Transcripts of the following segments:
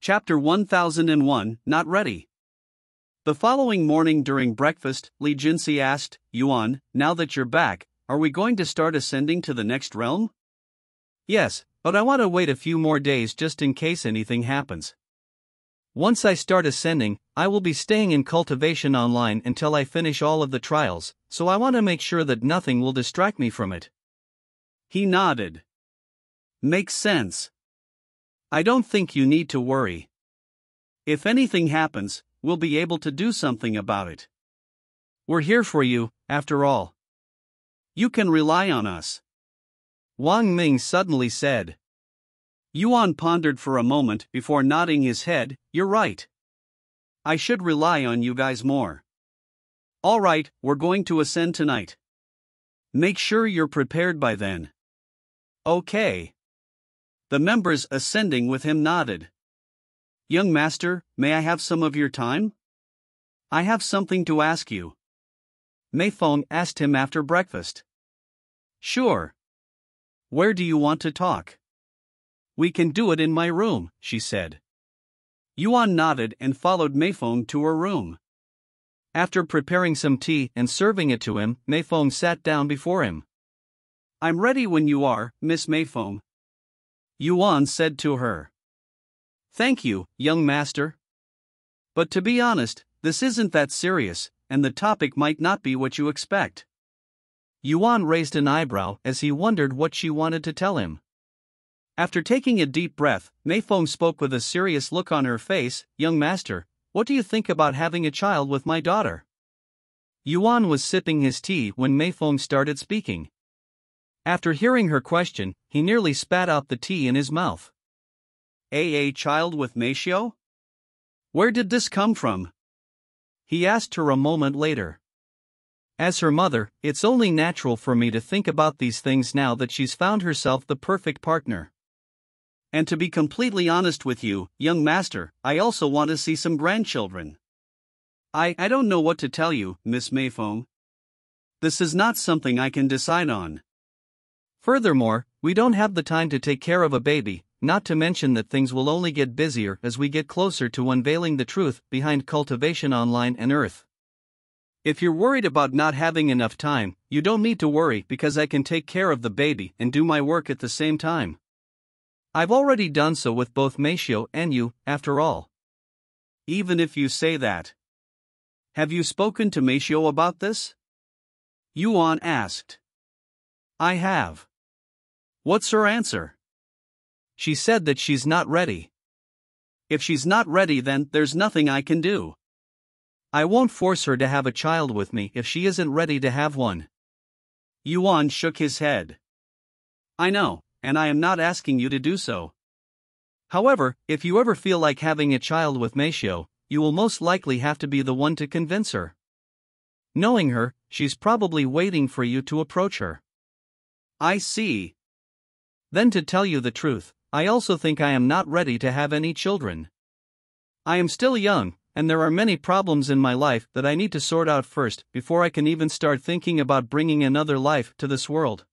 Chapter 1001, Not Ready. The following morning during breakfast, Li Jinsi asked, Yuan, now that you're back, are we going to start ascending to the next realm? Yes, but I want to wait a few more days just in case anything happens. Once I start ascending, I will be staying in cultivation online until I finish all of the trials, so I want to make sure that nothing will distract me from it. He nodded. Makes sense. I don't think you need to worry. If anything happens, we'll be able to do something about it. We're here for you, after all. You can rely on us. Wang Ming suddenly said. Yuan pondered for a moment before nodding his head. You're right. I should rely on you guys more. All right, we're going to ascend tonight. Make sure you're prepared by then. Okay. The members ascending with him nodded. Young master, may I have some of your time? I have something to ask you. Mei Feng asked him after breakfast. Sure. Where do you want to talk? We can do it in my room, she said. Yuan nodded and followed Mei Feng to her room. After preparing some tea and serving it to him, Mei Feng sat down before him. I'm ready when you are, Miss Mei Feng. Yuan said to her. Thank you, young master. But to be honest, this isn't that serious, and the topic might not be what you expect. Yuan raised an eyebrow as he wondered what she wanted to tell him. After taking a deep breath, Mei Feng spoke with a serious look on her face. Young master, what do you think about having a child with my daughter? Yuan was sipping his tea when Mei Feng started speaking. After hearing her question, he nearly spat out the tea in his mouth. A child with Meishio? Where did this come from? He asked her a moment later. As her mother, it's only natural for me to think about these things now that she's found herself the perfect partner. And to be completely honest with you, young master, I also want to see some grandchildren. I don't know what to tell you, Miss Mei Feng. This is not something I can decide on. Furthermore, we don't have the time to take care of a baby, not to mention that things will only get busier as we get closer to unveiling the truth behind cultivation online and Earth. If you're worried about not having enough time, you don't need to worry because I can take care of the baby and do my work at the same time. I've already done so with both Meishio and you, after all. Even if you say that. Have you spoken to Meishio about this? Yuan asked. I have. What's her answer? She said that she's not ready. If she's not ready, then there's nothing I can do. I won't force her to have a child with me if she isn't ready to have one. Yuan shook his head. I know, and I am not asking you to do so. However, if you ever feel like having a child with Meishio, you will most likely have to be the one to convince her. Knowing her, she's probably waiting for you to approach her. I see. Then to tell you the truth, I also think I am not ready to have any children. I am still young, and there are many problems in my life that I need to sort out first before I can even start thinking about bringing another life to this world.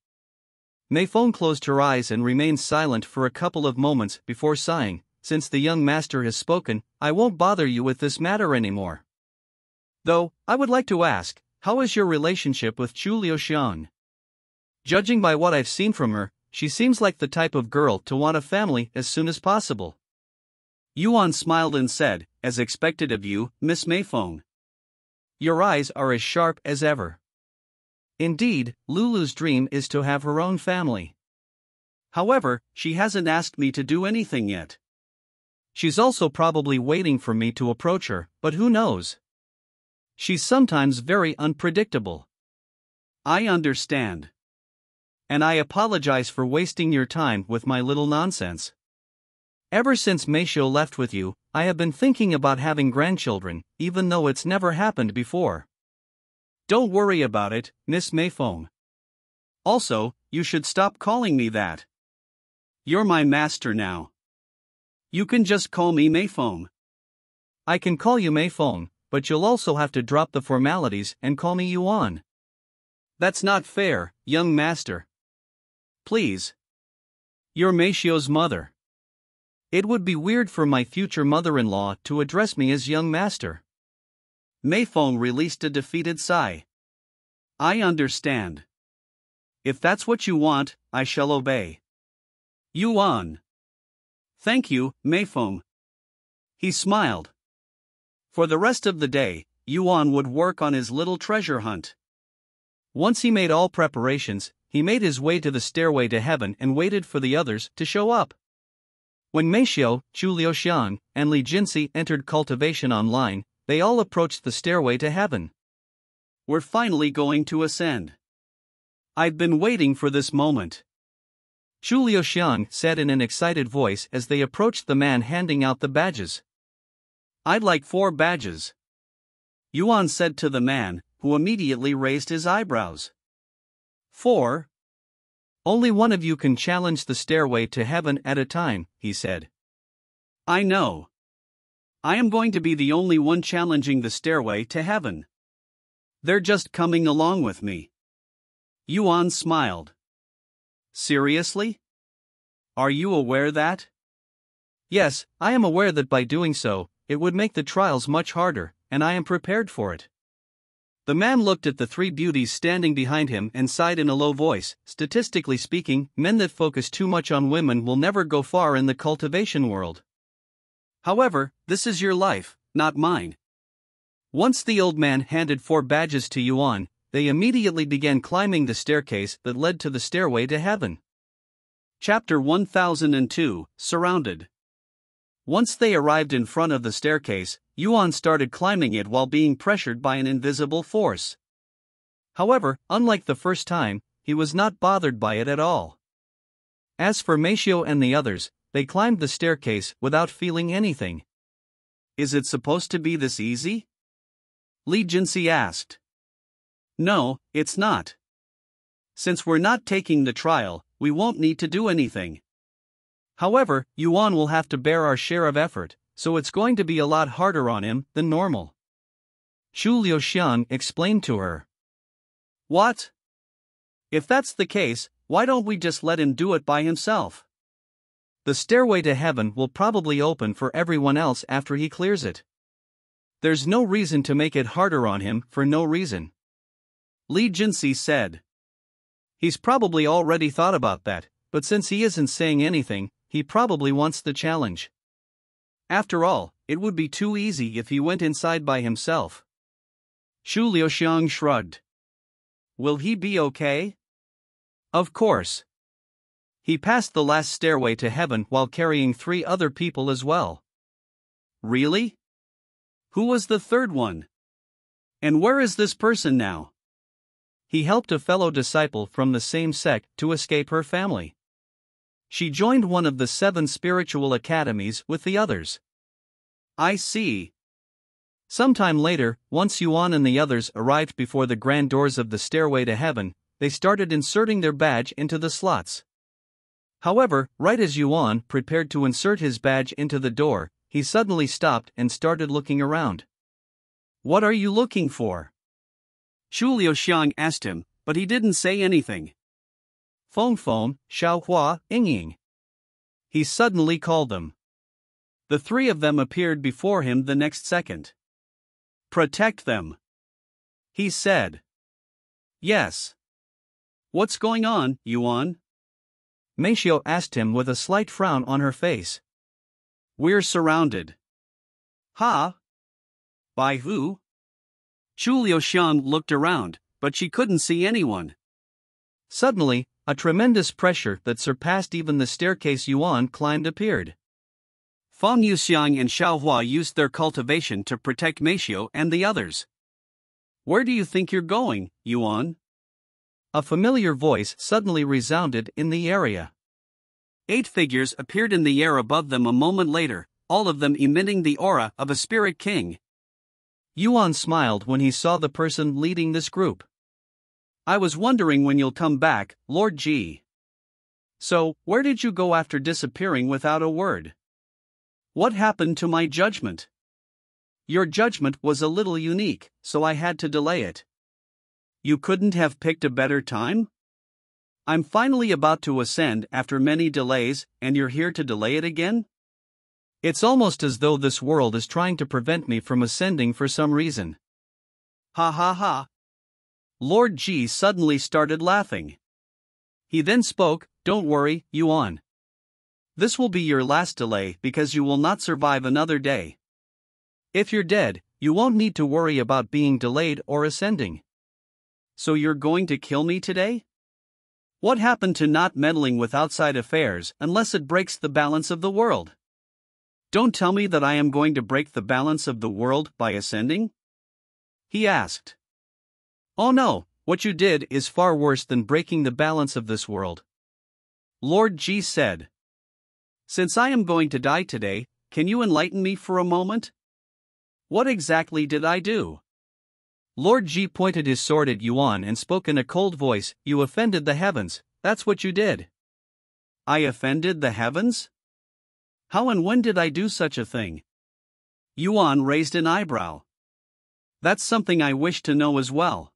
Mei Feng closed her eyes and remained silent for a couple of moments before sighing. Since the young master has spoken, I won't bother you with this matter anymore. Though, I would like to ask, how is your relationship with Chu Liuxian? Judging by what I've seen from her, she seems like the type of girl to want a family as soon as possible. Yuan smiled and said, as expected of you, Miss Mei Feng. Your eyes are as sharp as ever. Indeed, Lulu's dream is to have her own family. However, she hasn't asked me to do anything yet. She's also probably waiting for me to approach her, but who knows? She's sometimes very unpredictable. I understand. And I apologize for wasting your time with my little nonsense. Ever since Meishio left with you, I have been thinking about having grandchildren, even though it's never happened before. Don't worry about it, Miss Mei Feng. Also, you should stop calling me that. You're my master now. You can just call me Mei Feng. I can call you Mei Feng, but you'll also have to drop the formalities and call me Yuan. That's not fair, young master. Please. You're Meishio's mother. It would be weird for my future mother-in-law to address me as young master. Mei Feng released a defeated sigh. I understand. If that's what you want, I shall obey. Yuan. Thank you, Mei Feng. He smiled. For the rest of the day, Yuan would work on his little treasure hunt. Once he made all preparations, he made his way to the stairway to heaven and waited for the others to show up. When Meixiu, Zhu Liuxiang, and Li Jinsi entered cultivation online, they all approached the stairway to heaven. We're finally going to ascend. I've been waiting for this moment. Zhu Liuxiang said in an excited voice as they approached the man handing out the badges. I'd like 4 badges. Yuan said to the man, who immediately raised his eyebrows. 4? Only one of you can challenge the stairway to heaven at a time, he said. I know. I am going to be the only one challenging the stairway to heaven. They're just coming along with me. Yuan smiled. Seriously? Are you aware that? Yes, I am aware that by doing so, it would make the trials much harder, and I am prepared for it. The man looked at the 3 beauties standing behind him and sighed in a low voice. Statistically speaking, men that focus too much on women will never go far in the cultivation world. However, this is your life, not mine. Once the old man handed 4 badges to Yuan, they immediately began climbing the staircase that led to the stairway to heaven. Chapter 1002, Surrounded. Once they arrived in front of the staircase, Yuan started climbing it while being pressured by an invisible force. However, unlike the first time, he was not bothered by it at all. As for Meixiu and the others, they climbed the staircase without feeling anything. Is it supposed to be this easy? Li Jinsi asked. No, it's not. Since we're not taking the trial, we won't need to do anything. However, Yuan will have to bear our share of effort, so it's going to be a lot harder on him than normal. Zhu Liuxiang explained to her. What? If that's the case, why don't we just let him do it by himself? The stairway to heaven will probably open for everyone else after he clears it. There's no reason to make it harder on him for no reason. Li Jinsi said. He's probably already thought about that, but since he isn't saying anything, he probably wants the challenge. After all, it would be too easy if he went inside by himself. Zhu Liuxiang shrugged. Will he be okay? Of course. He passed the last stairway to heaven while carrying 3 other people as well. Really? Who was the 3rd one? And where is this person now? He helped a fellow disciple from the same sect to escape her family. She joined one of the 7 spiritual academies with the others. I see. Sometime later, once Yuan and the others arrived before the grand doors of the stairway to heaven, they started inserting their badge into the slots. However, right as Yuan prepared to insert his badge into the door, he suddenly stopped and started looking around. What are you looking for? Zhu Liuxiang asked him, but he didn't say anything. Feng Feng, Xiaohua, Yingying. He suddenly called them. The 3 of them appeared before him the next second. Protect them, he said. Yes. What's going on, Yuan? Meixiu asked him with a slight frown on her face. We're surrounded. Ha? By who? Zhu Liuxiang looked around, but she couldn't see anyone. Suddenly, a tremendous pressure that surpassed even the staircase Yuan climbed appeared. Feng Yuxiang and Xiaohua used their cultivation to protect Meixiu and the others. Where do you think you're going, Yuan? A familiar voice suddenly resounded in the area. 8 figures appeared in the air above them a moment later, all of them emitting the aura of a spirit king. Yuan smiled when he saw the person leading this group. I was wondering when you'll come back, Lord Ji. So, where did you go after disappearing without a word? What happened to my judgment? Your judgment was a little unique, so I had to delay it. You couldn't have picked a better time? I'm finally about to ascend after many delays, and you're here to delay it again? It's almost as though this world is trying to prevent me from ascending for some reason. Ha ha ha. Lord G suddenly started laughing. He then spoke, "Don't worry, Yuan. This will be your last delay because you will not survive another day. If you're dead, you won't need to worry about being delayed or ascending. So you're going to kill me today? What happened to not meddling with outside affairs unless it breaks the balance of the world? Don't tell me that I am going to break the balance of the world by ascending?" he asked. "Oh no, what you did is far worse than breaking the balance of this world," Lord G said. "Since I am going to die today, can you enlighten me for a moment? What exactly did I do?" Lord G pointed his sword at Yuan and spoke in a cold voice, "You offended the heavens, that's what you did." "I offended the heavens? How and when did I do such a thing?" Yuan raised an eyebrow. "That's something I wish to know as well.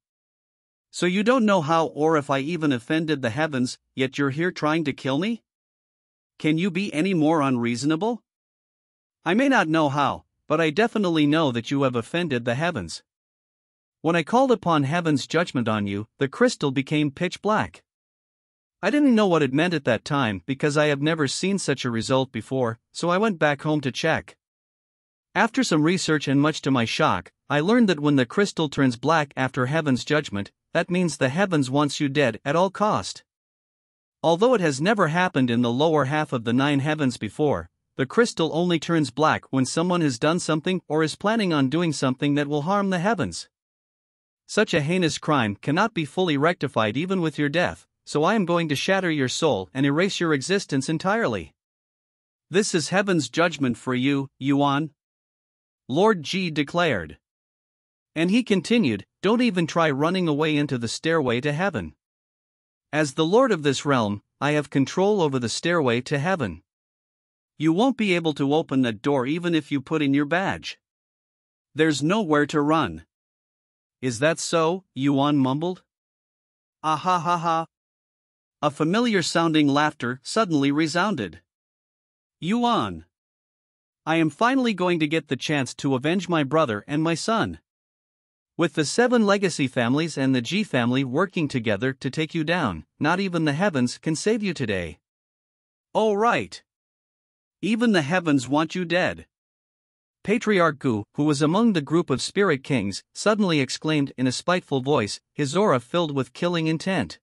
So you don't know how or if I even offended the heavens, yet you're here trying to kill me? Can you be any more unreasonable? I may not know how, but I definitely know that you have offended the heavens. When I called upon heaven's judgment on you, the crystal became pitch black. I didn't know what it meant at that time because I have never seen such a result before, so I went back home to check. After some research and much to my shock, I learned that when the crystal turns black after heaven's judgment, that means the heavens wants you dead at all cost. Although it has never happened in the lower half of the 9 heavens before, the crystal only turns black when someone has done something or is planning on doing something that will harm the heavens. Such a heinous crime cannot be fully rectified even with your death, so I am going to shatter your soul and erase your existence entirely. This is heaven's judgment for you, Yuan," Lord G declared. And he continued, "Don't even try running away into the stairway to heaven. As the Lord of this realm, I have control over the stairway to heaven. You won't be able to open that door even if you put in your badge. There's nowhere to run." "Is that so?" Yuan mumbled. "Ah ha ha ha." A familiar sounding laughter suddenly resounded. "Yuan, I am finally going to get the chance to avenge my brother and my son. With the 7 legacy families and the G family working together to take you down, not even the heavens can save you today." "Oh right. Even the heavens want you dead." Patriarch Gu, who was among the group of spirit kings, suddenly exclaimed in a spiteful voice, his aura filled with killing intent.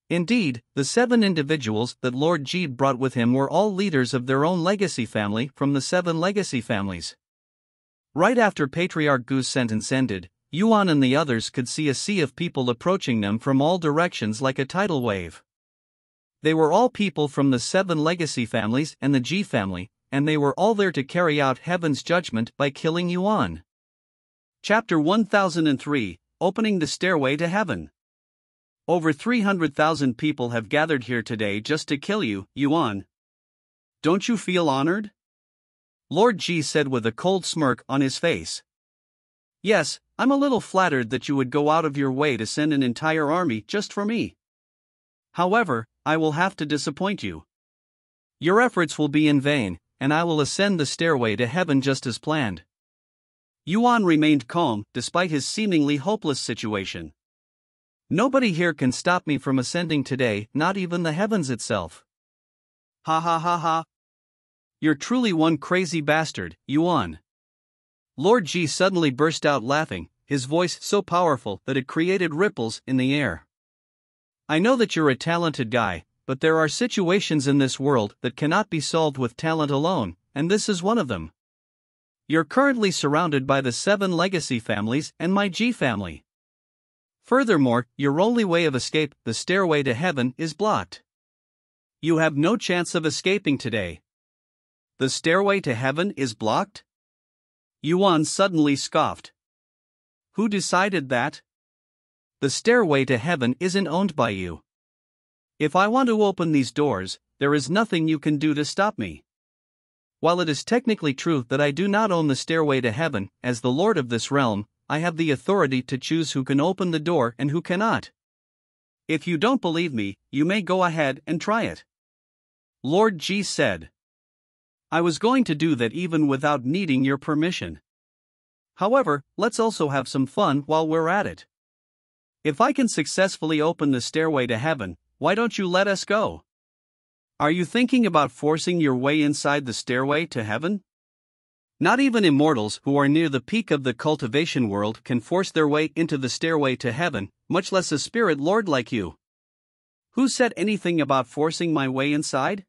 Indeed, the 7 individuals that Lord G brought with him were all leaders of their own legacy family from the 7 legacy families. Right after Patriarch Gu's sentence ended, Yuan and the others could see a sea of people approaching them from all directions like a tidal wave. They were all people from the 7 legacy families and the G family, and they were all there to carry out heaven's judgment by killing Yuan. Chapter 1003, Opening the Stairway to Heaven. Over 300,000 people have gathered here today just to kill you, Yuan. Don't you feel honored? Lord G said with a cold smirk on his face. Yes, I'm a little flattered that you would go out of your way to send an entire army just for me. However, I will have to disappoint you. Your efforts will be in vain, and I will ascend the stairway to heaven just as planned. Yuan remained calm despite his seemingly hopeless situation. Nobody here can stop me from ascending today, not even the heavens itself. Ha ha ha ha. You're truly one crazy bastard, Yuan. Lord G suddenly burst out laughing, his voice so powerful that it created ripples in the air. I know that you're a talented guy, but there are situations in this world that cannot be solved with talent alone, and this is one of them. You're currently surrounded by the 7 legacy families and my G family. Furthermore, your only way of escape, the stairway to heaven, is blocked. You have no chance of escaping today. The stairway to heaven is blocked? Yuan suddenly scoffed. Who decided that? The stairway to heaven isn't owned by you. If I want to open these doors, there is nothing you can do to stop me. While it is technically true that I do not own the stairway to heaven, as the Lord of this realm, I have the authority to choose who can open the door and who cannot. If you don't believe me, you may go ahead and try it. Lord G said. I was going to do that even without needing your permission. However, let's also have some fun while we're at it. If I can successfully open the stairway to heaven, why don't you let us go? Are you thinking about forcing your way inside the stairway to heaven? Not even immortals who are near the peak of the cultivation world can force their way into the stairway to heaven, much less a spirit lord like you. Who said anything about forcing my way inside?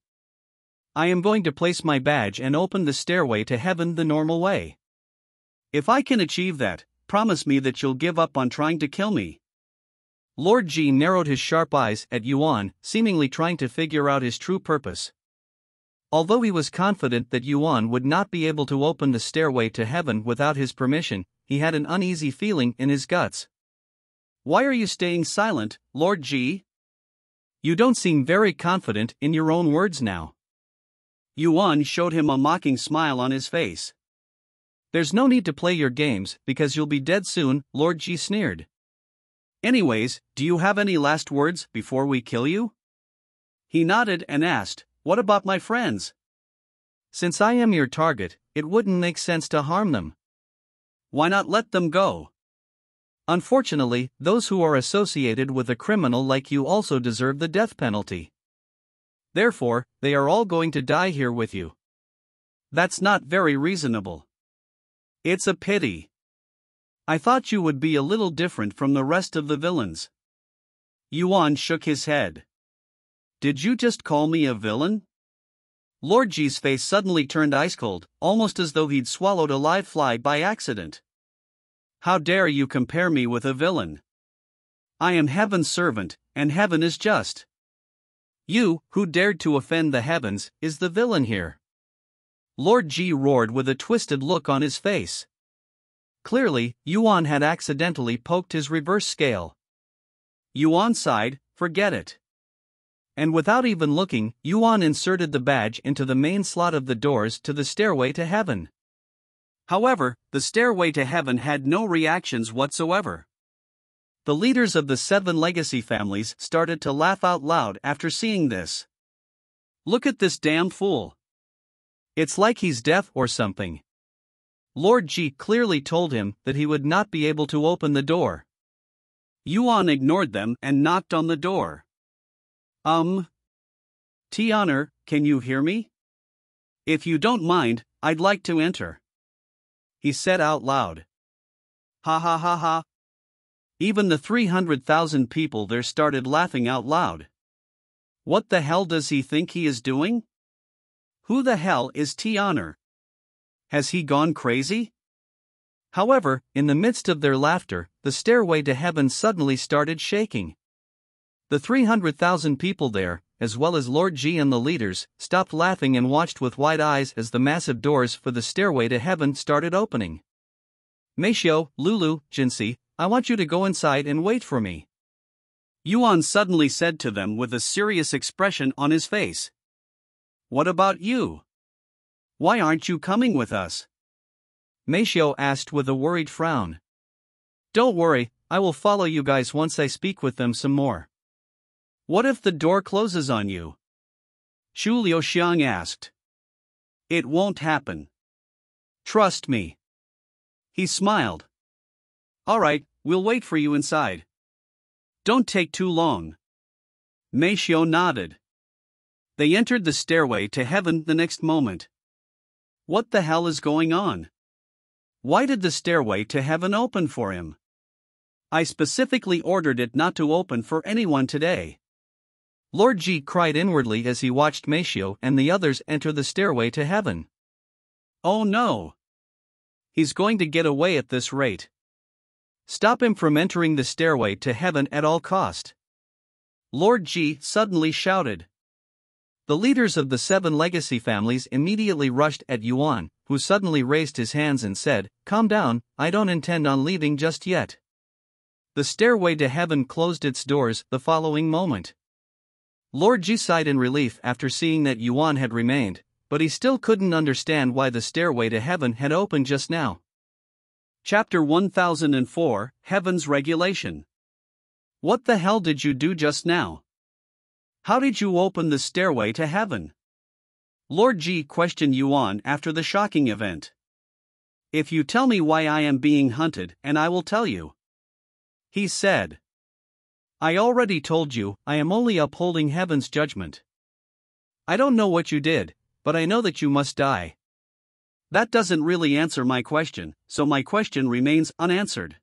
I am going to place my badge and open the stairway to heaven the normal way. If I can achieve that, promise me that you'll give up on trying to kill me. Lord G narrowed his sharp eyes at Yuan, seemingly trying to figure out his true purpose. Although he was confident that Yuan would not be able to open the stairway to heaven without his permission, he had an uneasy feeling in his guts. Why are you staying silent, Lord G? You don't seem very confident in your own words now. Yuan showed him a mocking smile on his face. There's no need to play your games because you'll be dead soon, Lord G sneered. Anyways, do you have any last words before we kill you? He nodded and asked, what about my friends? Since I am your target, it wouldn't make sense to harm them. Why not let them go? Unfortunately, those who are associated with a criminal like you also deserve the death penalty. Therefore, they are all going to die here with you. That's not very reasonable. It's a pity. I thought you would be a little different from the rest of the villains. Yuan shook his head. Did you just call me a villain? Lord G's face suddenly turned ice cold, almost as though he'd swallowed a live fly by accident. How dare you compare me with a villain? I am heaven's servant, and heaven is just. You, who dared to offend the heavens, is the villain here. Lord G roared with a twisted look on his face. Clearly, Yuan had accidentally poked his reverse scale. Yuan sighed, forget it. And without even looking, Yuan inserted the badge into the main slot of the doors to the stairway to heaven. However, the stairway to heaven had no reactions whatsoever. The leaders of the 7 legacy families started to laugh out loud after seeing this. Look at this damn fool. It's like he's deaf or something. Lord G clearly told him that he would not be able to open the door. Yuan ignored them and knocked on the door. Tian'er, can you hear me? If you don't mind, I'd like to enter. He said out loud. Ha ha ha ha. Even the 300,000 people there started laughing out loud. What the hell does he think he is doing? Who the hell is Tian'er? Has he gone crazy? However, in the midst of their laughter, the stairway to heaven suddenly started shaking. The 300,000 people there, as well as Lord G and the leaders, stopped laughing and watched with wide eyes as the massive doors for the stairway to heaven started opening. Meishio, Lulu, Jinsi, I want you to go inside and wait for me. Yuan suddenly said to them with a serious expression on his face. What about you? Why aren't you coming with us? Meishio asked with a worried frown. Don't worry, I will follow you guys once I speak with them some more. What if the door closes on you? Chu Liuxiang asked. It won't happen. Trust me. He smiled. Alright, we'll wait for you inside. Don't take too long. Meishio nodded. They entered the stairway to heaven the next moment. What the hell is going on? Why did the stairway to heaven open for him? I specifically ordered it not to open for anyone today. Lord G cried inwardly as he watched Meishio and the others enter the stairway to heaven. Oh no! He's going to get away at this rate. Stop him from entering the stairway to heaven at all cost. Lord G suddenly shouted. The leaders of the 7 legacy families immediately rushed at Yuan, who suddenly raised his hands and said, Calm down, I don't intend on leaving just yet. The stairway to heaven closed its doors the following moment. Lord Ji sighed in relief after seeing that Yuan had remained, but he still couldn't understand why the stairway to heaven had opened just now. Chapter 1004, Heaven's Regulation. What the hell did you do just now? How did you open the stairway to heaven? Lord Ji questioned Yuan after the shocking event. If you tell me why I am being hunted, and I will tell you. He said. I already told you, I am only upholding heaven's judgment. I don't know what you did, but I know that you must die. That doesn't really answer my question, so my question remains unanswered.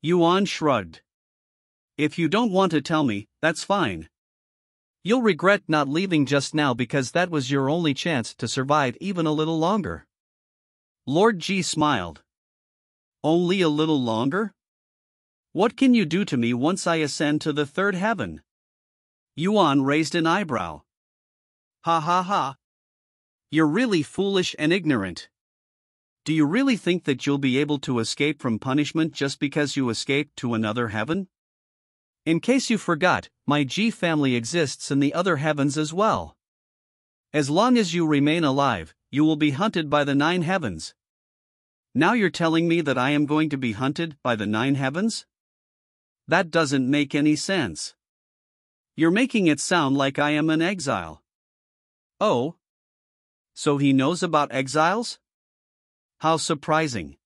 Yuan shrugged. If you don't want to tell me, that's fine. You'll regret not leaving just now because that was your only chance to survive even a little longer. Lord Ji smiled. Only a little longer? What can you do to me once I ascend to the third heaven? Yuan raised an eyebrow. Ha ha ha. You're really foolish and ignorant. Do you really think that you'll be able to escape from punishment just because you escaped to another heaven? In case you forgot, my Ji family exists in the other heavens as well. As long as you remain alive, you will be hunted by the 9 heavens. Now you're telling me that I am going to be hunted by the 9 heavens? That doesn't make any sense. You're making it sound like I am an exile. Oh? So he knows about exiles? How surprising.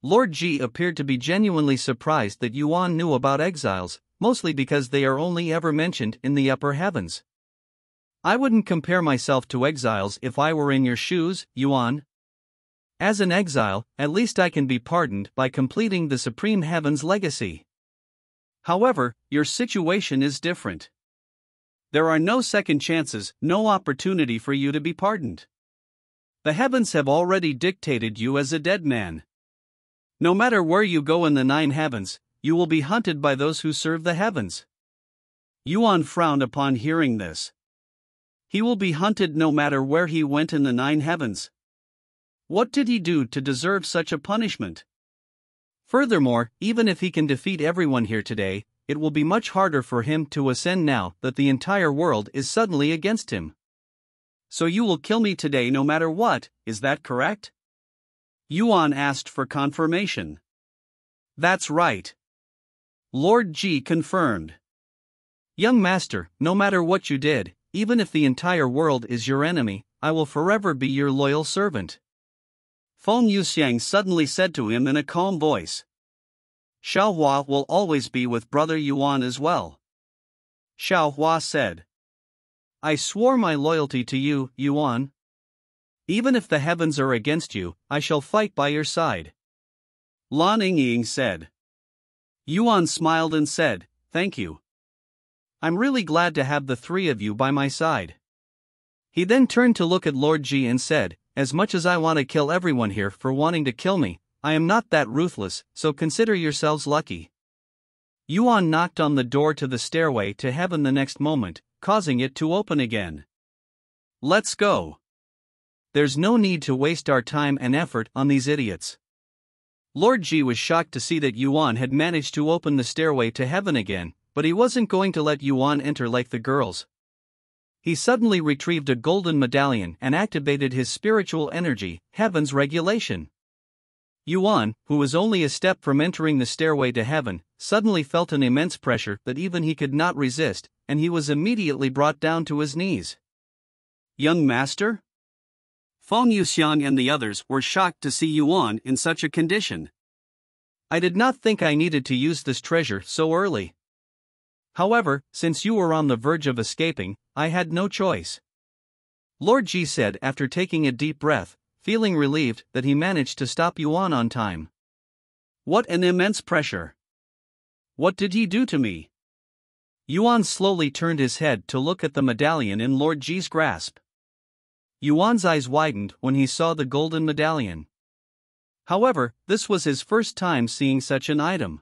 Lord Ji appeared to be genuinely surprised that Yuan knew about exiles, mostly because they are only ever mentioned in the upper heavens. I wouldn't compare myself to exiles if I were in your shoes, Yuan. As an exile, at least I can be pardoned by completing the Supreme Heaven's legacy. However, your situation is different. There are no second chances, no opportunity for you to be pardoned. The heavens have already dictated you as a dead man. No matter where you go in the 9 heavens, you will be hunted by those who serve the heavens. Yuan frowned upon hearing this. He will be hunted no matter where he went in the 9 heavens. What did he do to deserve such a punishment? Furthermore, even if he can defeat everyone here today, it will be much harder for him to ascend now that the entire world is suddenly against him. So you will kill me today no matter what, is that correct? Yuan asked for confirmation. That's right. Lord Ji confirmed. Young master, no matter what you did, even if the entire world is your enemy, I will forever be your loyal servant. Feng Yuxiang suddenly said to him in a calm voice. Xiao Hua will always be with brother Yuan as well. Xiao Hua said. I swore my loyalty to you, Yuan. Even if the heavens are against you, I shall fight by your side. Lan Yingying said. Yuan smiled and said, Thank you. I'm really glad to have the 3 of you by my side. He then turned to look at Lord Ji and said, As much as I want to kill everyone here for wanting to kill me, I am not that ruthless, so consider yourselves lucky. Yuan knocked on the door to the stairway to heaven the next moment, causing it to open again. Let's go. There's no need to waste our time and effort on these idiots. Lord Ji was shocked to see that Yuan had managed to open the stairway to heaven again, but he wasn't going to let Yuan enter like the girls. He suddenly retrieved a golden medallion and activated his spiritual energy, heaven's regulation. Yuan, who was only a step from entering the stairway to heaven, suddenly felt an immense pressure that even he could not resist, and he was immediately brought down to his knees. Young master? Feng Yuxiang and the others were shocked to see Yuan in such a condition. I did not think I needed to use this treasure so early. However, since you were on the verge of escaping, I had no choice. Lord Ji said after taking a deep breath, feeling relieved that he managed to stop Yuan on time. What an immense pressure! What did he do to me? Yuan slowly turned his head to look at the medallion in Lord Ji's grasp. Yuan's eyes widened when he saw the golden medallion. However, this was his first time seeing such an item.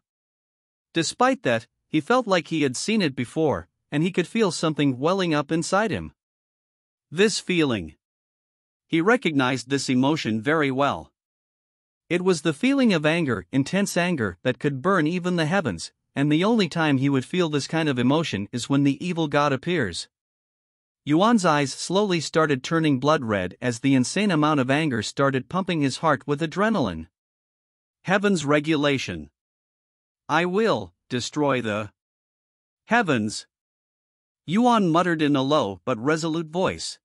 Despite that, he felt like he had seen it before, and he could feel something welling up inside him. This feeling. He recognized this emotion very well. It was the feeling of anger, intense anger, that could burn even the heavens, and the only time he would feel this kind of emotion is when the evil god appears. Yuan's eyes slowly started turning blood red as the insane amount of anger started pumping his heart with adrenaline. Heaven's regulation. I will destroy the heavens. Yuan muttered in a low but resolute voice.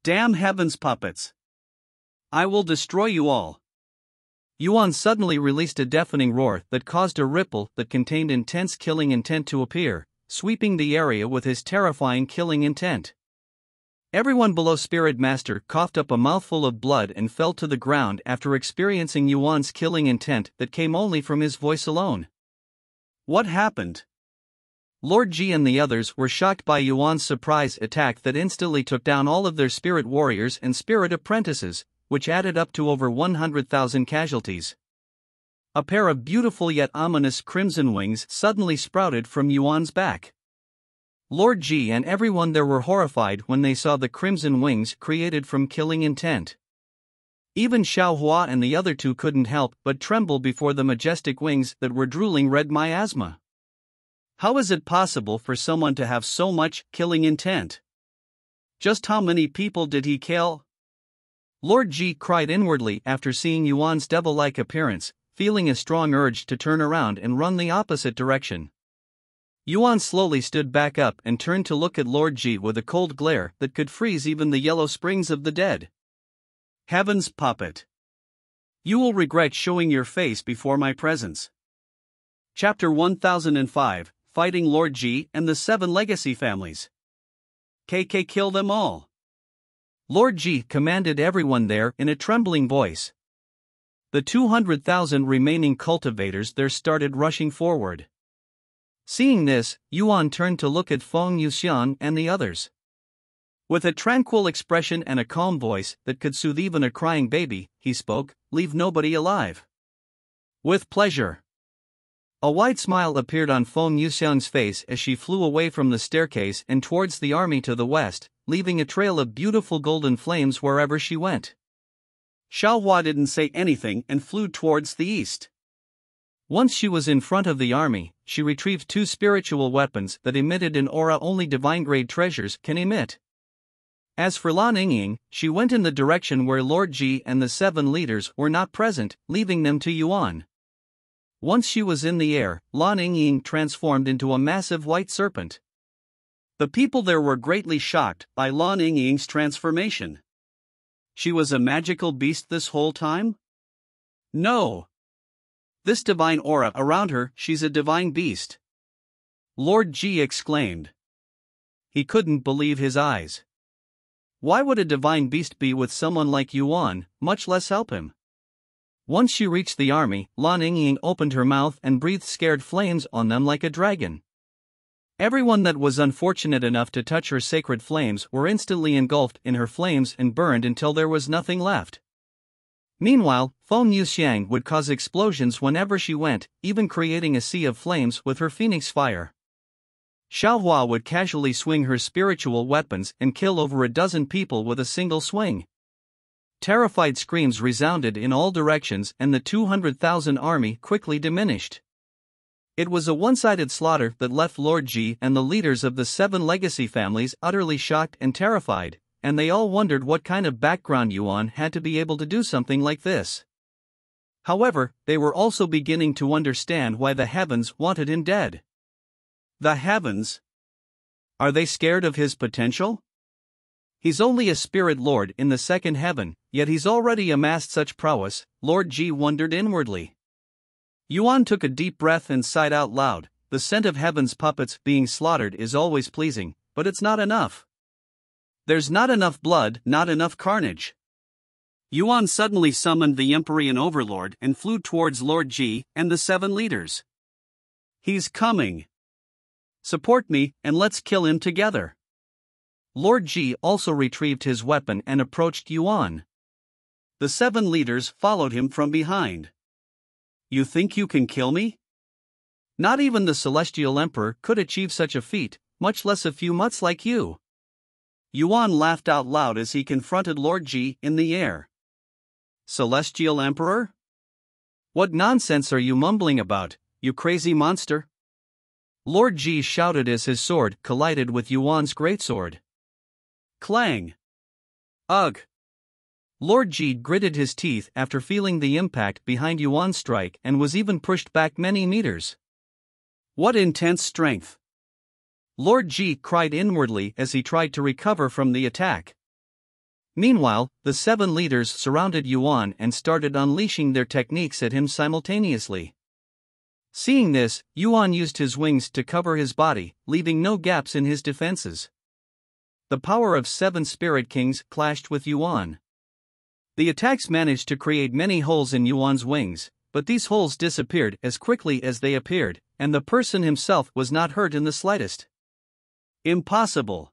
Damn heaven's puppets! I will destroy you all. Yuan suddenly released a deafening roar that caused a ripple that contained intense killing intent to appear, sweeping the area with his terrifying killing intent. Everyone below Spirit Master coughed up a mouthful of blood and fell to the ground after experiencing Yuan's killing intent that came only from his voice alone. What happened? Lord Ji and the others were shocked by Yuan's surprise attack that instantly took down all of their spirit warriors and spirit apprentices, which added up to over 100,000 casualties. A pair of beautiful yet ominous crimson wings suddenly sprouted from Yuan's back. Lord Ji and everyone there were horrified when they saw the crimson wings created from killing intent. Even Xiao Hua and the other two couldn't help but tremble before the majestic wings that were drooling red miasma. How is it possible for someone to have so much killing intent? Just how many people did he kill? Lord Ji cried inwardly after seeing Yuan's devil-like appearance, feeling a strong urge to turn around and run the opposite direction. Yuan slowly stood back up and turned to look at Lord Ji with a cold glare that could freeze even the yellow springs of the dead. Heaven's puppet! You will regret showing your face before my presence. Chapter 1005, Fighting Lord Ji and the 7 Legacy Families. KK kill them all. Lord Ji commanded everyone there in a trembling voice. The 200,000 remaining cultivators there started rushing forward. Seeing this, Yuan turned to look at Feng Yuxiang and the others. With a tranquil expression and a calm voice that could soothe even a crying baby, he spoke, "Leave nobody alive." With pleasure. A wide smile appeared on Feng Yuxiang's face as she flew away from the staircase and towards the army to the west, leaving a trail of beautiful golden flames wherever she went. Xiao Hua didn't say anything and flew towards the east. Once she was in front of the army, she retrieved 2 spiritual weapons that emitted an aura only divine-grade treasures can emit. As for Lan Yingying, she went in the direction where Lord Ji and the 7 leaders were not present, leaving them to Yuan. Once she was in the air, Lan Yingying transformed into a massive white serpent. The people there were greatly shocked by Lan Yingying's transformation. She was a magical beast this whole time? No. This divine aura around her, she's a divine beast. Lord Ji exclaimed. He couldn't believe his eyes. Why would a divine beast be with someone like Yuan, much less help him? Once she reached the army, Lan Yingying opened her mouth and breathed scared flames on them like a dragon. Everyone that was unfortunate enough to touch her sacred flames were instantly engulfed in her flames and burned until there was nothing left. Meanwhile, Feng Yuxiang would cause explosions whenever she went, even creating a sea of flames with her phoenix fire. Xiao Hua would casually swing her spiritual weapons and kill over a dozen people with a single swing. Terrified screams resounded in all directions and the 200,000 army quickly diminished. It was a one-sided slaughter that left Lord Ji and the leaders of the 7 legacy families utterly shocked and terrified, and they all wondered what kind of background Yuan had to be able to do something like this. However, they were also beginning to understand why the heavens wanted him dead. The heavens? Are they scared of his potential? He's only a spirit lord in the 2nd heaven, yet he's already amassed such prowess, Lord Ji wondered inwardly. Yuan took a deep breath and sighed out loud. The scent of heaven's puppets being slaughtered is always pleasing, but it's not enough. There's not enough blood, not enough carnage. Yuan suddenly summoned the Empyrean Overlord and flew towards Lord Ji and the 7 leaders. He's coming. Support me, and let's kill him together. Lord Ji also retrieved his weapon and approached Yuan. The 7 leaders followed him from behind. You think you can kill me? Not even the Celestial Emperor could achieve such a feat, much less a few mutts like you. Yuan laughed out loud as he confronted Lord Ji in the air. Celestial Emperor? What nonsense are you mumbling about, you crazy monster? Lord Ji shouted as his sword collided with Yuan's greatsword. Clang! Ugh! Lord Ji gritted his teeth after feeling the impact behind Yuan's strike and was even pushed back many meters. What intense strength! Lord Ji cried inwardly as he tried to recover from the attack. Meanwhile, the 7 leaders surrounded Yuan and started unleashing their techniques at him simultaneously. Seeing this, Yuan used his wings to cover his body, leaving no gaps in his defenses. The power of 7 spirit kings clashed with Yuan. The attacks managed to create many holes in Yuan's wings, but these holes disappeared as quickly as they appeared, and the person himself was not hurt in the slightest. Impossible.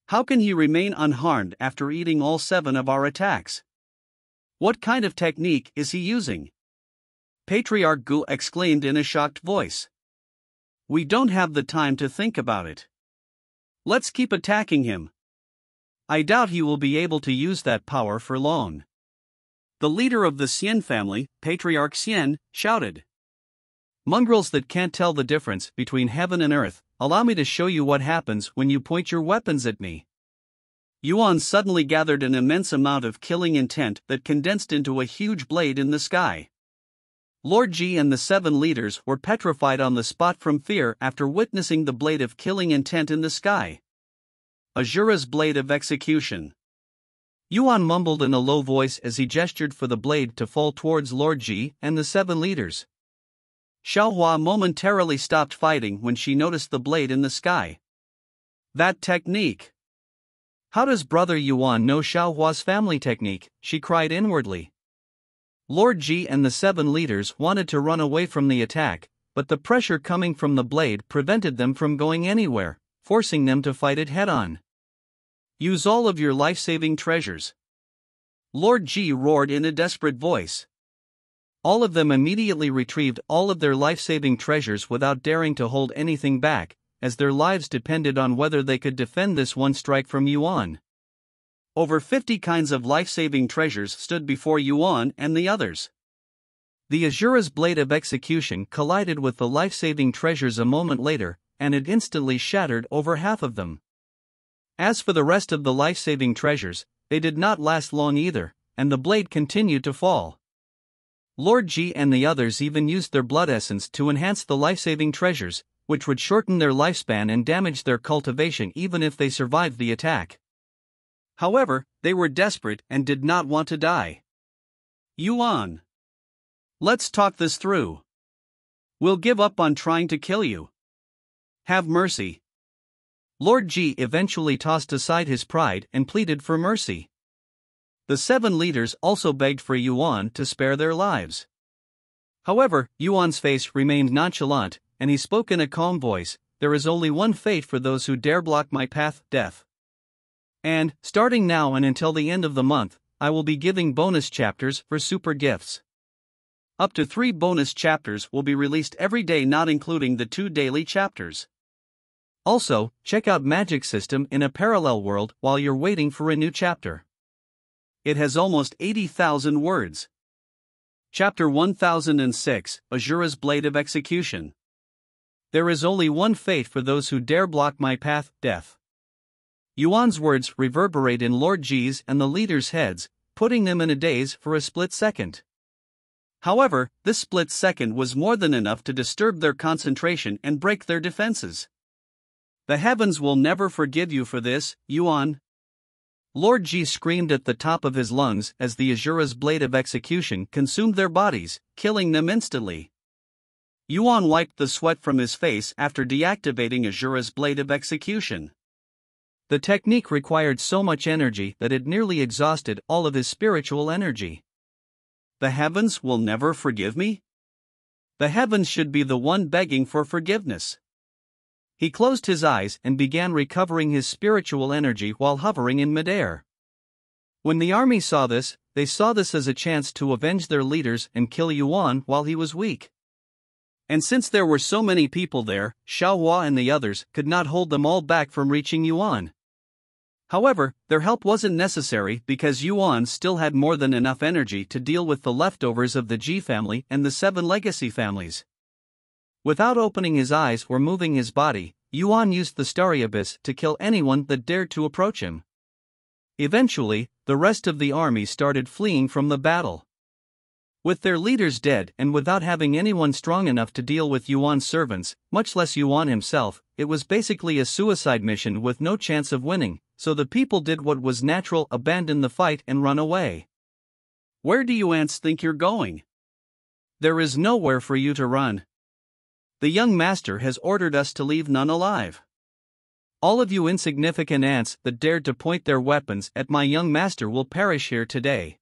How can he remain unharmed after eating all 7 of our attacks? What kind of technique is he using? Patriarch Gu exclaimed in a shocked voice. We don't have the time to think about it. Let's keep attacking him. I doubt he will be able to use that power for long. The leader of the Xian family, Patriarch Xian, shouted. Mongrels that can't tell the difference between heaven and earth, allow me to show you what happens when you point your weapons at me. Yuan suddenly gathered an immense amount of killing intent that condensed into a huge blade in the sky. Lord Ji and the 7 leaders were petrified on the spot from fear after witnessing the blade of killing intent in the sky. Azura's blade of execution. Yuan mumbled in a low voice as he gestured for the blade to fall towards Lord Ji and the 7 leaders. Xiaohua momentarily stopped fighting when she noticed the blade in the sky. That technique! How does Brother Yuan know Xiaohua's family technique? She cried inwardly. Lord Ji and the 7 leaders wanted to run away from the attack, but the pressure coming from the blade prevented them from going anywhere, forcing them to fight it head-on. Use all of your life-saving treasures. Lord Ji roared in a desperate voice. All of them immediately retrieved all of their life-saving treasures without daring to hold anything back, as their lives depended on whether they could defend this one strike from Yuan. Over 50 kinds of life-saving treasures stood before Yuan and the others. The Azura's blade of execution collided with the life-saving treasures a moment later, and it instantly shattered over half of them. As for the rest of the life-saving treasures, they did not last long either, and the blade continued to fall. Lord Ji and the others even used their blood essence to enhance the life-saving treasures, which would shorten their lifespan and damage their cultivation even if they survived the attack. However, they were desperate and did not want to die. Yuan. Let's talk this through. We'll give up on trying to kill you. Have mercy. Lord Ji eventually tossed aside his pride and pleaded for mercy. The 7 leaders also begged for Yuan to spare their lives. However, Yuan's face remained nonchalant, and he spoke in a calm voice, There is only one fate for those who dare block my path, death. And, starting now and until the end of the month, I will be giving bonus chapters for super gifts. Up to 3 bonus chapters will be released every day, not including the 2 daily chapters. Also, check out Magic System in a parallel world while you're waiting for a new chapter. It has almost 80,000 words. Chapter 1006, Azura's Blade of Execution. There is only one fate for those who dare block my path, death. Yuan's words reverberate in Lord Ji's and the leaders' heads, putting them in a daze for a split second. However, this split second was more than enough to disturb their concentration and break their defenses. The heavens will never forgive you for this, Yuan. Lord Ji screamed at the top of his lungs as the Azura's blade of execution consumed their bodies, killing them instantly. Yuan wiped the sweat from his face after deactivating Azura's blade of execution. The technique required so much energy that it nearly exhausted all of his spiritual energy. The heavens will never forgive me? The heavens should be the one begging for forgiveness. He closed his eyes and began recovering his spiritual energy while hovering in midair. When the army saw this, they saw this as a chance to avenge their leaders and kill Yuan while he was weak. And since there were so many people there, Xiaohua and the others could not hold them all back from reaching Yuan. However, their help wasn't necessary because Yuan still had more than enough energy to deal with the leftovers of the Ji family and the 7 legacy families. Without opening his eyes or moving his body, Yuan used the starry abyss to kill anyone that dared to approach him. Eventually, the rest of the army started fleeing from the battle. With their leaders dead and without having anyone strong enough to deal with Yuan's servants, much less Yuan himself, it was basically a suicide mission with no chance of winning, so the people did what was natural: abandon the fight and run away. Where do you ants think you're going? There is nowhere for you to run. The young master has ordered us to leave none alive. All of you insignificant ants that dared to point their weapons at my young master will perish here today.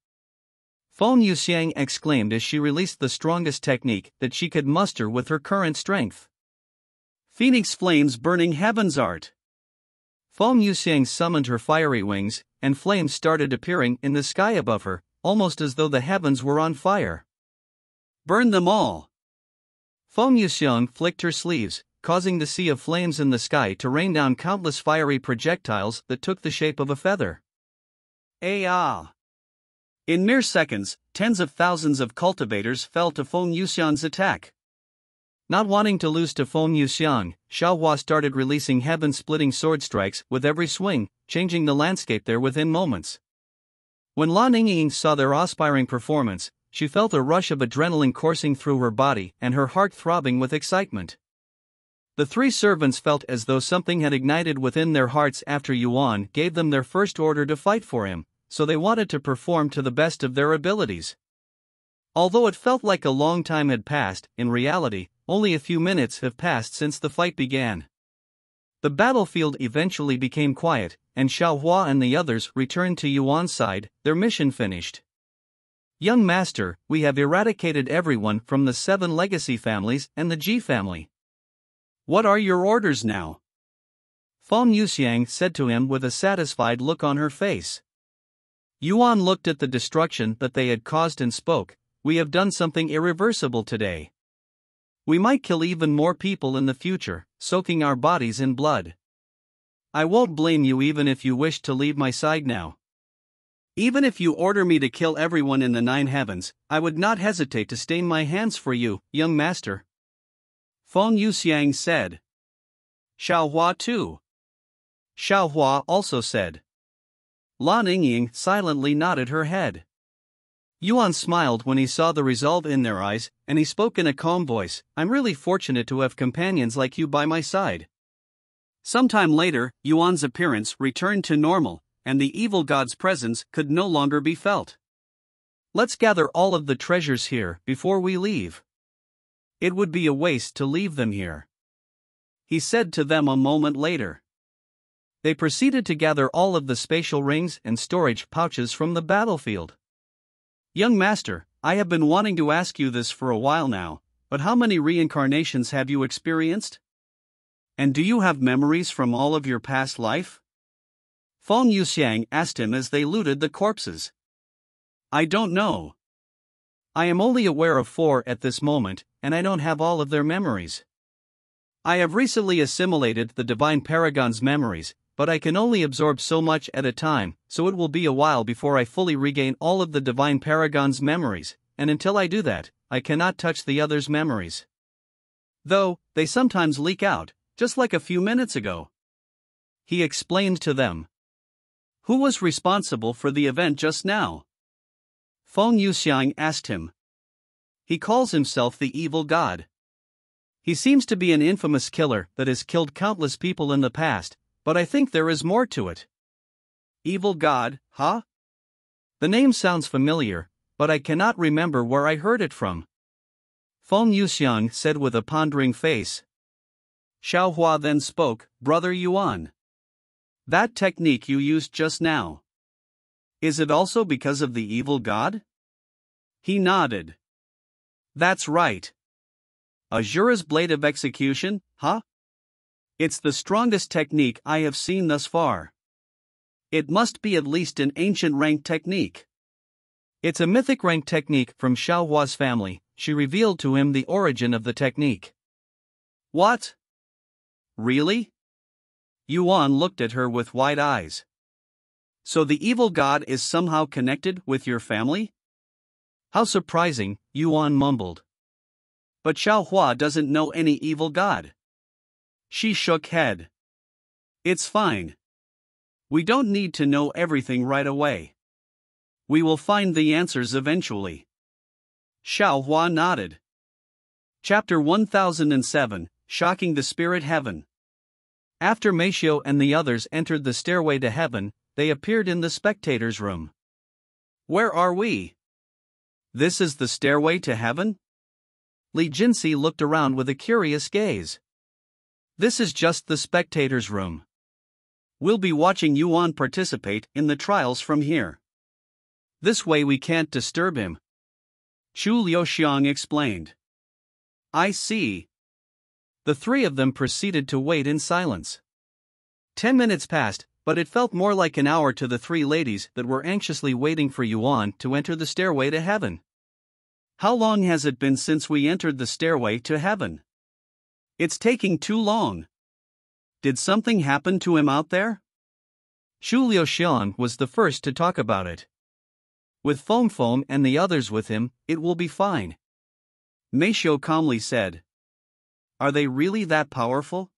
Feng Yuxiang exclaimed as she released the strongest technique that she could muster with her current strength. Phoenix flames burning heavens art. Feng Yuxiang summoned her fiery wings, and flames started appearing in the sky above her, almost as though the heavens were on fire. Burn them all! Feng Yuxiang flicked her sleeves, causing the sea of flames in the sky to rain down countless fiery projectiles that took the shape of a feather. Ah! In mere seconds, tens of thousands of cultivators fell to Feng Yuxiang's attack. Not wanting to lose to Feng Yuxiang, Xiaohua started releasing heaven-splitting sword strikes with every swing, changing the landscape there within moments. When Lan Yingying saw their aspiring performance, she felt a rush of adrenaline coursing through her body and her heart throbbing with excitement. The three servants felt as though something had ignited within their hearts after Yuan gave them their first order to fight for him, so they wanted to perform to the best of their abilities. Although it felt like a long time had passed, in reality, only a few minutes have passed since the fight began. The battlefield eventually became quiet, and Xiaohua and the others returned to Yuan's side, their mission finished. Young master, we have eradicated everyone from the 7 legacy families and the Ji family. What are your orders now? Feng Yuxiang said to him with a satisfied look on her face. Yuan looked at the destruction that they had caused and spoke, we have done something irreversible today. We might kill even more people in the future, soaking our bodies in blood. I won't blame you even if you wish to leave my side now. Even if you order me to kill everyone in the 9 heavens, I would not hesitate to stain my hands for you, young master. Feng Yuxiang said. Xiaohua too. Xiaohua also said. Lan Yingying silently nodded her head. Yuan smiled when he saw the resolve in their eyes, and he spoke in a calm voice, I'm really fortunate to have companions like you by my side. Sometime later, Yuan's appearance returned to normal, and the evil god's presence could no longer be felt. Let's gather all of the treasures here before we leave. It would be a waste to leave them here, he said to them a moment later. They proceeded to gather all of the spatial rings and storage pouches from the battlefield. Young master, I have been wanting to ask you this for a while now, but how many reincarnations have you experienced? And do you have memories from all of your past life? Feng Yuxiang asked him as they looted the corpses. I don't know. I am only aware of 4 at this moment, and I don't have all of their memories. I have recently assimilated the Divine Paragon's memories, but I can only absorb so much at a time, so it will be a while before I fully regain all of the Divine Paragon's memories, and until I do that, I cannot touch the others' memories. Though, they sometimes leak out, just like a few minutes ago. He explained to them. Who was responsible for the event just now? Feng Yuxiang asked him. He calls himself the evil god. He seems to be an infamous killer that has killed countless people in the past, but I think there is more to it. Evil god, huh? The name sounds familiar, but I cannot remember where I heard it from. Feng Yuxiang said with a pondering face. Xiaohua then spoke, Brother Yuan. That technique you used just now. Is it also because of the evil god? He nodded. That's right. Azura's blade of execution, huh? It's the strongest technique I have seen thus far. It must be at least an ancient rank technique. It's a mythic rank technique from Xiaohua's family. She revealed to him the origin of the technique. What? Really? Yuan looked at her with wide eyes. So the evil god is somehow connected with your family? How surprising, Yuan mumbled. But Xiaohua doesn't know any evil god. She shook head. It's fine. We don't need to know everything right away. We will find the answers eventually. Xiaohua nodded. Chapter 1007, Shocking the Spirit Heaven. After Meisho and the others entered the stairway to heaven, they appeared in the spectators' room. Where are we? This is the stairway to heaven? Li Jinsi looked around with a curious gaze. This is just the spectators' room. We'll be watching Yuan participate in the trials from here. This way we can't disturb him. Chu Liuxiang explained. I see. The three of them proceeded to wait in silence. 10 minutes passed, but it felt more like an hour to the three ladies that were anxiously waiting for Yuan to enter the stairway to heaven. How long has it been since we entered the stairway to heaven? It's taking too long. Did something happen to him out there? Chu Liuxian was the first to talk about it. With Foam and the others with him, it will be fine. Meisho calmly said. Are they really that powerful?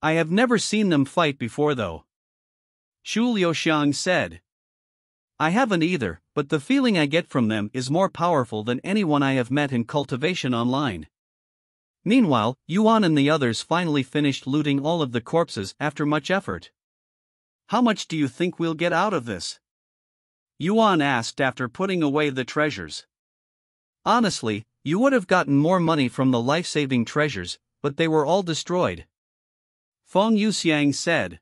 I have never seen them fight before though. Chu Liuxiang said. I haven't either, but the feeling I get from them is more powerful than anyone I have met in cultivation online. Meanwhile, Yuan and the others finally finished looting all of the corpses after much effort. How much do you think we'll get out of this? Yuan asked after putting away the treasures. Honestly, you would have gotten more money from the life-saving treasures, but they were all destroyed. Feng Yuxiang said.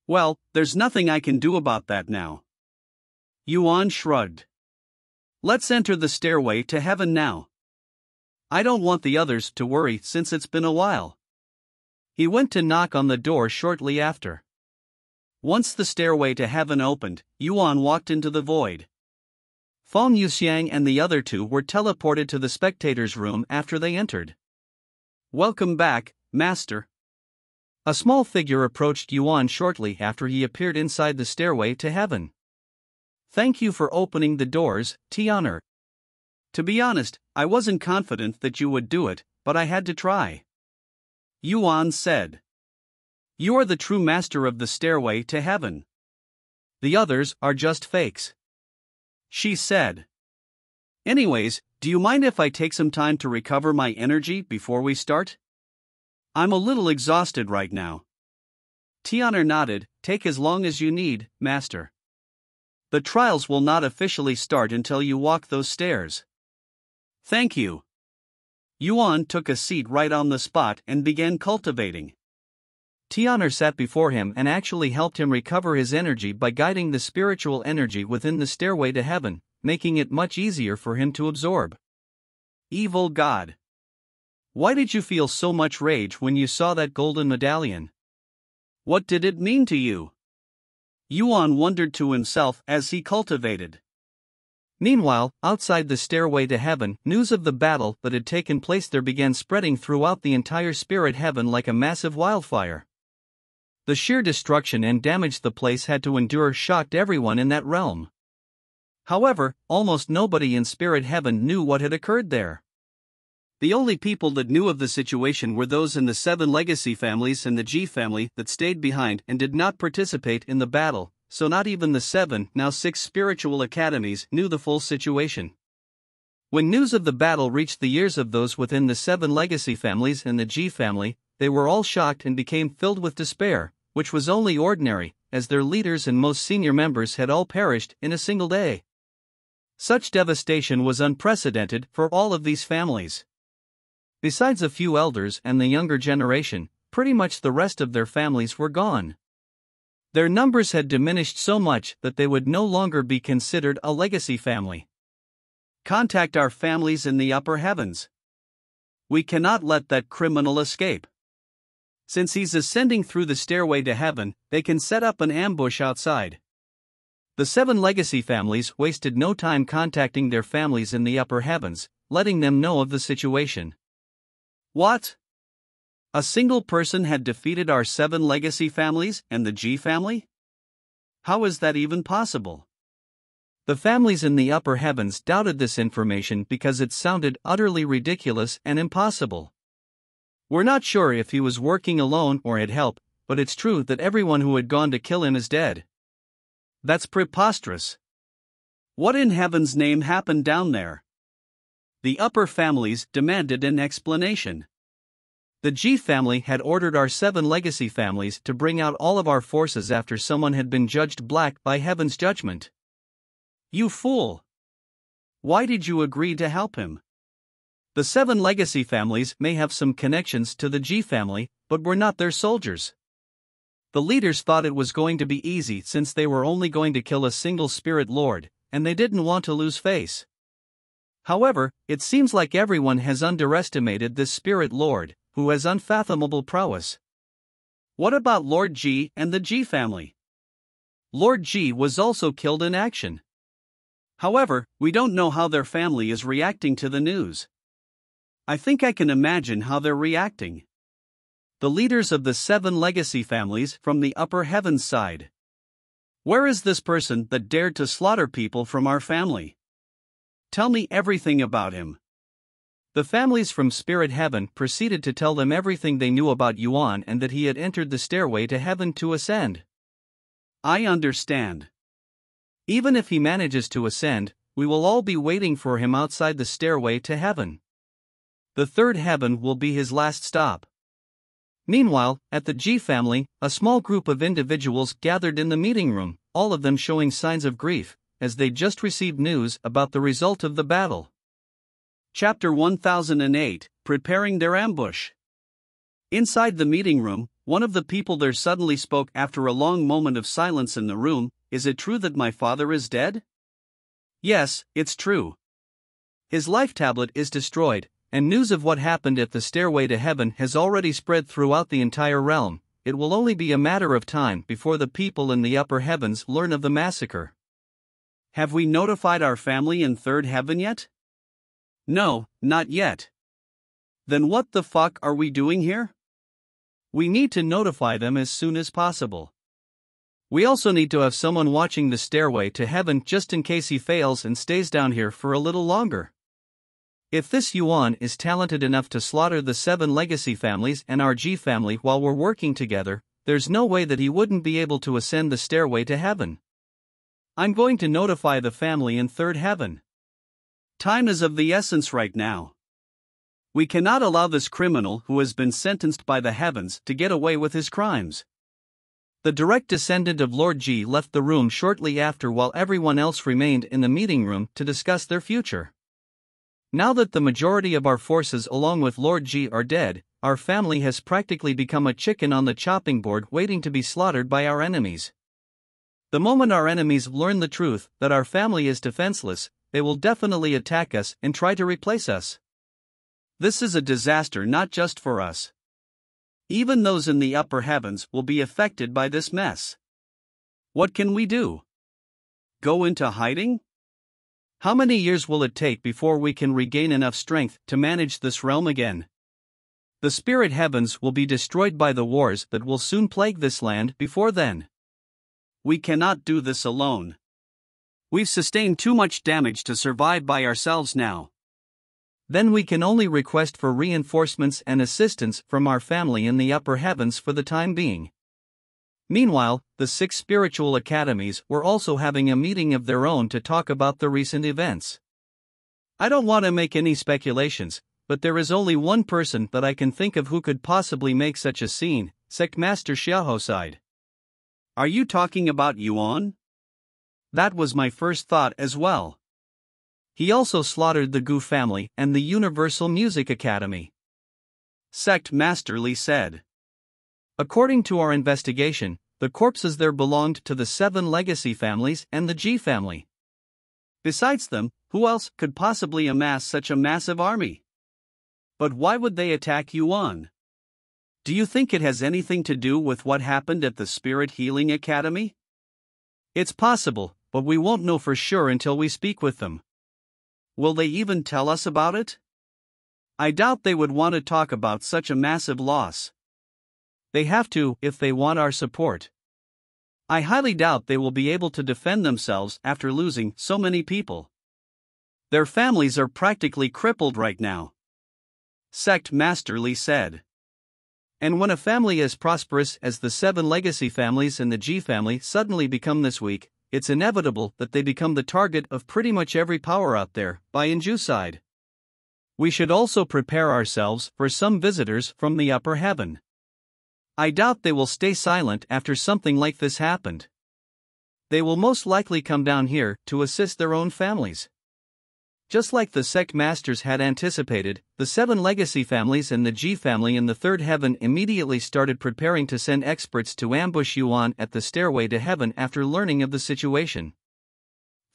Well, there's nothing I can do about that now. Yuan shrugged. Let's enter the stairway to heaven now. I don't want the others to worry since it's been a while. He went to knock on the door shortly after. Once the stairway to heaven opened, Yuan walked into the void. Feng Yuxiang and the other two were teleported to the spectators' room after they entered. Welcome back, Master. A small figure approached Yuan shortly after he appeared inside the stairway to heaven. Thank you for opening the doors, Tian'er. To be honest, I wasn't confident that you would do it, but I had to try. Yuan said. You are the true master of the stairway to heaven. The others are just fakes. She said. Anyways, do you mind if I take some time to recover my energy before we start? I'm a little exhausted right now. Tian'er nodded. Take as long as you need, Master. The trials will not officially start until you walk those stairs. Thank you. Yuan took a seat right on the spot and began cultivating. Tian'er sat before him and actually helped him recover his energy by guiding the spiritual energy within the stairway to heaven, making it much easier for him to absorb. Evil God. Why did you feel so much rage when you saw that golden medallion? What did it mean to you? Yuan wondered to himself as he cultivated. Meanwhile, outside the stairway to heaven, news of the battle that had taken place there began spreading throughout the entire spirit heaven like a massive wildfire. The sheer destruction and damage the place had to endure shocked everyone in that realm. However, almost nobody in spirit heaven knew what had occurred there. The only people that knew of the situation were those in the 7 legacy families and the Ji family that stayed behind and did not participate in the battle, so not even the 7, now 6 spiritual academies knew the full situation. When news of the battle reached the ears of those within the 7 legacy families and the Ji family, they were all shocked and became filled with despair, which was only ordinary, as their leaders and most senior members had all perished in a single day. Such devastation was unprecedented for all of these families. Besides a few elders and the younger generation, pretty much the rest of their families were gone. Their numbers had diminished so much that they would no longer be considered a legacy family. Contact our families in the upper heavens. We cannot let that criminal escape. Since he's ascending through the stairway to heaven, they can set up an ambush outside. The 7 legacy families wasted no time contacting their families in the upper heavens, letting them know of the situation. What? A single person had defeated our 7 legacy families and the Ji family? How is that even possible? The families in the upper heavens doubted this information because it sounded utterly ridiculous and impossible. We're not sure if he was working alone or had help, but it's true that everyone who had gone to kill him is dead. That's preposterous. What in heaven's name happened down there? The upper families demanded an explanation. The G family had ordered our 7 legacy families to bring out all of our forces after someone had been judged black by heaven's judgment. You fool! Why did you agree to help him? The 7 legacy families may have some connections to the G family, but we're not their soldiers. The leaders thought it was going to be easy since they were only going to kill a single spirit lord, and they didn't want to lose face. However, it seems like everyone has underestimated this spirit lord, who has unfathomable prowess. What about Lord G and the G family? Lord G was also killed in action. However, we don't know how their family is reacting to the news. I think I can imagine how they're reacting. The leaders of the 7 legacy families from the upper heavens side. Where is this person that dared to slaughter people from our family? Tell me everything about him. The families from Spirit Heaven proceeded to tell them everything they knew about Yuan and that he had entered the stairway to heaven to ascend. I understand. Even if he manages to ascend, we will all be waiting for him outside the stairway to heaven. The 3rd heaven will be his last stop. Meanwhile, at the G family, a small group of individuals gathered in the meeting room, all of them showing signs of grief, as they just received news about the result of the battle. Chapter 1008, Preparing Their Ambush. Inside the meeting room, one of the people there suddenly spoke after a long moment of silence in the room. Is it true that my father is dead? Yes, it's true. His life tablet is destroyed, and news of what happened at the stairway to heaven has already spread throughout the entire realm. It will only be a matter of time before the people in the upper heavens learn of the massacre. Have we notified our family in 3rd heaven yet? No, not yet. Then what the fuck are we doing here? We need to notify them as soon as possible. We also need to have someone watching the stairway to heaven just in case he fails and stays down here for a little longer. If this Yuan is talented enough to slaughter the 7 legacy families and our G family while we're working together, there's no way that he wouldn't be able to ascend the stairway to heaven. I'm going to notify the family in 3rd heaven. Time is of the essence right now. We cannot allow this criminal who has been sentenced by the heavens to get away with his crimes. The direct descendant of Lord G left the room shortly after while everyone else remained in the meeting room to discuss their future. Now that the majority of our forces along with Lord G are dead, our family has practically become a chicken on the chopping board waiting to be slaughtered by our enemies. The moment our enemies learn the truth that our family is defenseless, they will definitely attack us and try to replace us. This is a disaster not just for us. Even those in the upper heavens will be affected by this mess. What can we do? Go into hiding? How many years will it take before we can regain enough strength to manage this realm again? The spirit heavens will be destroyed by the wars that will soon plague this land before then. We cannot do this alone. We've sustained too much damage to survive by ourselves now. Then we can only request for reinforcements and assistance from our family in the upper heavens for the time being. Meanwhile, the 6 spiritual academies were also having a meeting of their own to talk about the recent events. I don't want to make any speculations, but there is only one person that I can think of who could possibly make such a scene, Sect Master Xiahou sighed. Are you talking about Yuan? That was my first thought as well. He also slaughtered the Gu family and the Universal Music Academy. Sect Master Li said. According to our investigation, the corpses there belonged to the 7 legacy families and the G family. Besides them, who else could possibly amass such a massive army? But why would they attack Yuan? Do you think it has anything to do with what happened at the Spirit Healing Academy? It's possible, but we won't know for sure until we speak with them. Will they even tell us about it? I doubt they would want to talk about such a massive loss. They have to if they want our support. I highly doubt they will be able to defend themselves after losing so many people. Their families are practically crippled right now. Sect Master Li said. And when a family as prosperous as the 7 legacy families and the G family suddenly become this weak, it's inevitable that they become the target of pretty much every power out there, by Inju side. We should also prepare ourselves for some visitors from the upper heaven. I doubt they will stay silent after something like this happened. They will most likely come down here to assist their own families. Just like the sect masters had anticipated, the 7 legacy families and the G family in the third heaven immediately started preparing to send experts to ambush Yuan at the stairway to heaven after learning of the situation.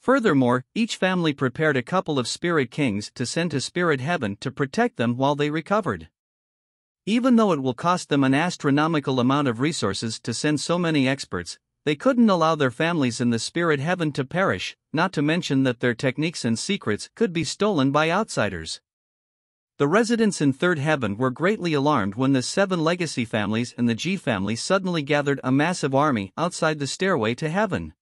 Furthermore, each family prepared a couple of spirit kings to send to spirit heaven to protect them while they recovered. Even though it will cost them an astronomical amount of resources to send so many experts, they couldn't allow their families in the spirit heaven to perish, not to mention that their techniques and secrets could be stolen by outsiders. The residents in third heaven were greatly alarmed when the 7 legacy families and the G family suddenly gathered a massive army outside the stairway to heaven.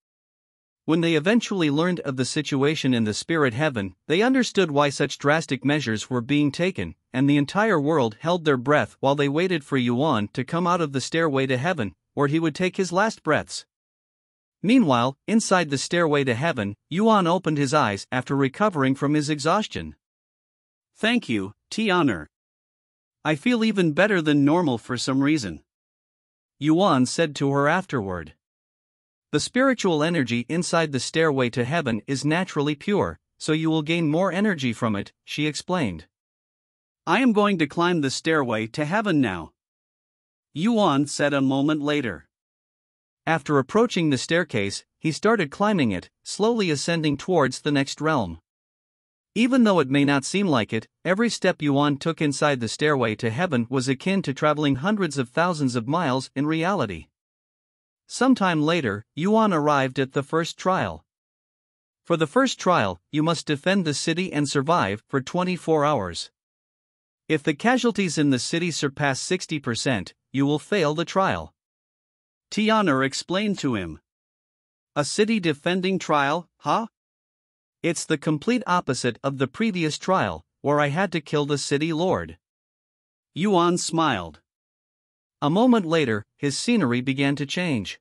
When they eventually learned of the situation in the spirit heaven, they understood why such drastic measures were being taken, and the entire world held their breath while they waited for Yuan to come out of the stairway to heaven, where he would take his last breaths. Meanwhile, inside the stairway to heaven, Yuan opened his eyes after recovering from his exhaustion. "Thank you, Tian'er. I feel even better than normal for some reason," Yuan said to her afterward. The spiritual energy inside the stairway to heaven is naturally pure, so you will gain more energy from it, she explained. "I am going to climb the stairway to heaven now," Yuan said a moment later. After approaching the staircase, he started climbing it, slowly ascending towards the next realm. Even though it may not seem like it, every step Yuan took inside the stairway to heaven was akin to traveling hundreds of thousands of miles in reality. Sometime later, Yuan arrived at the first trial. For the first trial, you must defend the city and survive for 24 hours. If the casualties in the city surpass 60%, you will fail the trial. Tian'er explained to him. "A city defending trial, huh? It's the complete opposite of the previous trial, where I had to kill the city lord." Yuan smiled. A moment later, his scenery began to change.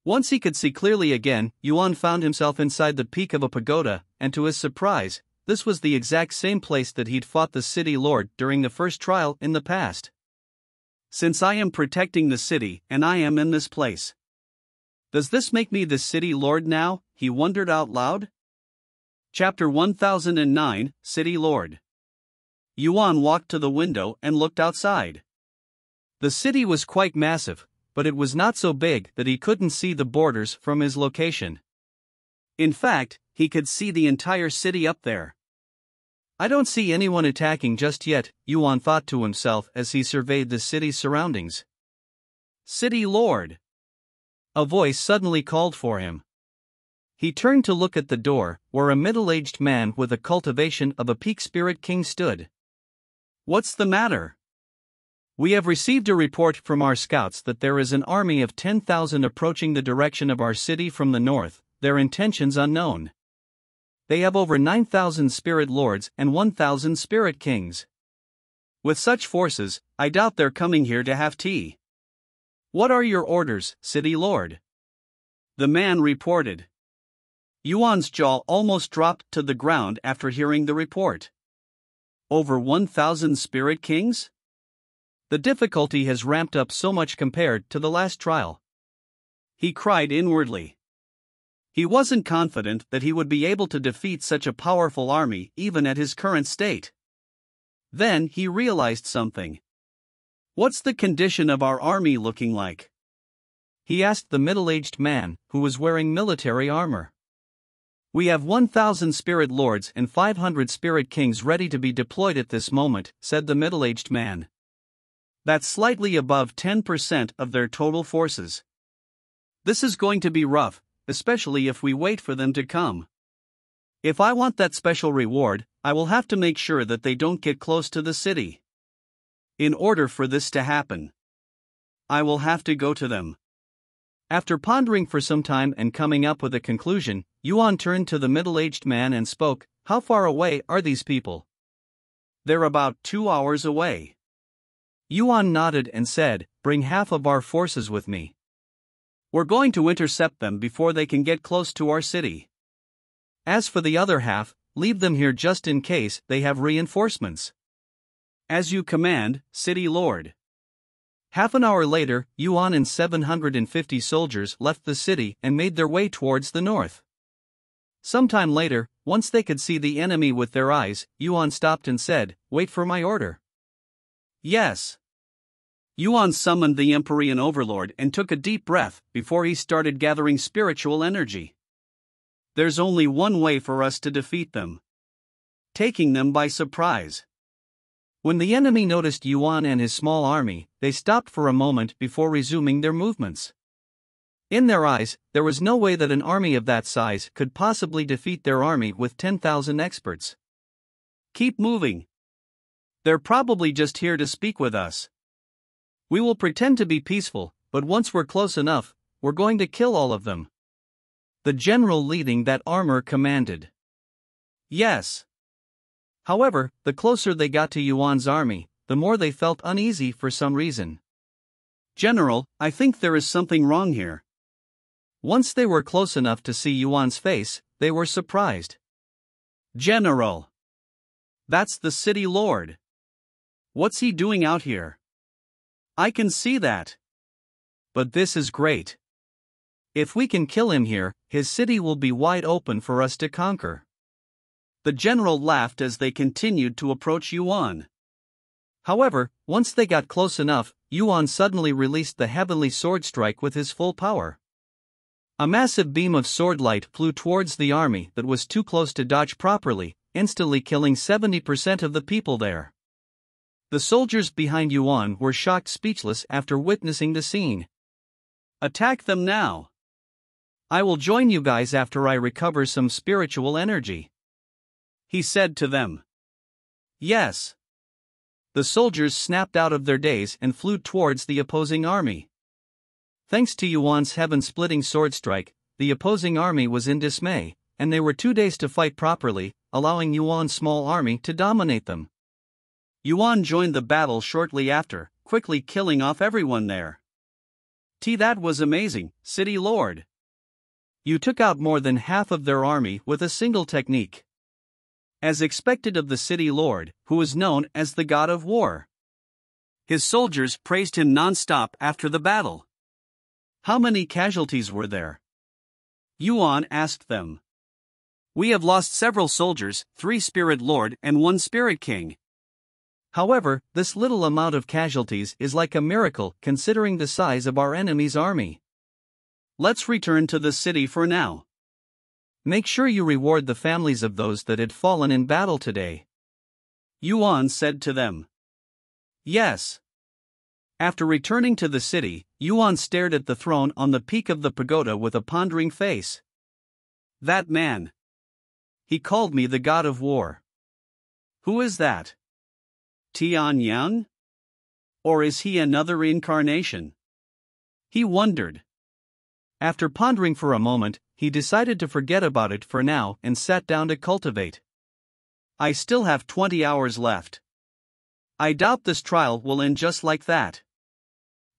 Once he could see clearly again, Yuan found himself inside the peak of a pagoda, and to his surprise, this was the exact same place that he'd fought the city lord during the first trial in the past. "Since I am protecting the city and I am in this place, does this make me the city lord now?" he wondered out loud. Chapter 1009, City Lord. Yuan walked to the window and looked outside. The city was quite massive, but it was not so big that he couldn't see the borders from his location. In fact, he could see the entire city up there. "I don't see anyone attacking just yet," Yuan thought to himself as he surveyed the city's surroundings. "City Lord!" A voice suddenly called for him. He turned to look at the door, where a middle-aged man with a cultivation of a peak spirit king stood. "What's the matter?" "We have received a report from our scouts that there is an army of 10,000 approaching the direction of our city from the north, their intentions unknown. They have over 9,000 spirit lords and 1,000 spirit kings. With such forces, I doubt they're coming here to have tea. What are your orders, City Lord?" the man reported. Yuan's jaw almost dropped to the ground after hearing the report. Over 1,000 spirit kings? The difficulty has ramped up so much compared to the last trial. He cried inwardly. He wasn't confident that he would be able to defeat such a powerful army even at his current state. Then he realized something. "What's the condition of our army looking like?" he asked the middle-aged man, who was wearing military armor. "We have 1,000 spirit lords and 500 spirit kings ready to be deployed at this moment," said the middle-aged man. "That's slightly above 10% of their total forces. This is going to be rough, especially if we wait for them to come. If I want that special reward, I will have to make sure that they don't get close to the city. In order for this to happen, I will have to go to them." After pondering for some time and coming up with a conclusion, Yuan turned to the middle-aged man and spoke. "How far away are these people?" "They're about 2 hours away." Yuan nodded and said, "Bring half of our forces with me. We're going to intercept them before they can get close to our city. As for the other half, leave them here just in case they have reinforcements. As you command, city lord. Half an hour later, Yuan and 750 soldiers left the city and made their way towards the north. Sometime later, once they could see the enemy with their eyes, Yuan stopped and said, "Wait for my order." Yes. Yuan summoned the Empyrean Overlord and took a deep breath before he started gathering spiritual energy. There's only one way for us to defeat them: taking them by surprise. When the enemy noticed Yuan and his small army, they stopped for a moment before resuming their movements. In their eyes, there was no way that an army of that size could possibly defeat their army with 10,000 experts. Keep moving. They're probably just here to speak with us. We will pretend to be peaceful, but once we're close enough, we're going to kill all of them. The general leading that armor commanded. Yes. However, the closer they got to Yuan's army, the more they felt uneasy for some reason. General, I think there is something wrong here. Once they were close enough to see Yuan's face, they were surprised. General. That's the city lord. What's he doing out here? I can see that. But this is great. If we can kill him here, his city will be wide open for us to conquer. The general laughed as they continued to approach Yuan. However, once they got close enough, Yuan suddenly released the heavenly sword strike with his full power. A massive beam of sword light flew towards the army that was too close to dodge properly, instantly killing 70% of the people there. The soldiers behind Yuan were shocked speechless after witnessing the scene. Attack them now. I will join you guys after I recover some spiritual energy, he said to them. Yes. The soldiers snapped out of their daze and flew towards the opposing army. Thanks to Yuan's heaven-splitting sword strike, the opposing army was in dismay, and they were 2 days to fight properly, allowing Yuan's small army to dominate them. Yuan joined the battle shortly after, quickly killing off everyone there. That was amazing, city lord. You took out more than half of their army with a single technique. As expected of the city lord, who was known as the god of war. His soldiers praised him non-stop after the battle. How many casualties were there? Yuan asked them. We have lost several soldiers, 3 spirit lord and 1 spirit king. However, this little amount of casualties is like a miracle considering the size of our enemy's army. Let's return to the city for now. Make sure you reward the families of those that had fallen in battle today, Yuan said to them. Yes. After returning to the city, Yuan stared at the throne on the peak of the pagoda with a pondering face. That man. He called me the god of war. Who is that? Tianyang? Or is he another incarnation? He wondered. After pondering for a moment, he decided to forget about it for now and sat down to cultivate. I still have 20 hours left. I doubt this trial will end just like that.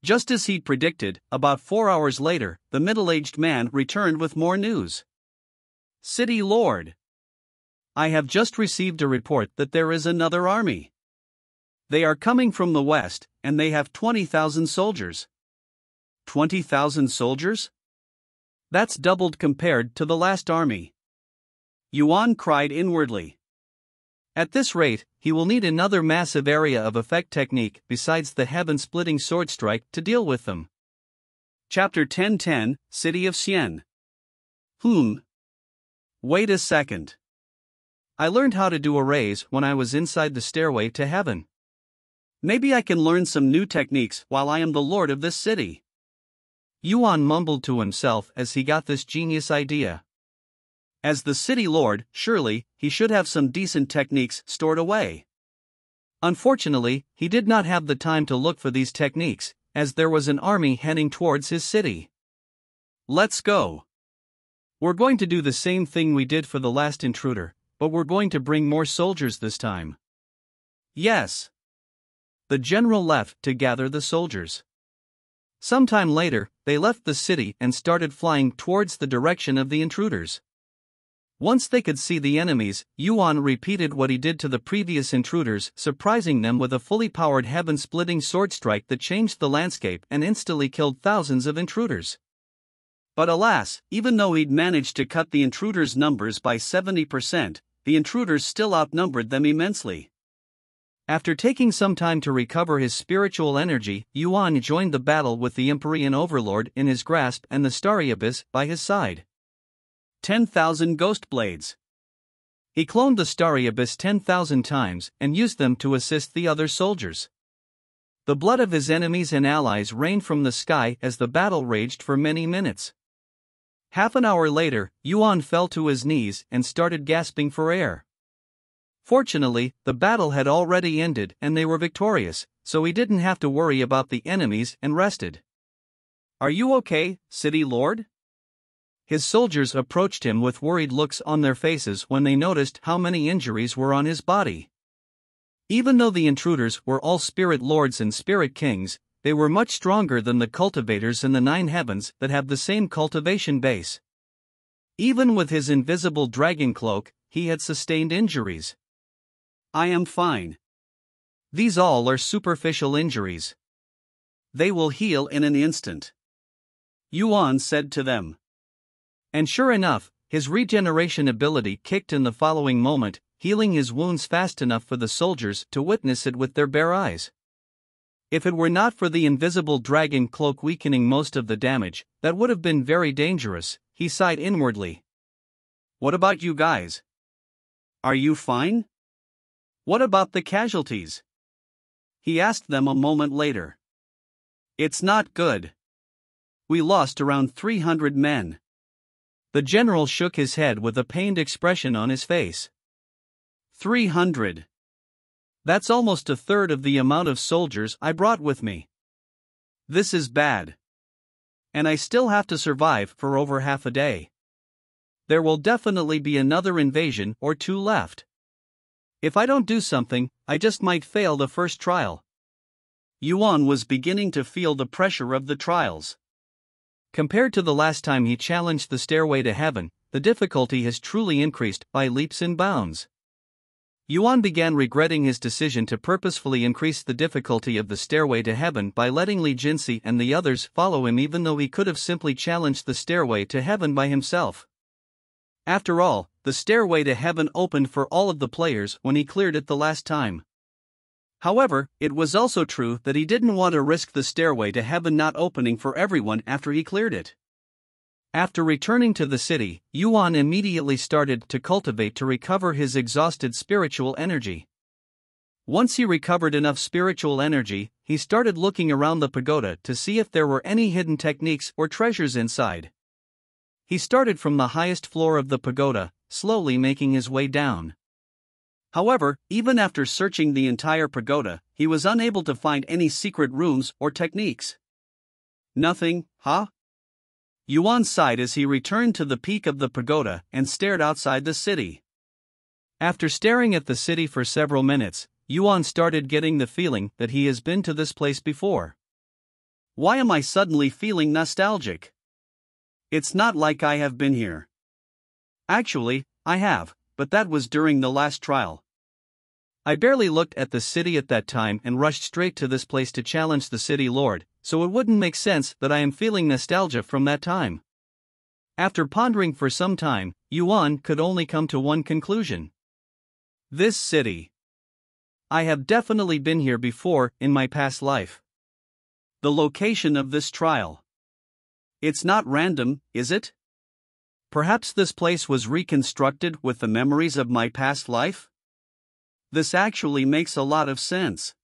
Just as he'd predicted, about 4 hours later, the middle-aged man returned with more news. City Lord. I have just received a report that there is another army. They are coming from the west, and they have 20,000 soldiers. 20,000 soldiers? That's doubled compared to the last army. Yuan cried inwardly. At this rate, he will need another massive area of effect technique besides the heaven-splitting sword strike to deal with them. Chapter 10:10, City of Xian. Wait a second. I learned how to do arrays when I was inside the stairway to heaven. Maybe I can learn some new techniques while I am the lord of this city. Yuan mumbled to himself as he got this genius idea. As the city lord, surely, he should have some decent techniques stored away. Unfortunately, he did not have the time to look for these techniques, as there was an army heading towards his city. Let's go. We're going to do the same thing we did for the last intruder, but we're going to bring more soldiers this time. Yes. The general left to gather the soldiers. Sometime later, they left the city and started flying towards the direction of the intruders. Once they could see the enemies, Yuan repeated what he did to the previous intruders, surprising them with a fully powered heaven-splitting sword strike that changed the landscape and instantly killed thousands of intruders. But alas, even though he'd managed to cut the intruders' numbers by 70%, the intruders still outnumbered them immensely. After taking some time to recover his spiritual energy, Yuan joined the battle with the Empyrean Overlord in his grasp and the Starry Abyss by his side. 10,000 Ghost Blades. He cloned the Starry Abyss 10,000 times and used them to assist the other soldiers. The blood of his enemies and allies rained from the sky as the battle raged for many minutes. Half an hour later, Yuan fell to his knees and started gasping for air. Fortunately, the battle had already ended and they were victorious, so he didn't have to worry about the enemies and rested. "Are you okay, City Lord?" His soldiers approached him with worried looks on their faces when they noticed how many injuries were on his body. Even though the intruders were all spirit lords and spirit kings, they were much stronger than the cultivators in the 9 heavens that have the same cultivation base. Even with his invisible dragon cloak, he had sustained injuries. "I am fine. These all are superficial injuries. They will heal in an instant," Yuan said to them. And sure enough, his regeneration ability kicked in the following moment, healing his wounds fast enough for the soldiers to witness it with their bare eyes. If it were not for the invisible dragon cloak weakening most of the damage, that would have been very dangerous, he sighed inwardly. "What about you guys? Are you fine? What about the casualties?" he asked them a moment later. "It's not good. We lost around 300 men. The general shook his head with a pained expression on his face. 300. That's almost a third of the amount of soldiers I brought with me. This is bad. And I still have to survive for over half a day. There will definitely be another invasion or 2 left. If I don't do something, I just might fail the first trial." Yuan was beginning to feel the pressure of the trials. Compared to the last time he challenged the Stairway to Heaven, the difficulty has truly increased by leaps and bounds. Yuan began regretting his decision to purposefully increase the difficulty of the Stairway to Heaven by letting Li Jinsi and the others follow him, even though he could have simply challenged the Stairway to Heaven by himself. After all, the Stairway to Heaven opened for all of the players when he cleared it the last time. However, it was also true that he didn't want to risk the Stairway to Heaven not opening for everyone after he cleared it. After returning to the city, Yuan immediately started to cultivate to recover his exhausted spiritual energy. Once he recovered enough spiritual energy, he started looking around the pagoda to see if there were any hidden techniques or treasures inside. He started from the highest floor of the pagoda, slowly making his way down. However, even after searching the entire pagoda, he was unable to find any secret rooms or techniques. "Nothing, huh?" Yuan sighed as he returned to the peak of the pagoda and stared outside the city. After staring at the city for several minutes, Yuan started getting the feeling that he has been to this place before. "Why am I suddenly feeling nostalgic? It's not like I have been here." Actually, I have, but that was during the last trial. I barely looked at the city at that time and rushed straight to this place to challenge the city lord, so it wouldn't make sense that I am feeling nostalgia from that time. After pondering for some time, Yuan could only come to one conclusion. This city. I have definitely been here before in my past life. The location of this trial. It's not random, is it? Perhaps this place was reconstructed with the memories of my past life? This actually makes a lot of sense.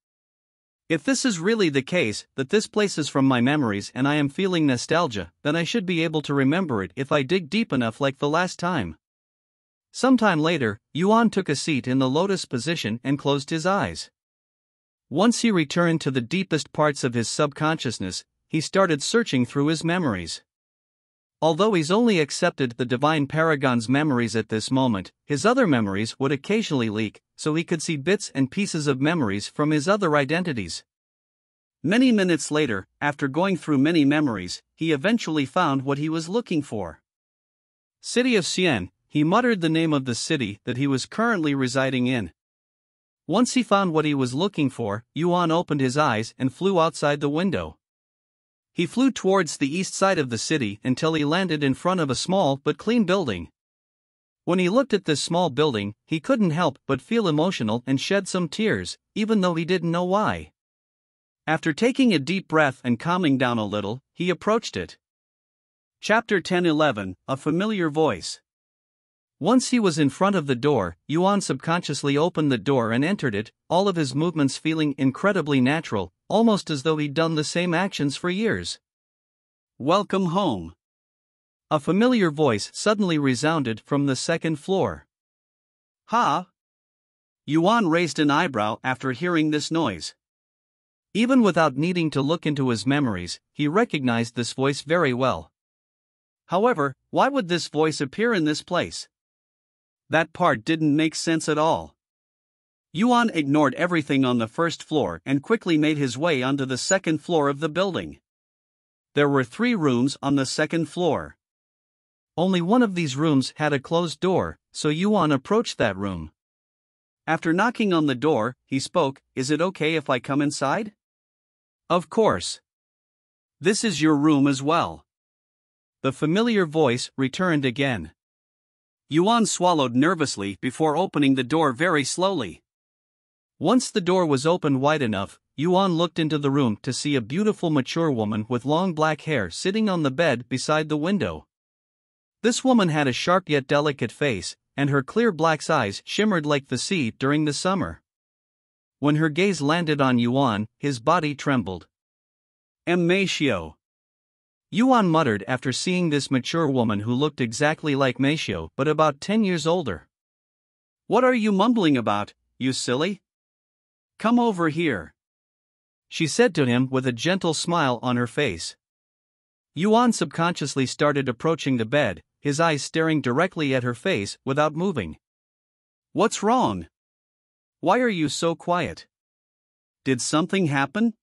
If this is really the case, that this place is from my memories and I am feeling nostalgia, then I should be able to remember it if I dig deep enough like the last time. Sometime later, Yuan took a seat in the lotus position and closed his eyes. Once he returned to the deepest parts of his subconsciousness, he started searching through his memories. Although he's only accepted the Divine Paragon's memories at this moment, his other memories would occasionally leak, so he could see bits and pieces of memories from his other identities. Many minutes later, after going through many memories, he eventually found what he was looking for. City of Xian. He muttered the name of the city that he was currently residing in. Once he found what he was looking for, Yuan opened his eyes and flew outside the window. He flew towards the east side of the city until he landed in front of a small but clean building. When he looked at this small building, he couldn't help but feel emotional and shed some tears, even though he didn't know why. After taking a deep breath and calming down a little, he approached it. Chapter 10-11, A Familiar Voice. Once he was in front of the door, Yuan subconsciously opened the door and entered it, all of his movements feeling incredibly natural, almost as though he'd done the same actions for years. Welcome home. A familiar voice suddenly resounded from the second floor. Ha! Yuan raised an eyebrow after hearing this noise. Even without needing to look into his memories, he recognized this voice very well. However, why would this voice appear in this place? That part didn't make sense at all. Yuan ignored everything on the first floor and quickly made his way onto the second floor of the building. There were 3 rooms on the second floor. Only one of these rooms had a closed door, so Yuan approached that room. After knocking on the door, he spoke, "Is it okay if I come inside?" "Of course. This is your room as well." The familiar voice returned again. Yuan swallowed nervously before opening the door very slowly. Once the door was opened wide enough, Yuan looked into the room to see a beautiful mature woman with long black hair sitting on the bed beside the window. This woman had a sharp yet delicate face, and her clear black eyes shimmered like the sea during the summer. When her gaze landed on Yuan, his body trembled. Meishio. Yuan muttered after seeing this mature woman who looked exactly like Meishio but about 10 years older. "What are you mumbling about, you silly? Come over here," she said to him with a gentle smile on her face. Yuan subconsciously started approaching the bed, his eyes staring directly at her face without moving. "What's wrong? Why are you so quiet? Did something happen?"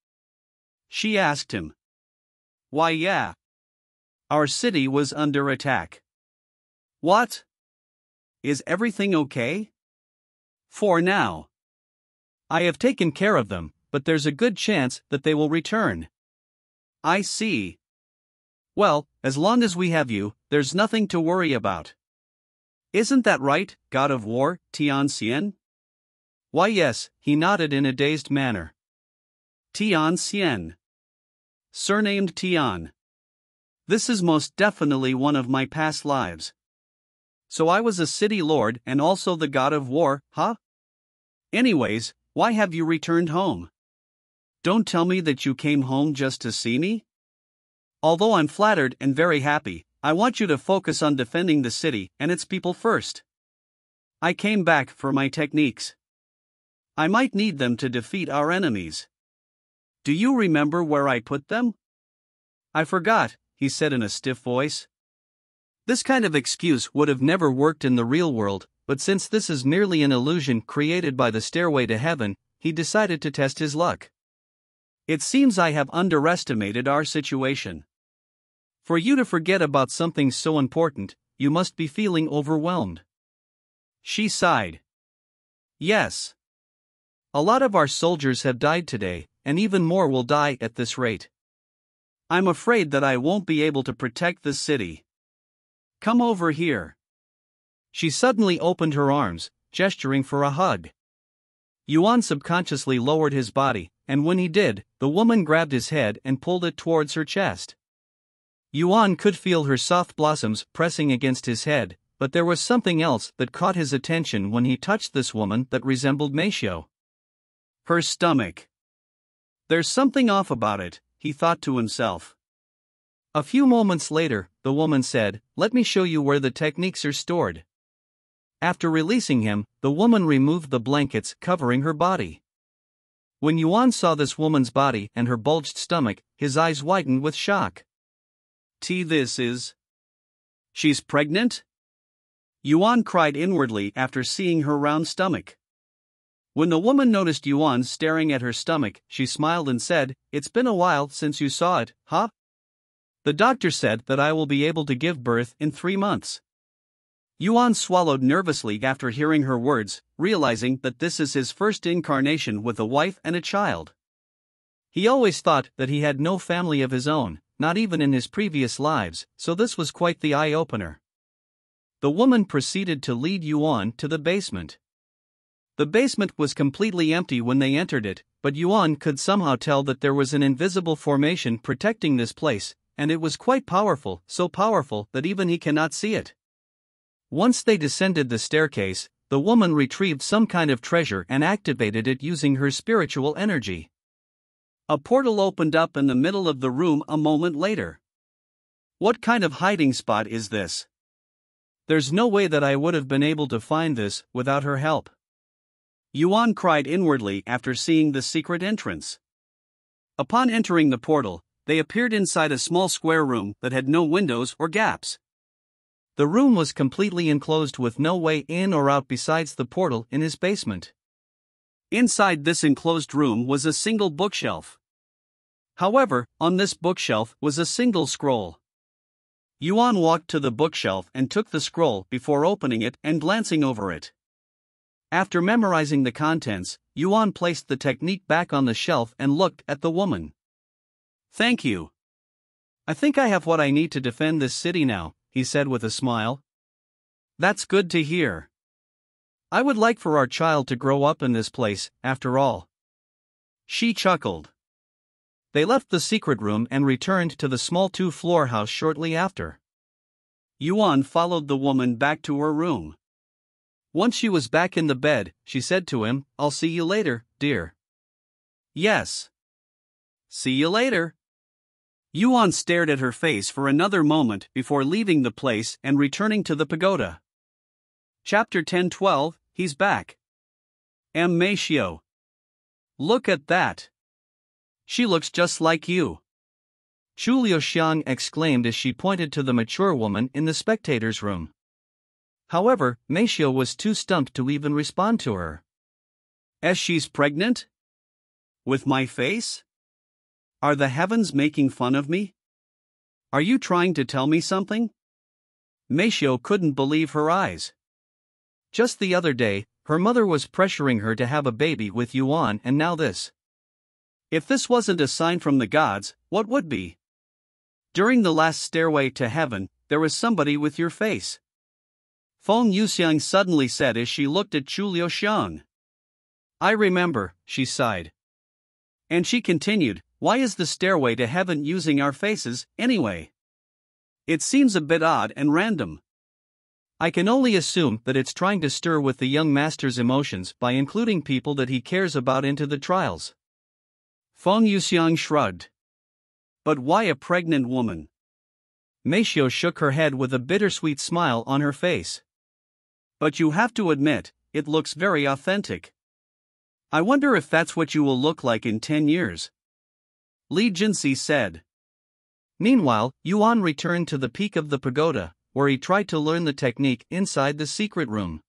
she asked him. "Why, yeah. Our city was under attack." "What? Is everything okay?" "For now. I have taken care of them, but there's a good chance that they will return." "I see. Well, as long as we have you, there's nothing to worry about. Isn't that right, God of War, Tianxian?" "Why, yes," he nodded in a dazed manner. "Tianxian. Surnamed Tian. This is most definitely one of my past lives. So I was a city lord and also the God of War, huh? Anyways, why have you returned home? Don't tell me that you came home just to see me? Although I'm flattered and very happy, I want you to focus on defending the city and its people first. I came back for my techniques. I might need them to defeat our enemies. Do you remember where I put them?" "I forgot," he said in a stiff voice. This kind of excuse would have never worked in the real world, but since this is merely an illusion created by the stairway to heaven, he decided to test his luck. "It seems I have underestimated our situation. For you to forget about something so important, you must be feeling overwhelmed." She sighed. "Yes. A lot of our soldiers have died today, and even more will die at this rate. I'm afraid that I won't be able to protect the city. Come over here." She suddenly opened her arms, gesturing for a hug. Yuan subconsciously lowered his body, and when he did, the woman grabbed his head and pulled it towards her chest. Yuan could feel her soft blossoms pressing against his head, but there was something else that caught his attention when he touched this woman that resembled Meishio. Her stomach. There's something off about it, he thought to himself. A few moments later, the woman said, "Let me show you where the techniques are stored." After releasing him, the woman removed the blankets covering her body. When Yuan saw this woman's body and her bulged stomach, his eyes widened with shock. This is... She's pregnant? Yuan cried inwardly after seeing her round stomach. When the woman noticed Yuan staring at her stomach, she smiled and said, "It's been a while since you saw it, huh? The doctor said that I will be able to give birth in 3 months. Yuan swallowed nervously after hearing her words, realizing that this is his first incarnation with a wife and a child. He always thought that he had no family of his own, not even in his previous lives, so this was quite the eye-opener. The woman proceeded to lead Yuan to the basement. The basement was completely empty when they entered it, but Yuan could somehow tell that there was an invisible formation protecting this place, and it was quite powerful, so powerful that even he cannot see it. Once they descended the staircase, the woman retrieved some kind of treasure and activated it using her spiritual energy. A portal opened up in the middle of the room a moment later. What kind of hiding spot is this? There's no way that I would have been able to find this without her help. Yuan cried inwardly after seeing the secret entrance. Upon entering the portal, they appeared inside a small square room that had no windows or gaps. The room was completely enclosed with no way in or out besides the portal in his basement. Inside this enclosed room was a single bookshelf. However, on this bookshelf was a single scroll. Yuan walked to the bookshelf and took the scroll before opening it and glancing over it. After memorizing the contents, Yuan placed the technique back on the shelf and looked at the woman. "Thank you. I think I have what I need to defend this city now," he said with a smile. "That's good to hear. I would like for our child to grow up in this place, after all." She chuckled. They left the secret room and returned to the small two-floor house shortly after. Yuan followed the woman back to her room. Once she was back in the bed, she said to him, "I'll see you later, dear." "Yes. See you later." Yuan stared at her face for another moment before leaving the place and returning to the pagoda. Chapter 10-12, He's back. Matio. Look at that. She looks just like you. Chu Liuxiang exclaimed as she pointed to the mature woman in the spectators' room. However, Matio was too stumped to even respond to her. "As she's pregnant? With my face? Are the heavens making fun of me? Are you trying to tell me something?" Matio couldn't believe her eyes. Just the other day, her mother was pressuring her to have a baby with Yuan, and now this. If this wasn't a sign from the gods, what would be? During the last stairway to heaven, there was somebody with your face. Feng Yuxiang suddenly said as she looked at Chu Liuxiang. "I remember," she sighed. And she continued, "Why is the stairway to heaven using our faces, anyway? It seems a bit odd and random. I can only assume that it's trying to stir with the young master's emotions by including people that he cares about into the trials." Feng Yuxiang shrugged. "But why a pregnant woman?" Matio shook her head with a bittersweet smile on her face. "But you have to admit, it looks very authentic. I wonder if that's what you will look like in 10 years. Li Jinsi said. Meanwhile, Yuan returned to the peak of the pagoda, where he tried to learn the technique inside the secret room.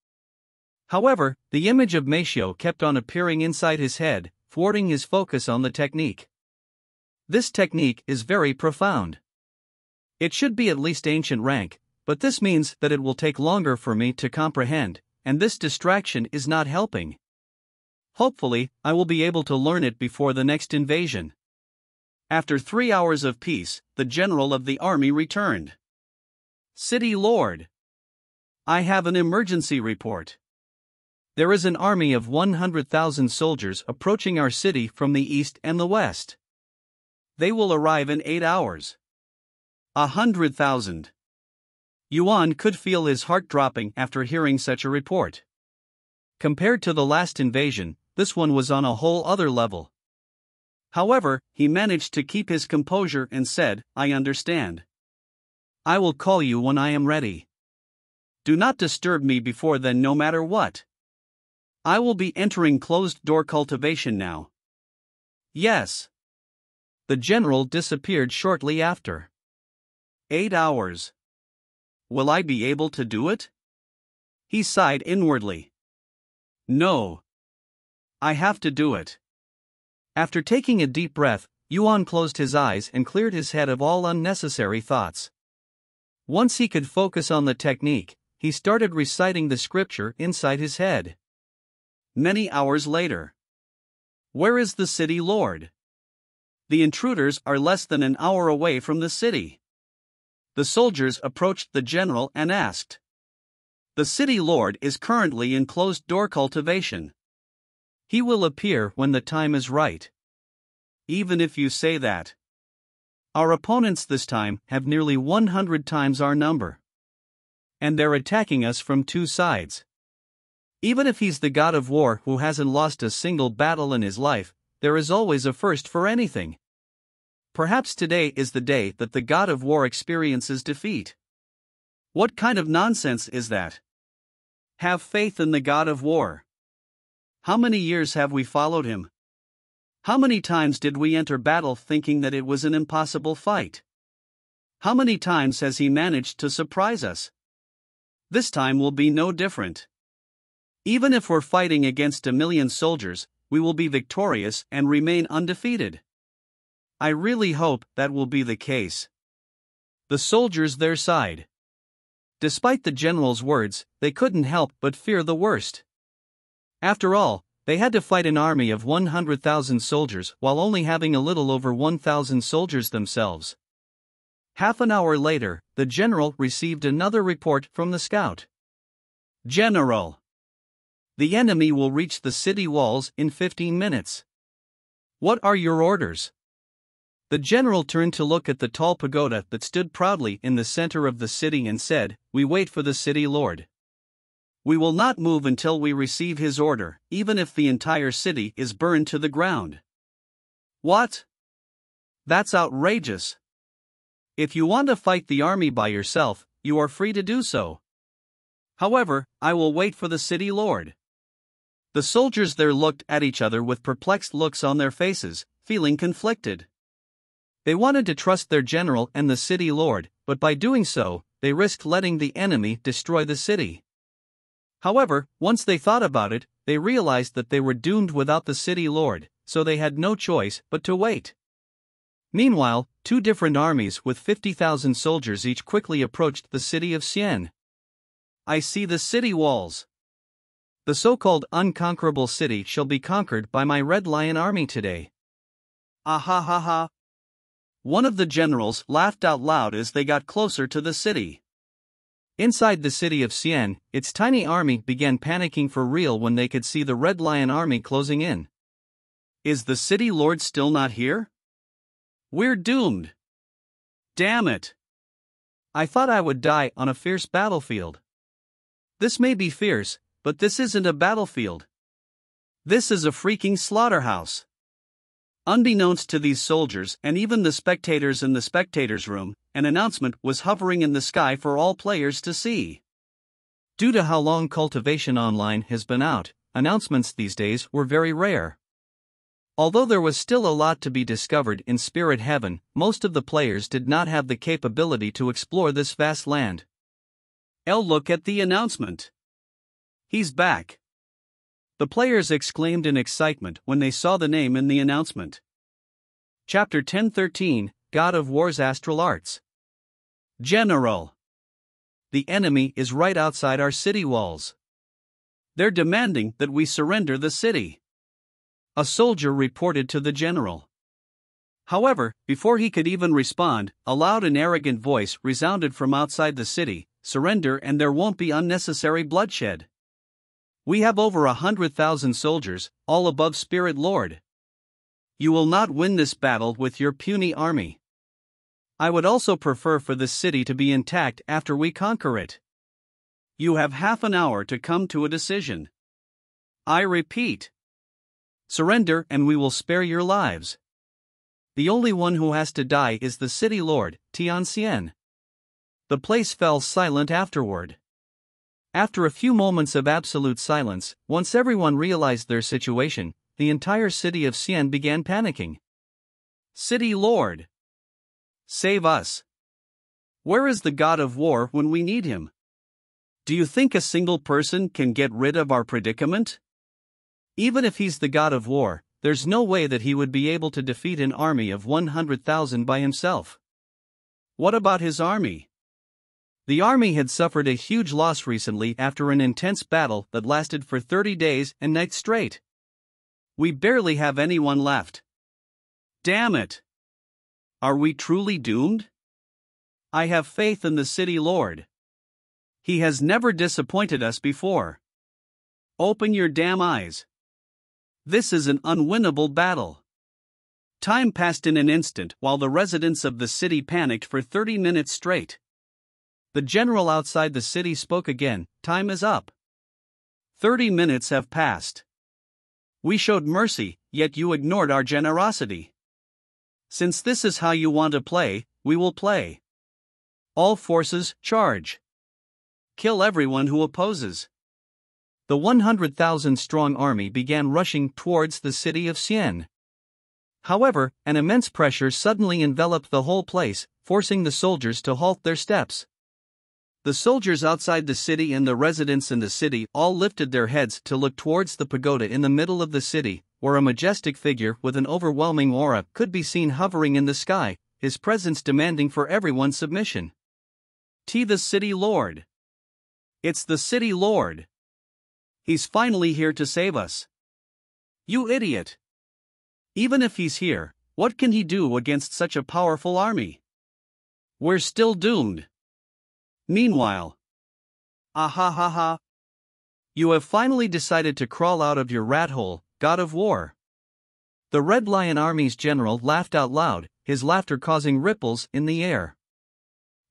However, the image of Matio kept on appearing inside his head, thwarting his focus on the technique. This technique is very profound. It should be at least ancient rank, but this means that it will take longer for me to comprehend, and this distraction is not helping. Hopefully, I will be able to learn it before the next invasion." After 3 hours of peace, the general of the army returned. "City Lord, I have an emergency report. There is an army of 100,000 soldiers approaching our city from the east and the west. They will arrive in 8 hours. 100,000. Yuan could feel his heart dropping after hearing such a report. Compared to the last invasion, this one was on a whole other level. However, he managed to keep his composure and said, "I understand. I will call you when I am ready. Do not disturb me before then, no matter what. I will be entering closed-door cultivation now." "Yes." The general disappeared shortly after. 8 hours. Will I be able to do it? He sighed inwardly. No. I have to do it. After taking a deep breath, Yuan closed his eyes and cleared his head of all unnecessary thoughts. Once he could focus on the technique, he started reciting the scripture inside his head. Many hours later. Where is the city lord? The intruders are less than an hour away from the city. The soldiers approached the general and asked. The city lord is currently in closed-door cultivation. He will appear when the time is right. Even if you say that. Our opponents this time have nearly 100 times our number. And they're attacking us from two sides. Even if he's the god of war who hasn't lost a single battle in his life, there is always a first for anything. Perhaps today is the day that the god of war experiences defeat. What kind of nonsense is that? Have faith in the god of war. How many years have we followed him? How many times did we enter battle thinking that it was an impossible fight? How many times has he managed to surprise us? This time will be no different. Even if we're fighting against 1,000,000 soldiers, we will be victorious and remain undefeated. I really hope that will be the case. The soldiers their side. Despite the general's words, they couldn't help but fear the worst. After all, they had to fight an army of 100,000 soldiers while only having a little over 1,000 soldiers themselves. Half an hour later, the general received another report from the scout. General! The enemy will reach the city walls in 15 minutes. What are your orders? The general turned to look at the tall pagoda that stood proudly in the center of the city and said, We wait for the city lord. We will not move until we receive his order, even if the entire city is burned to the ground. What? That's outrageous. If you want to fight the army by yourself, you are free to do so. However, I will wait for the city lord. The soldiers there looked at each other with perplexed looks on their faces, feeling conflicted. They wanted to trust their general and the city lord, but by doing so, they risked letting the enemy destroy the city. However, once they thought about it, they realized that they were doomed without the city lord, so they had no choice but to wait. Meanwhile, two different armies with 50,000 soldiers each quickly approached the city of Xi'an. I see the city walls. The so-called unconquerable city shall be conquered by my Red Lion army today. Ah ha ha ha. One of the generals laughed out loud as they got closer to the city. Inside the city of Xi'an, its tiny army began panicking for real when they could see the Red Lion army closing in. Is the city lord still not here? We're doomed. Damn it. I thought I would die on a fierce battlefield. This may be fierce, but this isn't a battlefield. This is a freaking slaughterhouse. Unbeknownst to these soldiers and even the spectators in the spectators' room, an announcement was hovering in the sky for all players to see. Due to how long Cultivation Online has been out, announcements these days were very rare. Although there was still a lot to be discovered in Spirit Heaven, most of the players did not have the capability to explore this vast land. Look at the announcement. He's back. The players exclaimed in excitement when they saw the name in the announcement. Chapter 1013, God of War's Astral Arts. General. The enemy is right outside our city walls. They're demanding that we surrender the city. A soldier reported to the general. However, before he could even respond, a loud and arrogant voice resounded from outside the city, Surrender and there won't be unnecessary bloodshed. We have over 100,000 soldiers, all above Spirit Lord. You will not win this battle with your puny army. I would also prefer for this city to be intact after we conquer it. You have half an hour to come to a decision. I repeat. Surrender and we will spare your lives. The only one who has to die is the city lord, Tianxian. The place fell silent afterward. After a few moments of absolute silence, once everyone realized their situation, the entire city of Xi'an began panicking. City Lord! Save us! Where is the God of War when we need him? Do you think a single person can get rid of our predicament? Even if he's the God of War, there's no way that he would be able to defeat an army of 100,000 by himself. What about his army? The army had suffered a huge loss recently after an intense battle that lasted for 30 days and nights straight. We barely have anyone left. Damn it! Are we truly doomed? I have faith in the city Lord. He has never disappointed us before. Open your damn eyes. This is an unwinnable battle. Time passed in an instant while the residents of the city panicked for 30 minutes straight. The general outside the city spoke again. Time is up. 30 minutes have passed. We showed mercy, yet you ignored our generosity. Since this is how you want to play, we will play. All forces, charge. Kill everyone who opposes. The 100,000-strong army began rushing towards the city of Xi'an. However, an immense pressure suddenly enveloped the whole place, forcing the soldiers to halt their steps. The soldiers outside the city and the residents in the city all lifted their heads to look towards the pagoda in the middle of the city, where a majestic figure with an overwhelming aura could be seen hovering in the sky, his presence demanding for everyone's submission. The city lord. It's the city lord. He's finally here to save us. You idiot. Even if he's here, what can he do against such a powerful army? We're still doomed. Meanwhile, ha. You have finally decided to crawl out of your rat hole, god of war. The Red Lion Army's general laughed out loud, his laughter causing ripples in the air.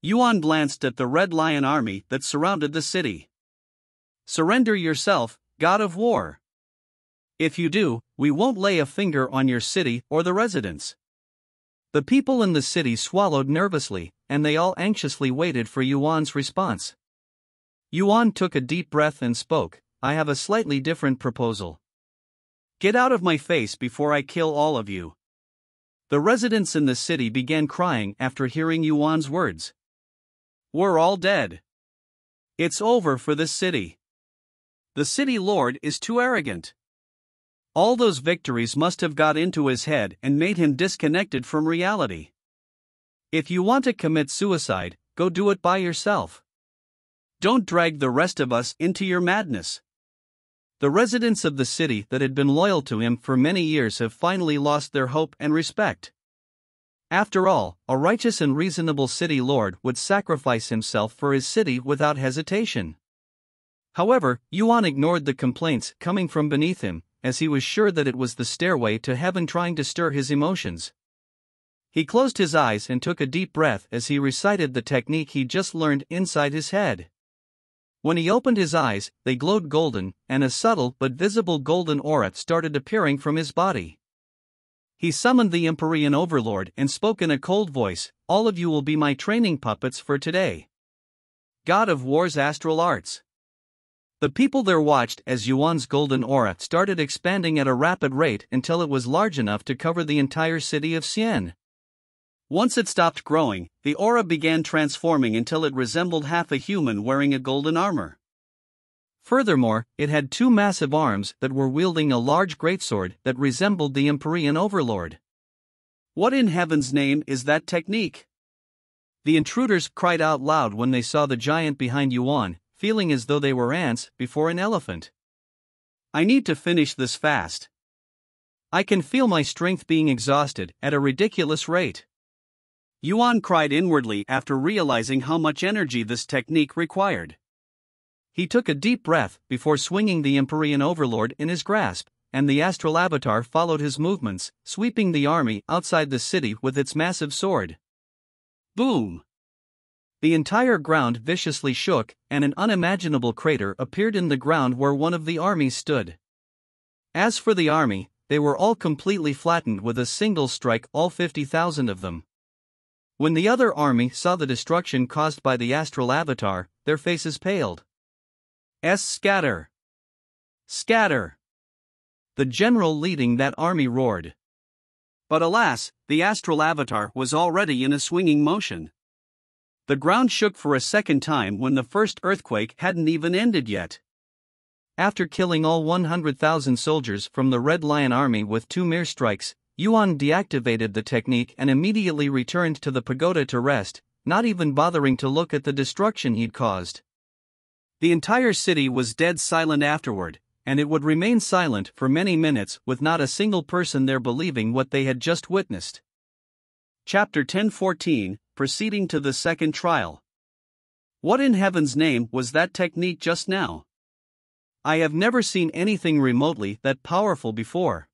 Yuan glanced at the Red Lion Army that surrounded the city. Surrender yourself, god of war. If you do, we won't lay a finger on your city or the residents. The people in the city swallowed nervously, and they all anxiously waited for Yuan's response. Yuan took a deep breath and spoke, I have a slightly different proposal. Get out of my face before I kill all of you. The residents in the city began crying after hearing Yuan's words. We're all dead. It's over for this city. The city lord is too arrogant. All those victories must have got into his head and made him disconnected from reality. If you want to commit suicide, go do it by yourself. Don't drag the rest of us into your madness. The residents of the city that had been loyal to him for many years have finally lost their hope and respect. After all, a righteous and reasonable city lord would sacrifice himself for his city without hesitation. However, Yuan ignored the complaints coming from beneath him, as he was sure that it was the stairway to heaven trying to stir his emotions. He closed his eyes and took a deep breath as he recited the technique he just learned inside his head. When he opened his eyes, they glowed golden, and a subtle but visible golden aura started appearing from his body. He summoned the Empyrean Overlord and spoke in a cold voice, all of you will be my training puppets for today. God of War's astral arts. The people there watched as Yuan's golden aura started expanding at a rapid rate until it was large enough to cover the entire city of Xi'an. Once it stopped growing, the aura began transforming until it resembled half a human wearing a golden armor. Furthermore, it had two massive arms that were wielding a large greatsword that resembled the Empyrean Overlord. What in heaven's name is that technique? The intruders cried out loud when they saw the giant behind Yuan, feeling as though they were ants before an elephant. I need to finish this fast. I can feel my strength being exhausted at a ridiculous rate. Yuan cried inwardly after realizing how much energy this technique required. He took a deep breath before swinging the Empyrean Overlord in his grasp, and the astral avatar followed his movements, sweeping the army outside the city with its massive sword. Boom! The entire ground viciously shook, and an unimaginable crater appeared in the ground where one of the armies stood. As for the army, they were all completely flattened with a single strike, all 50,000 of them. When the other army saw the destruction caused by the astral avatar, their faces paled. Scatter! Scatter! The general leading that army roared. But alas, the astral avatar was already in a swinging motion. The ground shook for a second time when the first earthquake hadn't even ended yet. After killing all 100,000 soldiers from the Red Lion Army with 2 mere strikes, Yuan deactivated the technique and immediately returned to the pagoda to rest, not even bothering to look at the destruction he'd caused. The entire city was dead silent afterward, and it would remain silent for many minutes with not a single person there believing what they had just witnessed. Chapter 10:14, proceeding to the second trial. What in heaven's name was that technique just now? I have never seen anything remotely that powerful before.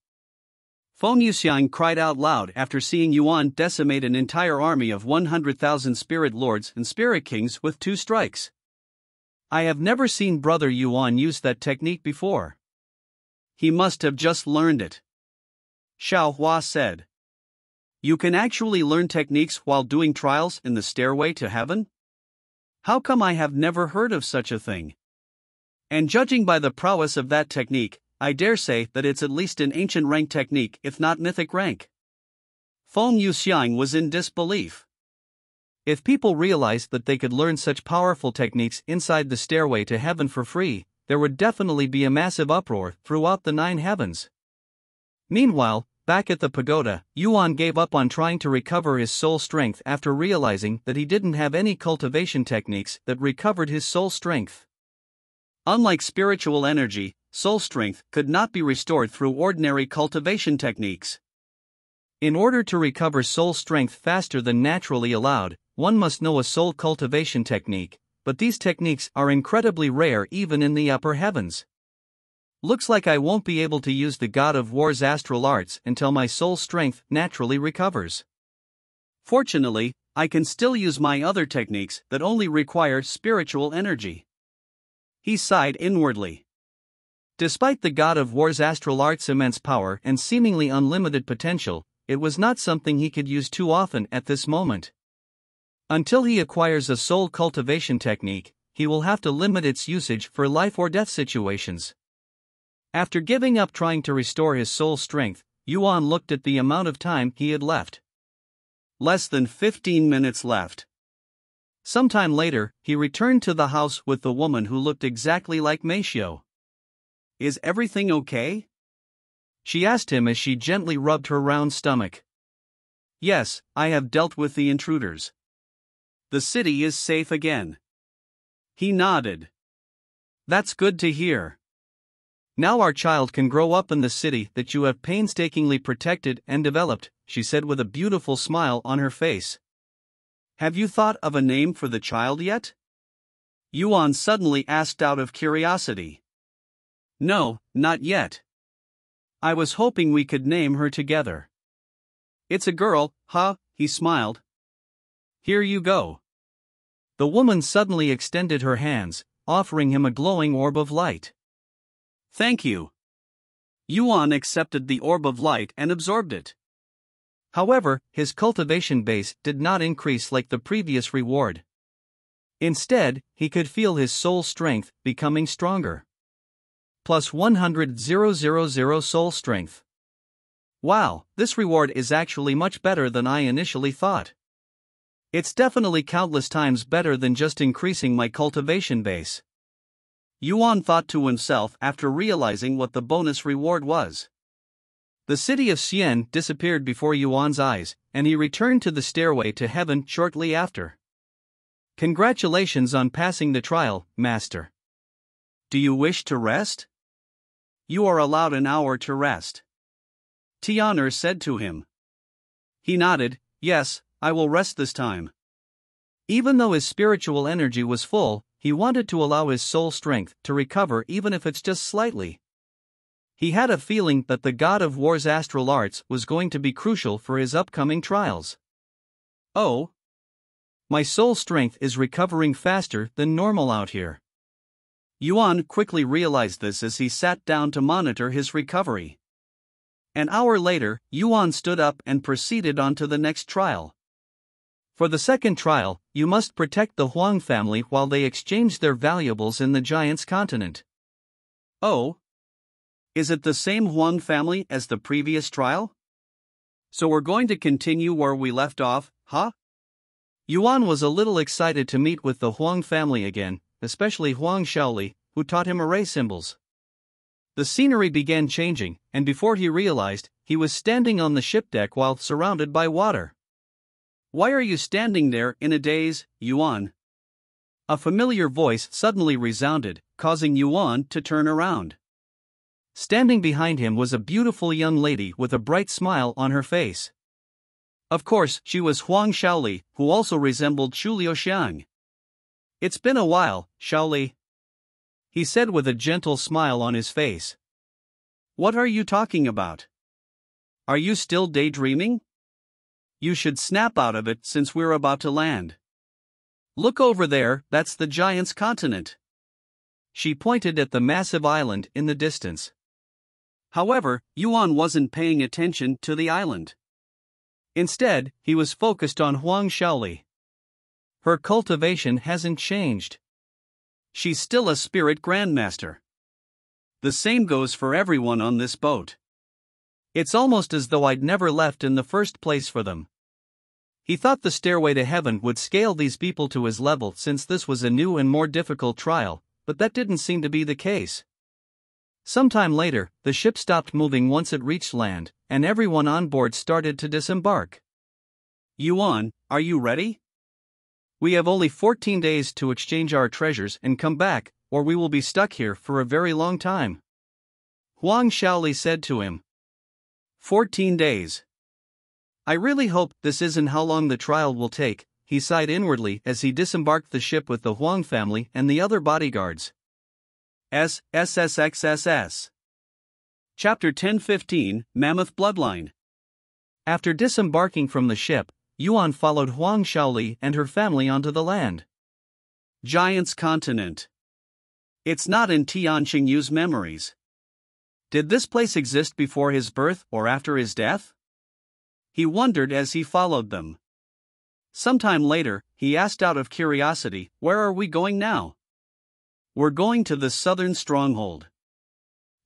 Feng Yuxiang cried out loud after seeing Yuan decimate an entire army of 100,000 spirit lords and spirit kings with 2 strikes. I have never seen Brother Yuan use that technique before. He must have just learned it. Xiao Hua said. You can actually learn techniques while doing trials in the stairway to heaven? How come I have never heard of such a thing? And judging by the prowess of that technique, I dare say that it's at least an ancient rank technique if not mythic rank. Feng Yuxiang was in disbelief. If people realized that they could learn such powerful techniques inside the stairway to heaven for free, there would definitely be a massive uproar throughout the 9 heavens. Meanwhile, back at the pagoda, Yuan gave up on trying to recover his soul strength after realizing that he didn't have any cultivation techniques that recovered his soul strength. Unlike spiritual energy, soul strength could not be restored through ordinary cultivation techniques. In order to recover soul strength faster than naturally allowed, one must know a soul cultivation technique, but these techniques are incredibly rare even in the upper heavens. Looks like I won't be able to use the God of War's astral arts until my soul strength naturally recovers. Fortunately, I can still use my other techniques that only require spiritual energy. He sighed inwardly. Despite the God of War's astral arts' immense power and seemingly unlimited potential, it was not something he could use too often at this moment. Until he acquires a soul cultivation technique, he will have to limit its usage for life or death situations. After giving up trying to restore his soul strength, Yuan looked at the amount of time he had left. Less than 15 minutes left. Sometime later, he returned to the house with the woman who looked exactly like Meishio. Is everything okay? She asked him as she gently rubbed her round stomach. Yes, I have dealt with the intruders. The city is safe again. He nodded. That's good to hear. Now our child can grow up in the city that you have painstakingly protected and developed, she said with a beautiful smile on her face. Have you thought of a name for the child yet? Yuan suddenly asked out of curiosity. No, not yet. I was hoping we could name her together. It's a girl, huh? He smiled. Here you go. The woman suddenly extended her hands, offering him a glowing orb of light. Thank you. Yuan accepted the orb of light and absorbed it. However, his cultivation base did not increase like the previous reward. Instead, he could feel his soul strength becoming stronger. Plus 100,000 soul strength. Wow, this reward is actually much better than I initially thought. It's definitely countless times better than just increasing my cultivation base. Yuan thought to himself after realizing what the bonus reward was. The city of Xian disappeared before Yuan's eyes, and he returned to the stairway to heaven shortly after. Congratulations on passing the trial, Master. Do you wish to rest? You are allowed an hour to rest. Tian'er said to him. He nodded, yes, I will rest this time. Even though his spiritual energy was full, he wanted to allow his soul strength to recover even if it's just slightly. He had a feeling that the God of War's astral arts was going to be crucial for his upcoming trials. Oh. My soul strength is recovering faster than normal out here. Yuan quickly realized this as he sat down to monitor his recovery. An hour later, Yuan stood up and proceeded on to the next trial. For the second trial, you must protect the Huang family while they exchange their valuables in the Giant's continent. Oh? Is it the same Huang family as the previous trial? So we're going to continue where we left off, huh? Yuan was a little excited to meet with the Huang family again, especially Huang Shaoli, who taught him array symbols. The scenery began changing, and before he realized, he was standing on the ship deck while surrounded by water. Why are you standing there in a daze, Yuan? A familiar voice suddenly resounded, causing Yuan to turn around. Standing behind him was a beautiful young lady with a bright smile on her face. Of course, she was Huang Shaoli, who also resembled Xu Liuxiang. It's been a while, Shaoli, he said with a gentle smile on his face. What are you talking about? Are you still daydreaming? You should snap out of it since we're about to land. Look over there, that's the giant's continent. She pointed at the massive island in the distance. However, Yuan wasn't paying attention to the island. Instead, he was focused on Huang Shaoli. Her cultivation hasn't changed. She's still a spirit grandmaster. The same goes for everyone on this boat. It's almost as though I'd never left in the first place for them. He thought the stairway to heaven would scale these people to his level since this was a new and more difficult trial, but that didn't seem to be the case. Sometime later, the ship stopped moving once it reached land, and everyone on board started to disembark. Yuan, are you ready? We have only 14 days to exchange our treasures and come back, or we will be stuck here for a very long time. Huang Shaoli said to him. 14 days. I really hope this isn't how long the trial will take, he sighed inwardly as he disembarked the ship with the Huang family and the other bodyguards. SSXXS. Chapter 10-15, Mammoth Bloodline. After disembarking from the ship, Yuan followed Huang Shaoli and her family onto the land. Giant's Continent. It's not in Tianqingyu's memories. Did this place exist before his birth or after his death? He wondered as he followed them. Sometime later, he asked out of curiosity, "Where are we going now?" "We're going to the southern stronghold.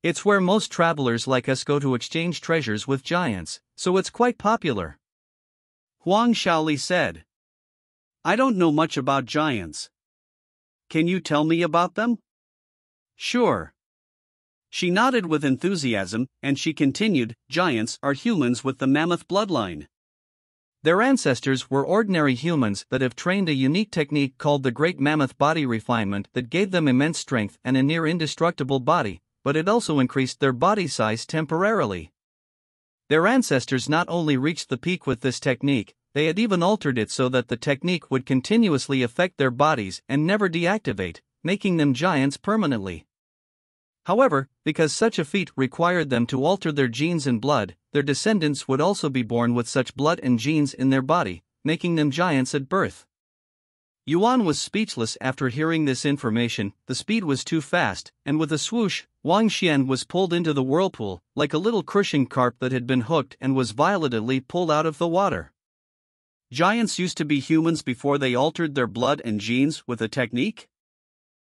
It's where most travelers like us go to exchange treasures with giants, so it's quite popular," Huang Shaoli said. "I don't know much about giants. Can you tell me about them?" "Sure." She nodded with enthusiasm, and she continued, "Giants are humans with the mammoth bloodline. Their ancestors were ordinary humans that have trained a unique technique called the Great Mammoth Body Refinement that gave them immense strength and a near indestructible body, but it also increased their body size temporarily. Their ancestors not only reached the peak with this technique, they had even altered it so that the technique would continuously affect their bodies and never deactivate, making them giants permanently. However, because such a feat required them to alter their genes and blood, their descendants would also be born with such blood and genes in their body, making them giants at birth. Yuan was speechless after hearing this information. The speed was too fast, and with a swoosh, Wang Xian was pulled into the whirlpool, like a little crushing carp that had been hooked and was violently pulled out of the water. Giants used to be humans before they altered their blood and genes with a technique?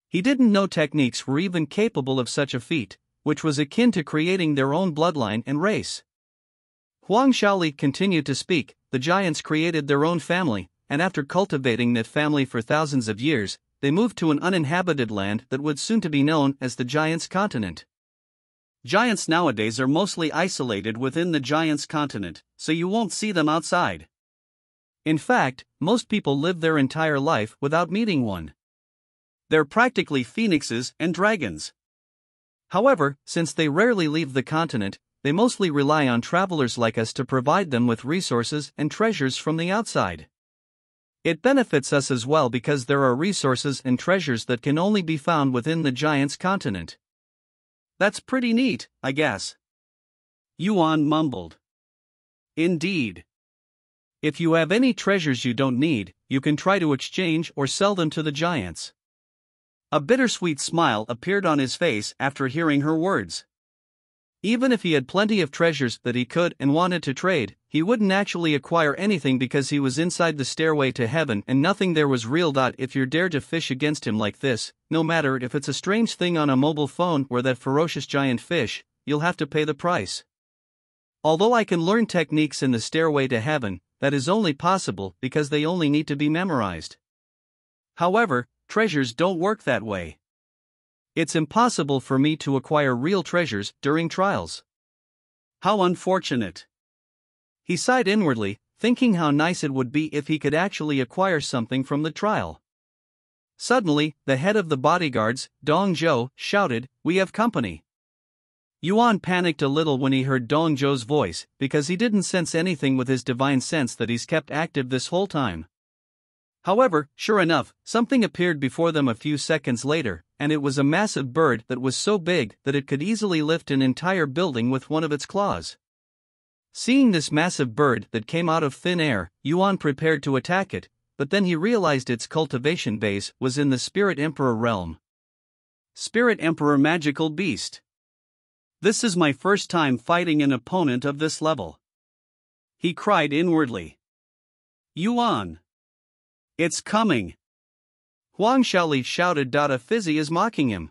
He didn't know techniques were even capable of such a feat, which was akin to creating their own bloodline and race. Huang Shaoli continued to speak. The giants created their own family, and after cultivating that family for thousands of years, they moved to an uninhabited land that would soon to be known as the Giant's Continent. Giants nowadays are mostly isolated within the Giant's Continent, so you won't see them outside. In fact, most people live their entire life without meeting one. They're practically phoenixes and dragons. However, since they rarely leave the continent, they mostly rely on travelers like us to provide them with resources and treasures from the outside. It benefits us as well because there are resources and treasures that can only be found within the Giant's Continent. That's pretty neat, I guess, Yuan mumbled. Indeed. If you have any treasures you don't need, you can try to exchange or sell them to the giants. A bittersweet smile appeared on his face after hearing her words. Even if he had plenty of treasures that he could and wanted to trade, he wouldn't actually acquire anything because he was inside the stairway to heaven and nothing there was real. If you dare to fish against him like this, no matter if it's a strange thing on a mobile phone or that ferocious giant fish, you'll have to pay the price. Although I can learn techniques in the stairway to heaven, that is only possible because they only need to be memorized. However, treasures don't work that way. It's impossible for me to acquire real treasures during trials. How unfortunate. He sighed inwardly, thinking how nice it would be if he could actually acquire something from the trial. Suddenly, the head of the bodyguards, Dong Zhou, shouted, "We have company." Yuan panicked a little when he heard Dong Zhou's voice, because he didn't sense anything with his divine sense that he's kept active this whole time. However, sure enough, something appeared before them a few seconds later, and it was a massive bird that was so big that it could easily lift an entire building with one of its claws. Seeing this massive bird that came out of thin air, Yuan prepared to attack it, but then he realized its cultivation base was in the Spirit Emperor realm. Spirit Emperor Magical Beast. This is my first time fighting an opponent of this level. He cried inwardly. Yuan! It's coming! Huang Shaoli shouted. A fizzy is mocking him.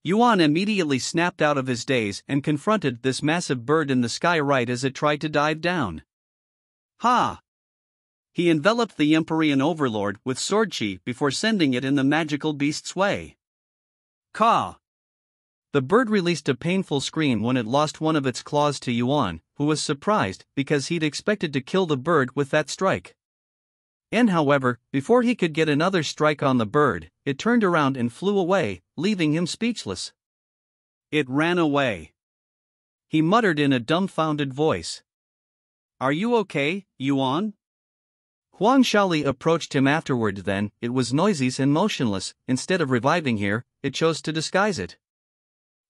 Yuan immediately snapped out of his daze and confronted this massive bird in the sky right as it tried to dive down. Ha! He enveloped the Empyrean Overlord with sword chi before sending it in the magical beast's way. Caw! The bird released a painful scream when it lost one of its claws to Yuan, who was surprised because he'd expected to kill the bird with that strike. And however, before he could get another strike on the bird, it turned around and flew away, leaving him speechless. It ran away. He muttered in a dumbfounded voice. Are you okay, Yuan? Huang Shaoli approached him afterward. Then, it was noisy and motionless. Instead of reviving here, it chose to disguise it.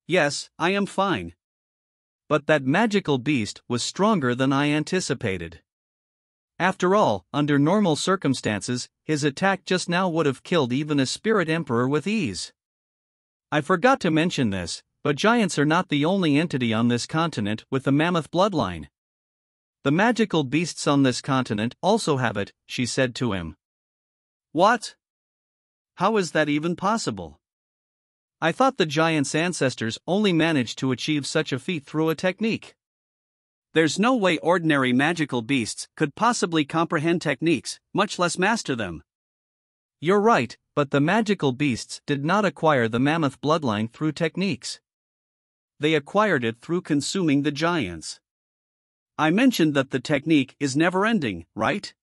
Yes, I am fine. But that magical beast was stronger than I anticipated. After all, under normal circumstances, his attack just now would have killed even a spirit emperor with ease. I forgot to mention this, but giants are not the only entity on this continent with the mammoth bloodline. The magical beasts on this continent also have it, she said to him. What? How is that even possible? I thought the giants' ancestors only managed to achieve such a feat through a technique. There's no way ordinary magical beasts could possibly comprehend techniques, much less master them. You're right, but the magical beasts did not acquire the mammoth bloodline through techniques. They acquired it through consuming the giants. I mentioned that the technique is never-ending, right?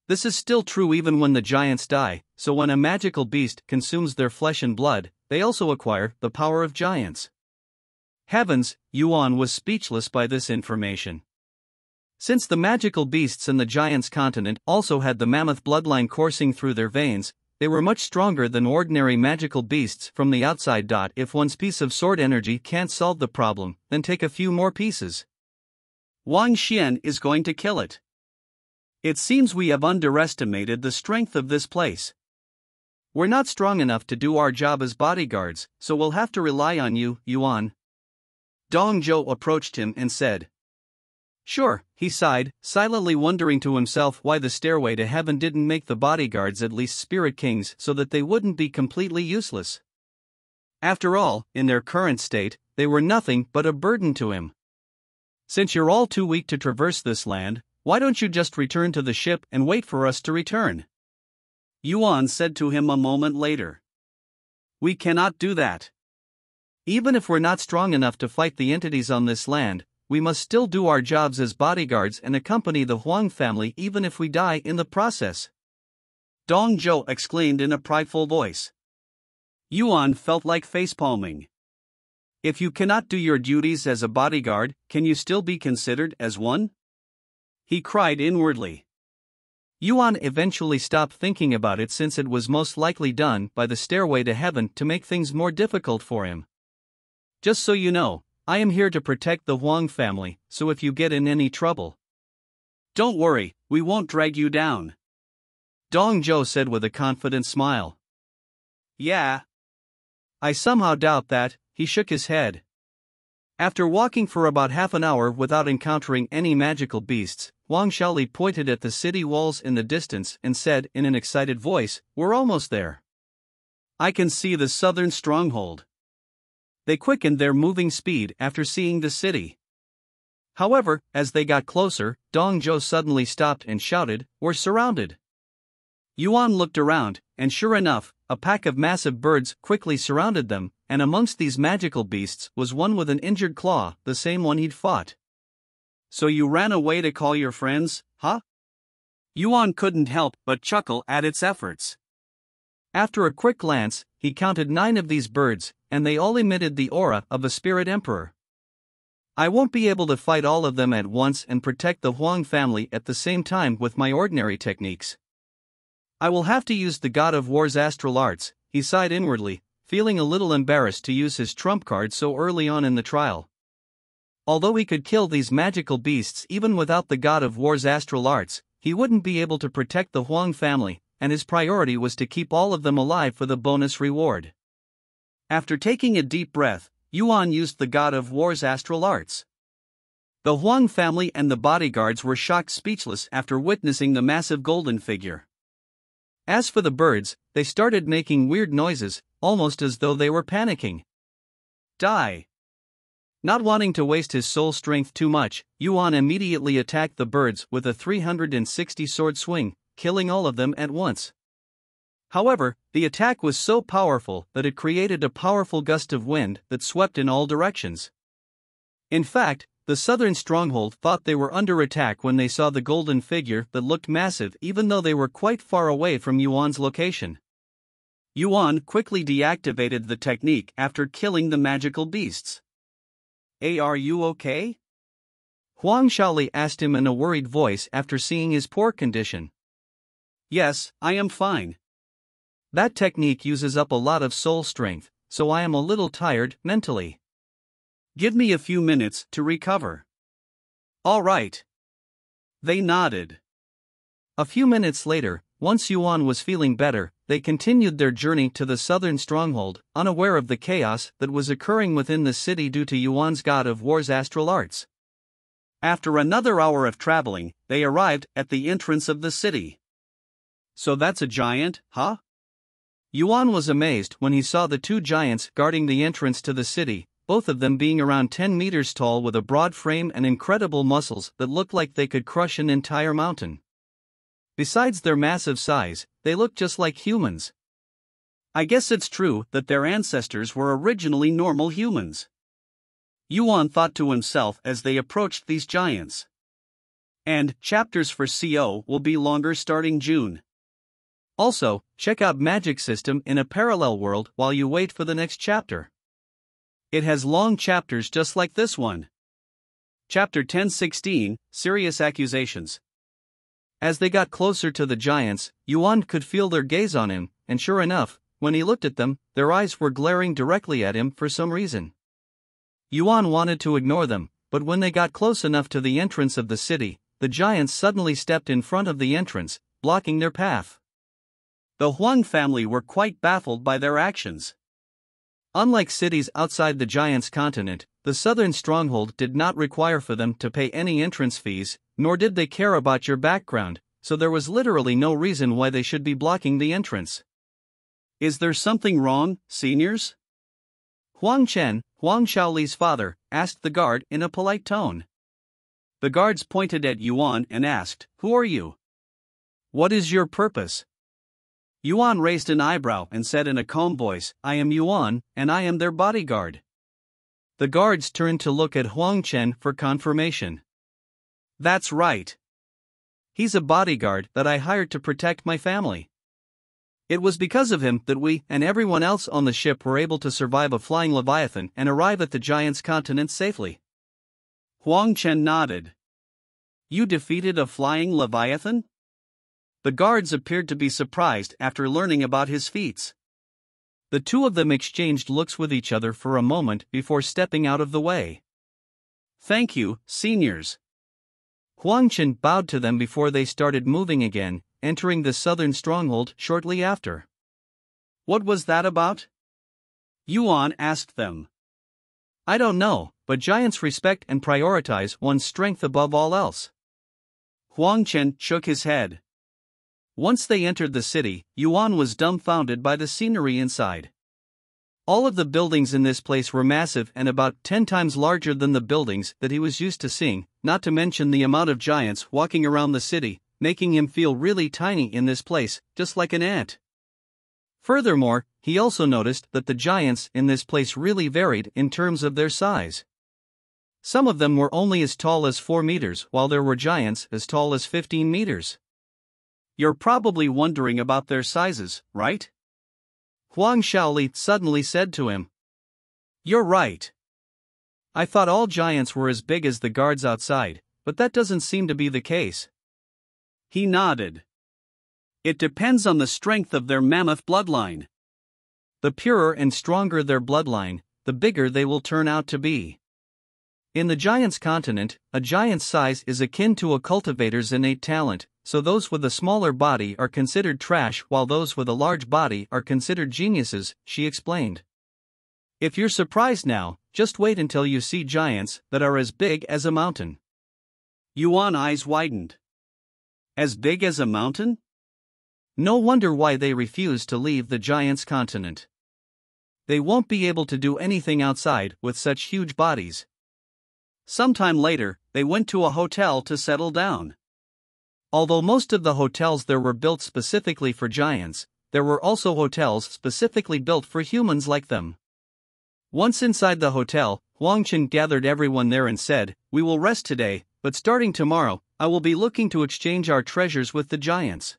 This is still true even when the giants die, so when a magical beast consumes their flesh and blood, they also acquire the power of giants. Heavens, Yuan was speechless by this information. Since the magical beasts in the giants' continent also had the mammoth bloodline coursing through their veins, they were much stronger than ordinary magical beasts from the outside. If one's piece of sword energy can't solve the problem, then take a few more pieces. Wang Xian is going to kill it. It seems we have underestimated the strength of this place. We're not strong enough to do our job as bodyguards, so we'll have to rely on you, Yuan. Dong Zhou approached him and said. Sure, he sighed, silently wondering to himself why the stairway to heaven didn't make the bodyguards at least spirit kings so that they wouldn't be completely useless. After all, in their current state, they were nothing but a burden to him. Since you're all too weak to traverse this land, why don't you just return to the ship and wait for us to return? Yuan said to him a moment later. We cannot do that. Even if we're not strong enough to fight the entities on this land, we must still do our jobs as bodyguards and accompany the Huang family even if we die in the process. Dong Zhou exclaimed in a prideful voice. Yuan felt like facepalming. If you cannot do your duties as a bodyguard, can you still be considered as one? He cried inwardly. Yuan eventually stopped thinking about it since it was most likely done by the stairway to heaven to make things more difficult for him. Just so you know, I am here to protect the Huang family, so if you get in any trouble, don't worry, we won't drag you down. Dong Zhou said with a confident smile. Yeah. I somehow doubt that, he shook his head. After walking for about half an hour without encountering any magical beasts, Huang Shaoli pointed at the city walls in the distance and said in an excited voice, We're almost there. I can see the southern stronghold. They quickened their moving speed after seeing the city. However, as they got closer, Dong Zhou suddenly stopped and shouted, We're surrounded. Yuan looked around, and sure enough, a pack of massive birds quickly surrounded them, and amongst these magical beasts was one with an injured claw, the same one he'd fought. So you ran away to call your friends, huh? Yuan couldn't help but chuckle at its efforts. After a quick glance, he counted 9 of these birds, and they all emitted the aura of a spirit emperor. I won't be able to fight all of them at once and protect the Huang family at the same time with my ordinary techniques. I will have to use the God of War's astral arts, he sighed inwardly, feeling a little embarrassed to use his trump card so early on in the trial. Although he could kill these magical beasts even without the God of War's astral arts, he wouldn't be able to protect the Huang family, and his priority was to keep all of them alive for the bonus reward. After taking a deep breath, Yuan used the God of War's astral arts. The Huang family and the bodyguards were shocked speechless after witnessing the massive golden figure. As for the birds, they started making weird noises, almost as though they were panicking. Die! Not wanting to waste his soul strength too much, Yuan immediately attacked the birds with a 360 sword swing, killing all of them at once. However, the attack was so powerful that it created a powerful gust of wind that swept in all directions. In fact, the southern stronghold thought they were under attack when they saw the golden figure that looked massive even though they were quite far away from Yuan's location. Yuan quickly deactivated the technique after killing the magical beasts. "Hey, are you okay?" Huang Shaoli asked him in a worried voice after seeing his poor condition. "Yes, I am fine. That technique uses up a lot of soul strength, so I am a little tired mentally. Give me a few minutes to recover." "All right." They nodded. A few minutes later, once Yuan was feeling better, they continued their journey to the southern stronghold, unaware of the chaos that was occurring within the city due to Yuan's God of War's astral arts. After another hour of traveling, they arrived at the entrance of the city. "So that's a giant, huh?" Yuan was amazed when he saw the 2 giants guarding the entrance to the city, both of them being around 10 meters tall with a broad frame and incredible muscles that looked like they could crush an entire mountain. Besides their massive size, they looked just like humans. I guess it's true that their ancestors were originally normal humans. Yuan thought to himself as they approached these giants. And chapters for CO will be longer starting June. Also, check out Magic System in a parallel world while you wait for the next chapter. It has long chapters just like this one. Chapter 1016, Serious Accusations. As they got closer to the giants, Yuan could feel their gaze on him, and sure enough, when he looked at them, their eyes were glaring directly at him for some reason. Yuan wanted to ignore them, but when they got close enough to the entrance of the city, the giants suddenly stepped in front of the entrance, blocking their path. The Huang family were quite baffled by their actions. Unlike cities outside the giants' continent, the southern stronghold did not require for them to pay any entrance fees, nor did they care about your background, so there was literally no reason why they should be blocking the entrance. "Is there something wrong, seniors?" Huang Chen, Huang Shaoli's father, asked the guard in a polite tone. The guards pointed at Yuan and asked, "Who are you? What is your purpose?" Yuan raised an eyebrow and said in a calm voice, "I am Yuan, and I am their bodyguard." The guards turned to look at Huang Chen for confirmation. "That's right. He's a bodyguard that I hired to protect my family. It was because of him that we and everyone else on the ship were able to survive a flying leviathan and arrive at the giant's continent safely." Huang Chen nodded. "You defeated a flying leviathan?" The guards appeared to be surprised after learning about his feats. The 2 of them exchanged looks with each other for a moment before stepping out of the way. "Thank you, seniors." Huang Chen bowed to them before they started moving again, entering the southern stronghold shortly after. "What was that about?" Yuan asked them. "I don't know, but giants respect and prioritize one's strength above all else." Huang Chen shook his head. Once they entered the city, Yuan was dumbfounded by the scenery inside. All of the buildings in this place were massive and about 10 times larger than the buildings that he was used to seeing, not to mention the amount of giants walking around the city, making him feel really tiny in this place, just like an ant. Furthermore, he also noticed that the giants in this place really varied in terms of their size. Some of them were only as tall as 4 meters, while there were giants as tall as 15 meters. You're probably wondering about their sizes, right? Huang Shaoli suddenly said to him. You're right. I thought all giants were as big as the guards outside, but that doesn't seem to be the case. He nodded. It depends on the strength of their mammoth bloodline. The purer and stronger their bloodline, the bigger they will turn out to be. In the giant's continent, a giant's size is akin to a cultivator's innate talent, so those with a smaller body are considered trash while those with a large body are considered geniuses, she explained. If you're surprised now, just wait until you see giants that are as big as a mountain. Yuan's eyes widened. As big as a mountain? No wonder why they refuse to leave the giant's continent. They won't be able to do anything outside with such huge bodies. Sometime later, they went to a hotel to settle down. Although most of the hotels there were built specifically for giants, there were also hotels specifically built for humans like them. Once inside the hotel, Huang Chen gathered everyone there and said, "We will rest today, but starting tomorrow, I will be looking to exchange our treasures with the giants.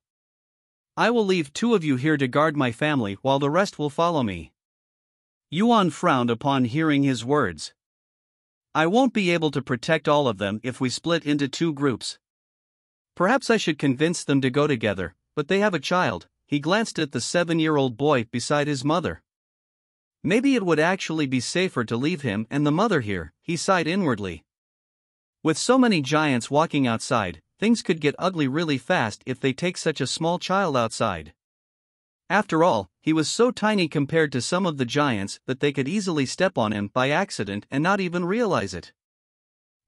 I will leave 2 of you here to guard my family while the rest will follow me." Yuan frowned upon hearing his words. I won't be able to protect all of them if we split into 2 groups. Perhaps I should convince them to go together, but they have a child. He glanced at the 7-year-old boy beside his mother. Maybe it would actually be safer to leave him and the mother here, he sighed inwardly. With so many giants walking outside, things could get ugly really fast if they take such a small child outside. After all, he was so tiny compared to some of the giants that they could easily step on him by accident and not even realize it.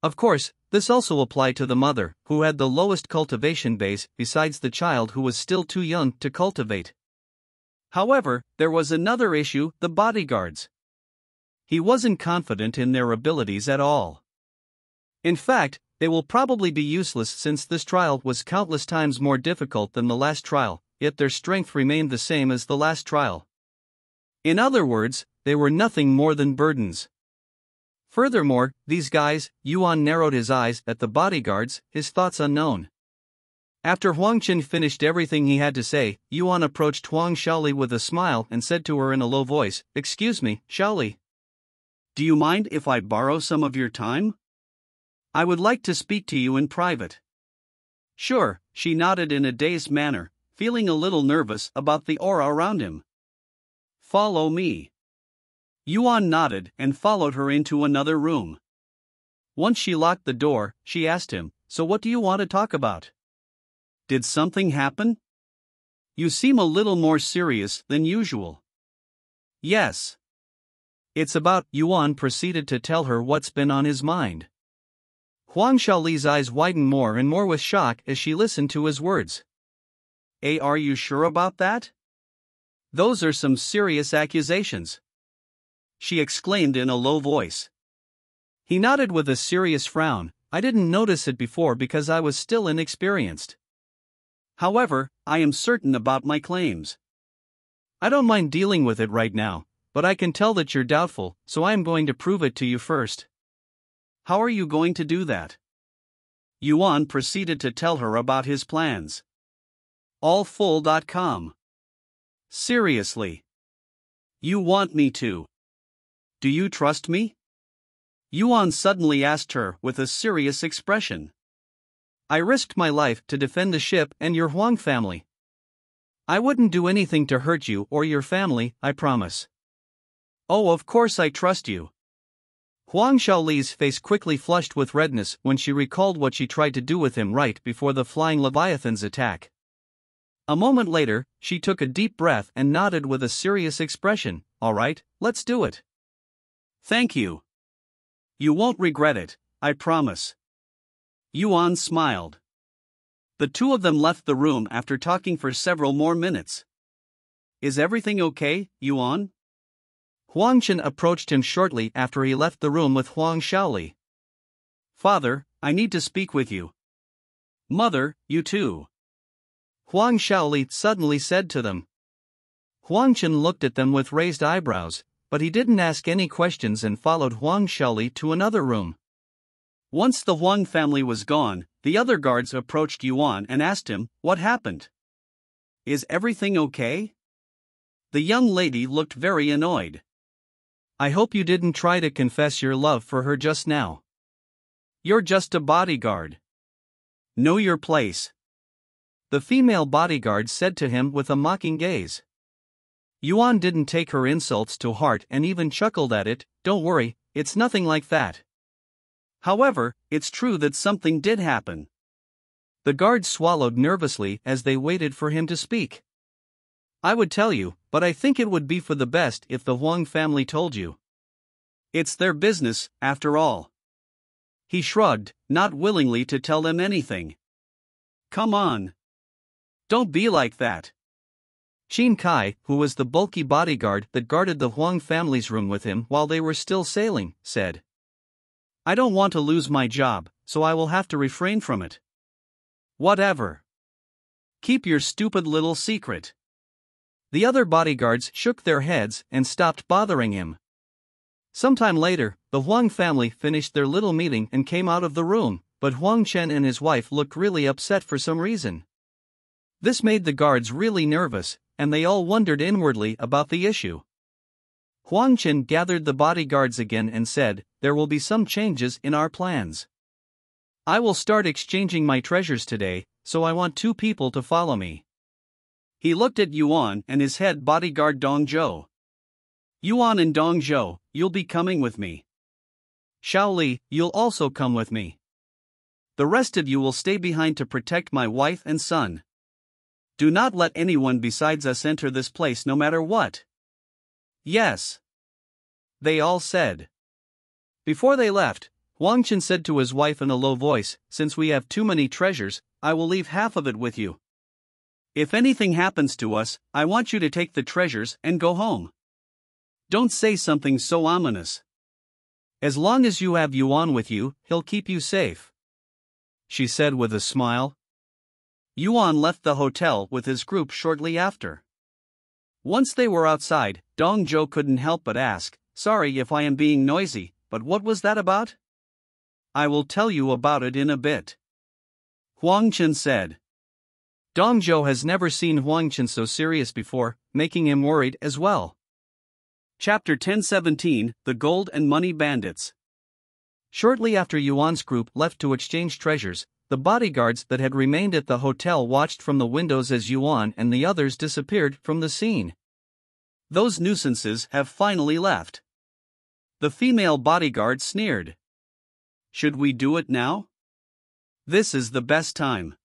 Of course, this also applied to the mother, who had the lowest cultivation base besides the child who was still too young to cultivate. However, there was another issue: the bodyguards. He wasn't confident in their abilities at all. In fact, they will probably be useless since this trial was countless times more difficult than the last trial, yet their strength remained the same as the last trial. In other words, they were nothing more than burdens. Furthermore, these guys, Yuan narrowed his eyes at the bodyguards, his thoughts unknown. After Huang Chen finished everything he had to say, Yuan approached Huang Shaoli with a smile and said to her in a low voice, "Excuse me, Shaoli. Do you mind if I borrow some of your time? I would like to speak to you in private." "Sure," she nodded in a dazed manner, feeling a little nervous about the aura around him. "Follow me." Yuan nodded and followed her into another room. Once she locked the door, she asked him, "So what do you want to talk about? Did something happen? You seem a little more serious than usual." "Yes. It's about," Yuan proceeded to tell her what's been on his mind. Huang Shaoli's eyes widened more and more with shock as she listened to his words. Are you sure about that? Those are some serious accusations," she exclaimed in a low voice. He nodded with a serious frown. "I didn't notice it before because I was still inexperienced. However, I am certain about my claims. I don't mind dealing with it right now, but I can tell that you're doubtful, so I am going to prove it to you first." "How are you going to do that?" Yuan proceeded to tell her about his plans. Allfull.com. "Seriously? You want me to? Do you trust me?" Yuan suddenly asked her with a serious expression. "I risked my life to defend the ship and your Huang family. I wouldn't do anything to hurt you or your family, I promise." "Oh, of course I trust you." Huang Shaoli's face quickly flushed with redness when she recalled what she tried to do with him right before the flying leviathan's attack. A moment later, she took a deep breath and nodded with a serious expression. "All right, let's do it." "Thank you. You won't regret it, I promise." Yuan smiled. The 2 of them left the room after talking for several more minutes. "Is everything okay, Yuan?" Huang Chen approached him shortly after he left the room with Huang Shaoli. "Father, I need to speak with you." "Mother, you too," Huang Shaoli suddenly said to them. Huang Chen looked at them with raised eyebrows, but he didn't ask any questions and followed Huang Shaoli to another room. Once the Huang family was gone, the other guards approached Yuan and asked him, "What happened? Is everything okay?" The young lady looked very annoyed. "I hope you didn't try to confess your love for her just now. You're just a bodyguard. Know your place," the female bodyguard said to him with a mocking gaze. Yuan didn't take her insults to heart and even chuckled at it. "Don't worry, it's nothing like that." However, it's true that something did happen. The guards swallowed nervously as they waited for him to speak. "I would tell you, but I think it would be for the best if the Huang family told you. It's their business, after all." He shrugged, not willingly to tell them anything. "Come on. Don't be like that." Shin Kai, who was the bulky bodyguard that guarded the Huang family's room with him while they were still sailing, said, "I don't want to lose my job, so I will have to refrain from it." "Whatever. Keep your stupid little secret." The other bodyguards shook their heads and stopped bothering him. Sometime later, the Huang family finished their little meeting and came out of the room, but Huang Chen and his wife looked really upset for some reason. This made the guards really nervous, and they all wondered inwardly about the issue. Huang Chen gathered the bodyguards again and said, "There will be some changes in our plans. I will start exchanging my treasures today, so I want 2 people to follow me." He looked at Yuan and his head bodyguard Dong Zhou. "Yuan and Dong Zhou, you'll be coming with me. Xiao Li, you'll also come with me. The rest of you will stay behind to protect my wife and son. Do not let anyone besides us enter this place no matter what." "Yes," they all said. Before they left, Huang Chen said to his wife in a low voice, "Since we have too many treasures, I will leave half of it with you. If anything happens to us, I want you to take the treasures and go home. Don't say something so ominous. As long as you have Yuan with you, he'll keep you safe," she said with a smile. Yuan left the hotel with his group shortly after. Once they were outside, Dong Zhou couldn't help but ask, "Sorry if I am being noisy, but what was that about?" "I will tell you about it in a bit," Huang Chen said. Dong Zhou has never seen Huang Chen so serious before, making him worried as well. Chapter 1017, The Gold and Money Bandits. Shortly after Yuan's group left to exchange treasures, the bodyguards that had remained at the hotel watched from the windows as Yuan and the others disappeared from the scene. "Those nuisances have finally left," the female bodyguard sneered. "Should we do it now? This is the best time.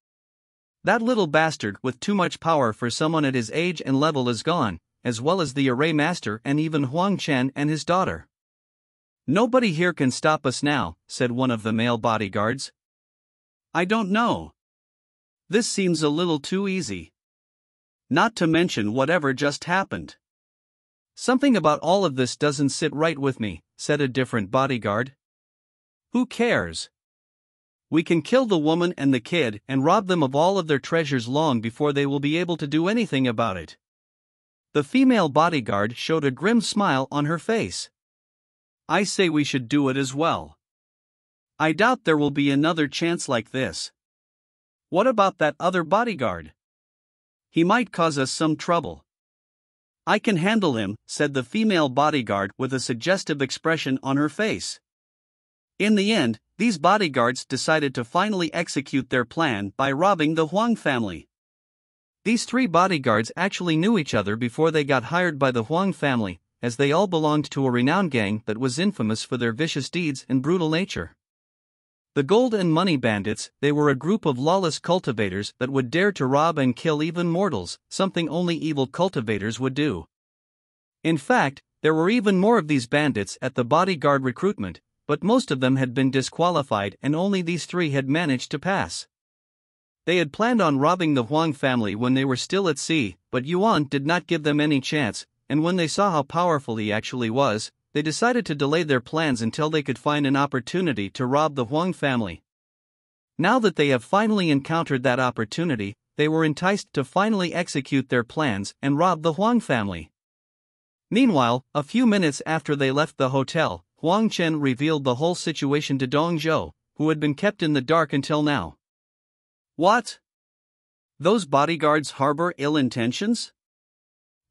That little bastard with too much power for someone at his age and level is gone, as well as the array master and even Huang Chen and his daughter. Nobody here can stop us now," said one of the male bodyguards. "I don't know. This seems a little too easy. Not to mention whatever just happened. Something about all of this doesn't sit right with me," said a different bodyguard. "Who cares? We can kill the woman and the kid and rob them of all of their treasures long before they will be able to do anything about it." The female bodyguard showed a grim smile on her face. "I say we should do it as well. I doubt there will be another chance like this." "What about that other bodyguard? He might cause us some trouble." "I can handle him," said the female bodyguard with a suggestive expression on her face. In the end, these bodyguards decided to finally execute their plan by robbing the Huang family. These 3 bodyguards actually knew each other before they got hired by the Huang family, as they all belonged to a renowned gang that was infamous for their vicious deeds and brutal nature. The Gold and Money Bandits, they were a group of lawless cultivators that would dare to rob and kill even mortals, something only evil cultivators would do. In fact, there were even more of these bandits at the bodyguard recruitment, but most of them had been disqualified and only these 3 had managed to pass. They had planned on robbing the Huang family when they were still at sea, but Yuan did not give them any chance, and when they saw how powerful he actually was, they decided to delay their plans until they could find an opportunity to rob the Huang family. Now that they have finally encountered that opportunity, they were enticed to finally execute their plans and rob the Huang family. Meanwhile, a few minutes after they left the hotel, Huang Chen revealed the whole situation to Dong Zhou, who had been kept in the dark until now. What? Those bodyguards harbor ill intentions?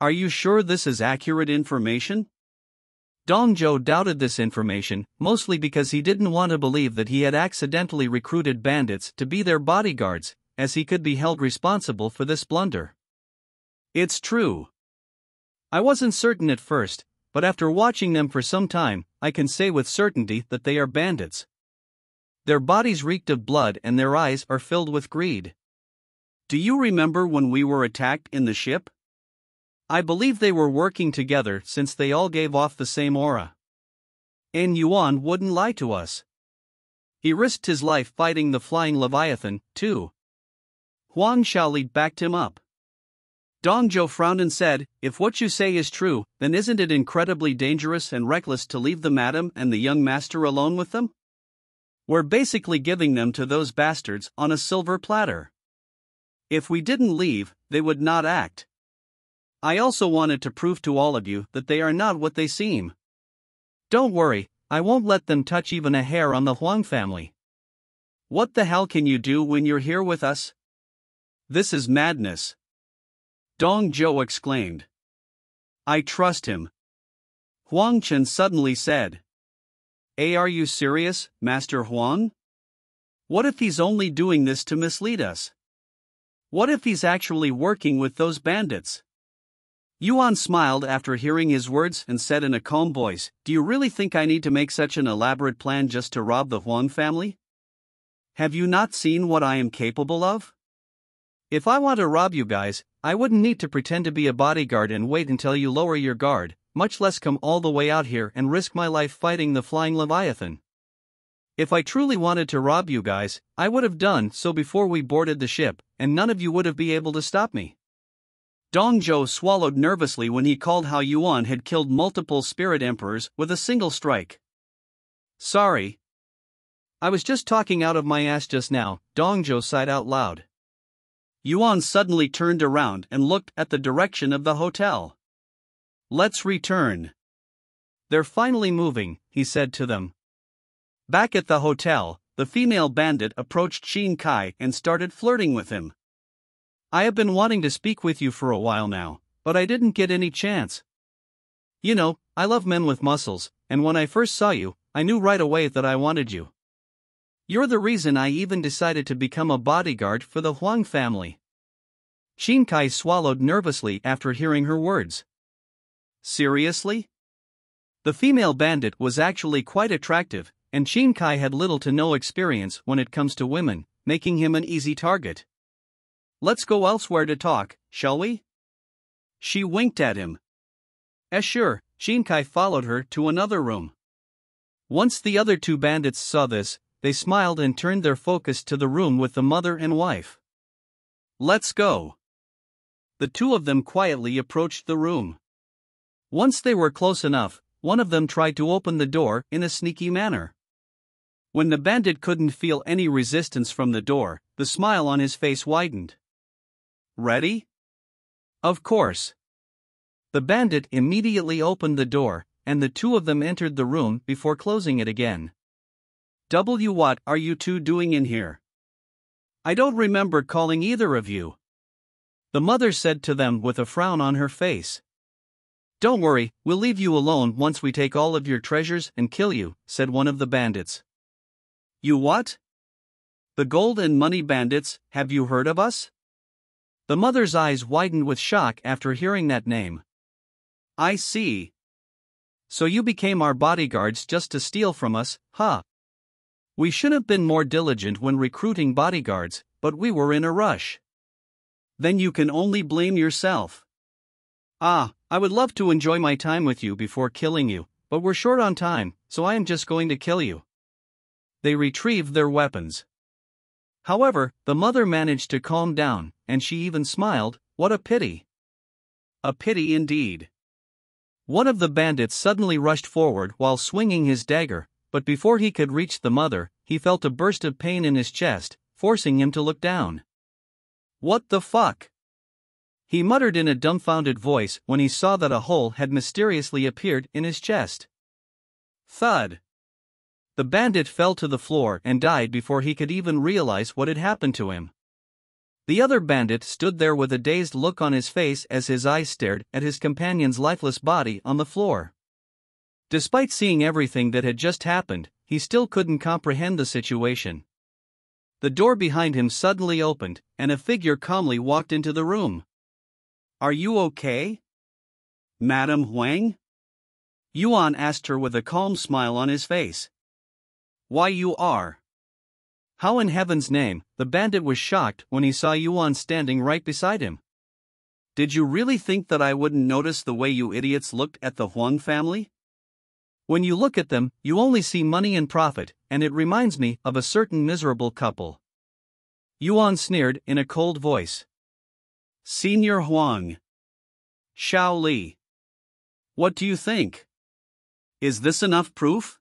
Are you sure this is accurate information? Dong Zhou doubted this information, mostly because he didn't want to believe that he had accidentally recruited bandits to be their bodyguards, as he could be held responsible for this blunder. It's true. I wasn't certain at first, but after watching them for some time, I can say with certainty that they are bandits. Their bodies reeked of blood and their eyes are filled with greed. Do you remember when we were attacked in the ship? I believe they were working together since they all gave off the same aura. And Yuan wouldn't lie to us. He risked his life fighting the flying Leviathan, too. Huang Xiaoli backed him up. Dong Zhou frowned and said, if what you say is true, then isn't it incredibly dangerous and reckless to leave the madam and the young master alone with them? We're basically giving them to those bastards on a silver platter. If we didn't leave, they would not act. I also wanted to prove to all of you that they are not what they seem. Don't worry, I won't let them touch even a hair on the Huang family. What the hell can you do when you're here with us? This is madness. Dong Zhou exclaimed. I trust him. Huang Chen suddenly said. Are you serious, Master Huang? What if he's only doing this to mislead us? What if he's actually working with those bandits? Yuan smiled after hearing his words and said in a calm voice, do you really think I need to make such an elaborate plan just to rob the Huang family? Have you not seen what I am capable of? If I want to rob you guys, I wouldn't need to pretend to be a bodyguard and wait until you lower your guard, much less come all the way out here and risk my life fighting the flying Leviathan. If I truly wanted to rob you guys, I would have done so before we boarded the ship, and none of you would have been able to stop me. Dong Zhou swallowed nervously when he called how Yuan had killed multiple spirit emperors with a single strike. Sorry. I was just talking out of my ass just now, Dong Zhou sighed out loud. Yuan suddenly turned around and looked at the direction of the hotel. Let's return. They're finally moving, he said to them. Back at the hotel, the female bandit approached Xin Kai and started flirting with him. I have been wanting to speak with you for a while now, but I didn't get any chance. You know, I love men with muscles, and when I first saw you, I knew right away that I wanted you. You're the reason I even decided to become a bodyguard for the Huang family. Xin Kai swallowed nervously after hearing her words. Seriously? The female bandit was actually quite attractive, and Xin Kai had little to no experience when it comes to women, making him an easy target. Let's go elsewhere to talk, shall we? She winked at him. Sure, Xin Kai followed her to another room. Once the other two bandits saw this, they smiled and turned their focus to the room with the mother and wife. Let's go. The two of them quietly approached the room. Once they were close enough, one of them tried to open the door in a sneaky manner. When the bandit couldn't feel any resistance from the door, the smile on his face widened. Ready? Of course. The bandit immediately opened the door, and the two of them entered the room before closing it again. What are you two doing in here? I don't remember calling either of you. The mother said to them with a frown on her face. Don't worry, we'll leave you alone once we take all of your treasures and kill you, said one of the bandits. You what? The gold and money bandits, have you heard of us? The mother's eyes widened with shock after hearing that name. I see. So you became our bodyguards just to steal from us, huh? We should have been more diligent when recruiting bodyguards, but we were in a rush. Then you can only blame yourself. I would love to enjoy my time with you before killing you, but we're short on time, so I am just going to kill you. They retrieved their weapons. However, the mother managed to calm down, and she even smiled. What a pity. A pity indeed. One of the bandits suddenly rushed forward while swinging his dagger, but before he could reach the mother, he felt a burst of pain in his chest, forcing him to look down. What the fuck? He muttered in a dumbfounded voice when he saw that a hole had mysteriously appeared in his chest. Thud. The bandit fell to the floor and died before he could even realize what had happened to him. The other bandit stood there with a dazed look on his face as his eyes stared at his companion's lifeless body on the floor. Despite seeing everything that had just happened, he still couldn't comprehend the situation. The door behind him suddenly opened, and a figure calmly walked into the room. "Are you okay, Madam Huang?" Yuan asked her with a calm smile on his face. "Why you are?" How in heaven's name? The bandit was shocked when he saw Yuan standing right beside him. "Did you really think that I wouldn't notice the way you idiots looked at the Huang family? When you look at them, you only see money and profit, and it reminds me of a certain miserable couple." Yuan sneered in a cold voice. "Senior Huang. Xiao Li. What do you think? Is this enough proof?"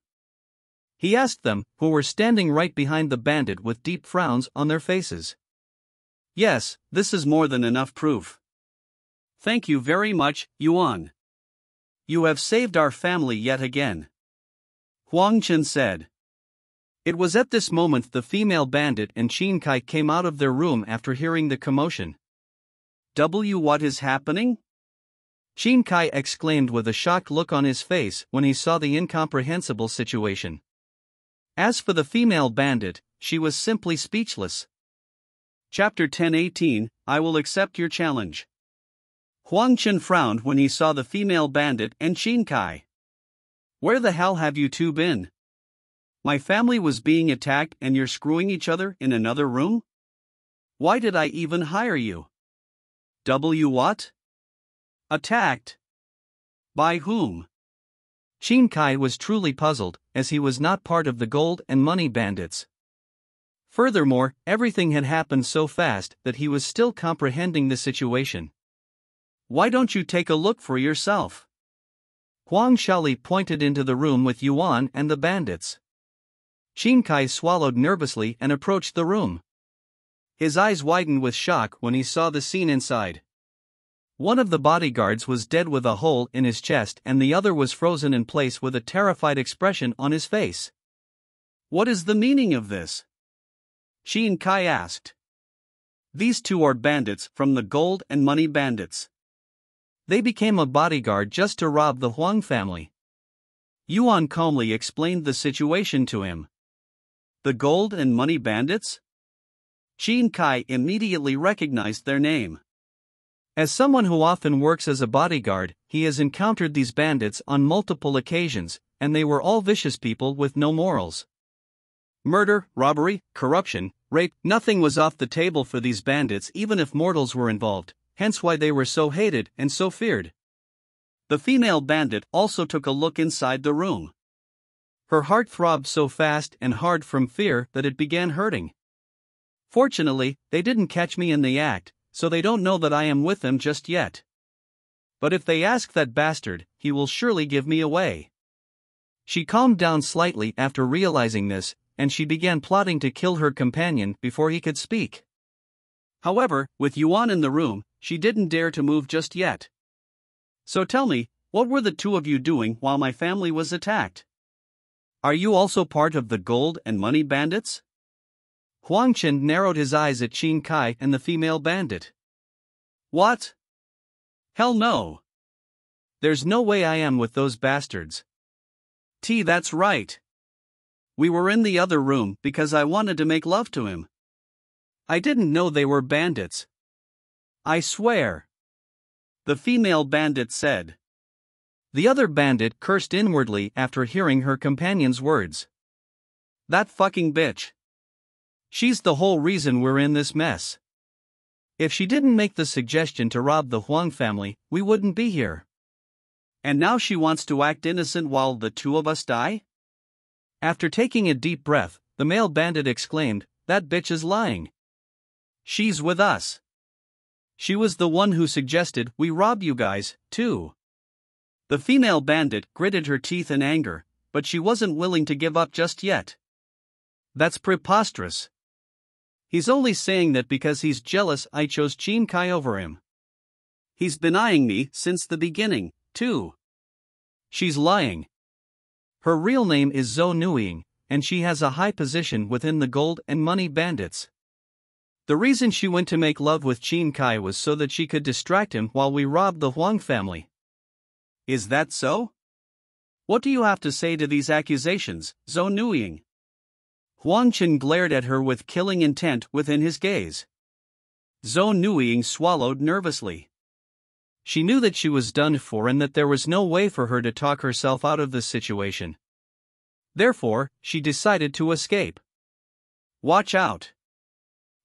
he asked them, who were standing right behind the bandit with deep frowns on their faces. "Yes, this is more than enough proof. Thank you very much, Yuan. You have saved our family yet again," Huang Chen said. It was at this moment the female bandit and Qin Kai came out of their room after hearing the commotion. What is happening?" Qin Kai exclaimed with a shocked look on his face when he saw the incomprehensible situation. As for the female bandit, she was simply speechless. Chapter 10:18, I will accept your challenge. Huang Chen frowned when he saw the female bandit and Qin Kai. "Where the hell have you two been? My family was being attacked and you're screwing each other in another room? Why did I even hire you?" What? Attacked? By whom? Qin Kai was truly puzzled, as he was not part of the gold and money bandits. Furthermore, everything had happened so fast that he was still comprehending the situation. "Why don't you take a look for yourself?" Huang Shaoli pointed into the room with Yuan and the bandits. Qin Kai swallowed nervously and approached the room. His eyes widened with shock when he saw the scene inside. One of the bodyguards was dead with a hole in his chest and the other was frozen in place with a terrified expression on his face. "What is the meaning of this?" Qin Kai asked. "These two are bandits from the gold and money bandits. They became a bodyguard just to rob the Huang family." Yuan calmly explained the situation to him. "The gold and money bandits?" Qin Kai immediately recognized their name. As someone who often works as a bodyguard, he has encountered these bandits on multiple occasions, and they were all vicious people with no morals. Murder, robbery, corruption, rape, nothing was off the table for these bandits even if mortals were involved, hence why they were so hated and so feared. The female bandit also took a look inside the room. Her heart throbbed so fast and hard from fear that it began hurting. "Fortunately, they didn't catch me in the act, so they don't know that I am with them just yet. But if they ask that bastard, he will surely give me away." She calmed down slightly after realizing this, and she began plotting to kill her companion before he could speak. However, with Yuan in the room, she didn't dare to move just yet. "So tell me, what were the two of you doing while my family was attacked? Are you also part of the gold and money bandits?" Huang Chen narrowed his eyes at Qin Kai and the female bandit. "What? Hell no. There's no way I am with those bastards." That's right. We were in the other room because I wanted to make love to him. I didn't know they were bandits. I swear," the female bandit said. The other bandit cursed inwardly after hearing her companion's words. "That fucking bitch. She's the whole reason we're in this mess. If she didn't make the suggestion to rob the Huang family, we wouldn't be here. And now she wants to act innocent while the two of us die?" After taking a deep breath, the male bandit exclaimed, "That bitch is lying. She's with us. She was the one who suggested we rob you guys, too." The female bandit gritted her teeth in anger, but she wasn't willing to give up just yet. "That's preposterous. He's only saying that because he's jealous I chose Qin Kai over him. He's been eyeing me since the beginning, too." "She's lying. Her real name is Zhou Nuiying, and she has a high position within the gold and money bandits. The reason she went to make love with Qin Kai was so that she could distract him while we robbed the Huang family. Is that so? What do you have to say to these accusations, Zhou Nuiying? Huang Chen glared at her with killing intent within his gaze. Zhou Nuiying swallowed nervously. She knew that she was done for and that there was no way for her to talk herself out of this situation. Therefore, she decided to escape. Watch out!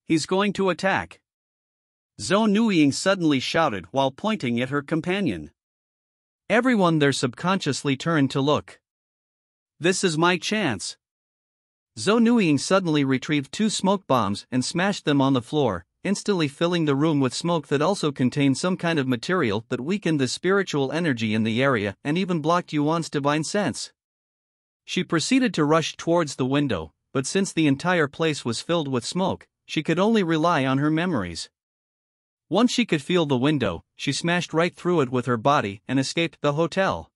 He's going to attack! Zhou Nuiying suddenly shouted while pointing at her companion. Everyone there subconsciously turned to look. This is my chance! Zhou Nuiying suddenly retrieved 2 smoke bombs and smashed them on the floor, instantly filling the room with smoke that also contained some kind of material that weakened the spiritual energy in the area and even blocked Yuan's divine sense. She proceeded to rush towards the window, but since the entire place was filled with smoke, she could only rely on her memories. Once she could feel the window, she smashed right through it with her body and escaped the hotel.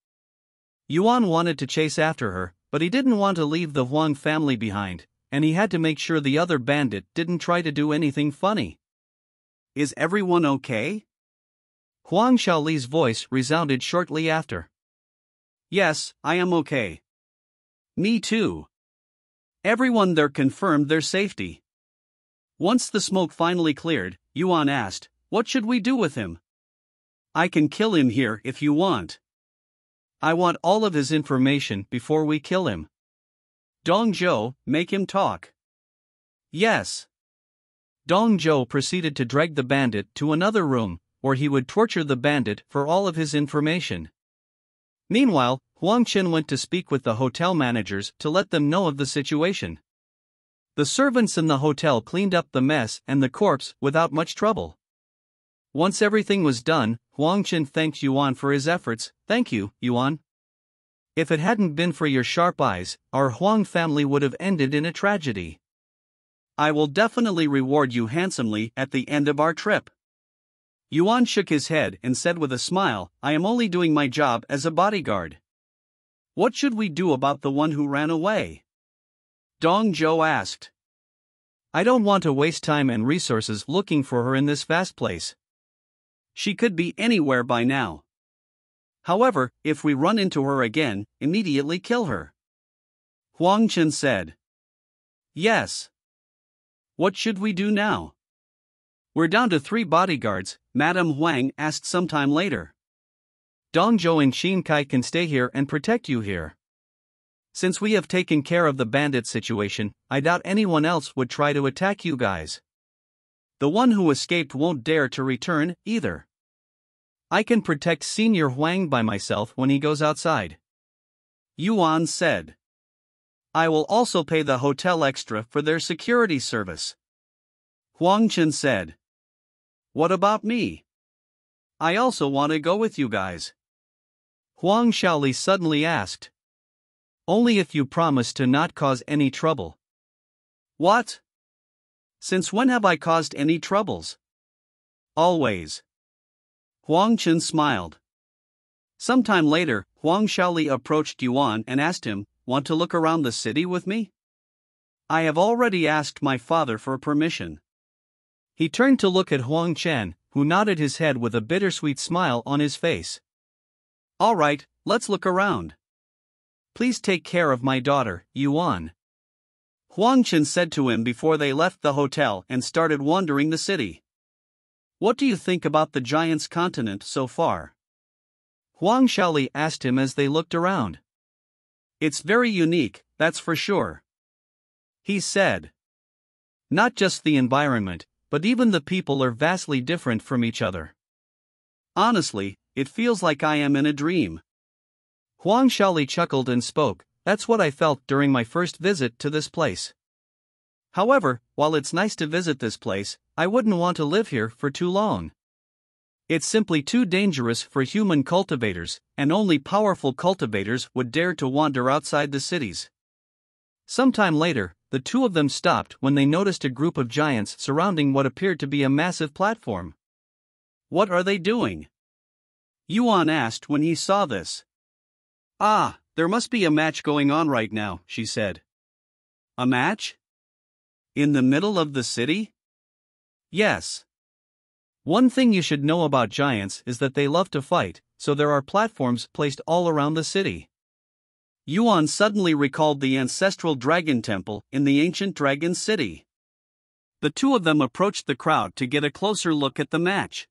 Yuan wanted to chase after her, but he didn't want to leave the Huang family behind, and he had to make sure the other bandit didn't try to do anything funny. Is everyone okay? Huang Xiaoli's voice resounded shortly after. Yes, I am okay. Me too. Everyone there confirmed their safety. Once the smoke finally cleared, Yuan asked, "What should we do with him?" I can kill him here if you want. I want all of his information before we kill him. Dong Zhou, make him talk. Yes. Dong Zhou proceeded to drag the bandit to another room, where he would torture the bandit for all of his information. Meanwhile, Huang Qin went to speak with the hotel managers to let them know of the situation. The servants in the hotel cleaned up the mess and the corpse without much trouble. Once everything was done, Huang Qin thanked Yuan for his efforts. Thank you, Yuan. If it hadn't been for your sharp eyes, our Huang family would have ended in a tragedy. I will definitely reward you handsomely at the end of our trip. Yuan shook his head and said with a smile, I am only doing my job as a bodyguard. What should we do about the one who ran away? Dong Zhou asked. I don't want to waste time and resources looking for her in this vast place. She could be anywhere by now. However, if we run into her again, immediately kill her. Huang Chen said. Yes. What should we do now? We're down to 3 bodyguards, Madame Huang asked sometime later. Dong Zhou and Qin Kai can stay here and protect you here. Since we have taken care of the bandit situation, I doubt anyone else would try to attack you guys. The one who escaped won't dare to return, either. I can protect Senior Huang by myself when he goes outside. Yuan said. I will also pay the hotel extra for their security service. Huang Chen said. What about me? I also want to go with you guys. Huang Xiaoli suddenly asked. Only if you promise to not cause any trouble. What? Since when have I caused any troubles? Always. Huang Chen smiled. Sometime later, Huang Xiaoli approached Yuan and asked him, Want to look around the city with me? I have already asked my father for permission. He turned to look at Huang Chen, who nodded his head with a bittersweet smile on his face. All right, let's look around. Please take care of my daughter, Yuan. Huang Chen said to him before they left the hotel and started wandering the city. What do you think about the Giant's continent so far? Huang Xiaoli asked him as they looked around. It's very unique, that's for sure. He said. Not just the environment, but even the people are vastly different from each other. Honestly, it feels like I am in a dream. Huang Xiaoli chuckled and spoke, That's what I felt during my first visit to this place. However, while it's nice to visit this place, I wouldn't want to live here for too long. It's simply too dangerous for human cultivators, and only powerful cultivators would dare to wander outside the cities. Sometime later, the two of them stopped when they noticed a group of giants surrounding what appeared to be a massive platform. What are they doing? Yuan asked when he saw this. Ah, there must be a match going on right now, she said. A match? In the middle of the city? Yes. One thing you should know about giants is that they love to fight, so there are platforms placed all around the city. Yuan suddenly recalled the ancestral dragon temple in the ancient dragon city. The two of them approached the crowd to get a closer look at the match.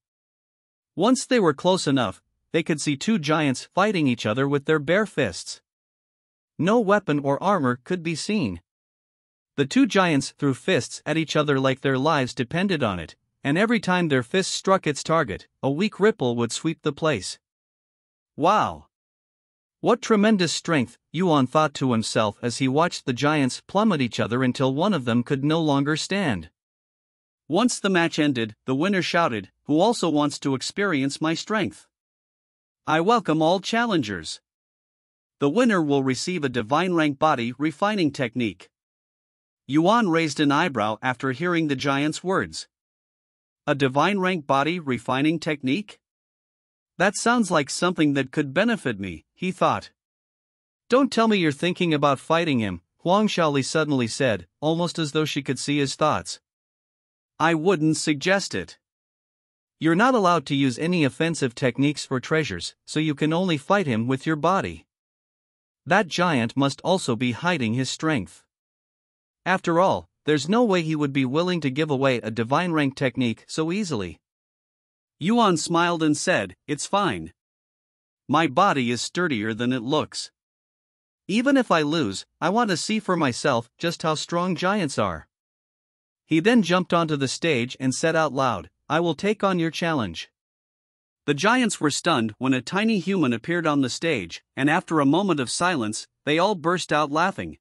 Once they were close enough, they could see two giants fighting each other with their bare fists. No weapon or armor could be seen. The two giants threw fists at each other like their lives depended on it, and every time their fist struck its target, a weak ripple would sweep the place. Wow! What tremendous strength, Yuan thought to himself as he watched the giants plummet each other until one of them could no longer stand. Once the match ended, the winner shouted, "Who also wants to experience my strength? I welcome all challengers. The winner will receive a divine rank body refining technique." Yuan raised an eyebrow after hearing the giant's words. A divine rank body refining technique? That sounds like something that could benefit me, he thought. Don't tell me you're thinking about fighting him, Huang Shaoli suddenly said, almost as though she could see his thoughts. I wouldn't suggest it. You're not allowed to use any offensive techniques for treasures, so you can only fight him with your body. That giant must also be hiding his strength. After all, there's no way he would be willing to give away a divine rank technique so easily. Yuan smiled and said, "It's fine. My body is sturdier than it looks. Even if I lose, I want to see for myself just how strong giants are." He then jumped onto the stage and said out loud, "I will take on your challenge." The giants were stunned when a tiny human appeared on the stage, and after a moment of silence, they all burst out laughing.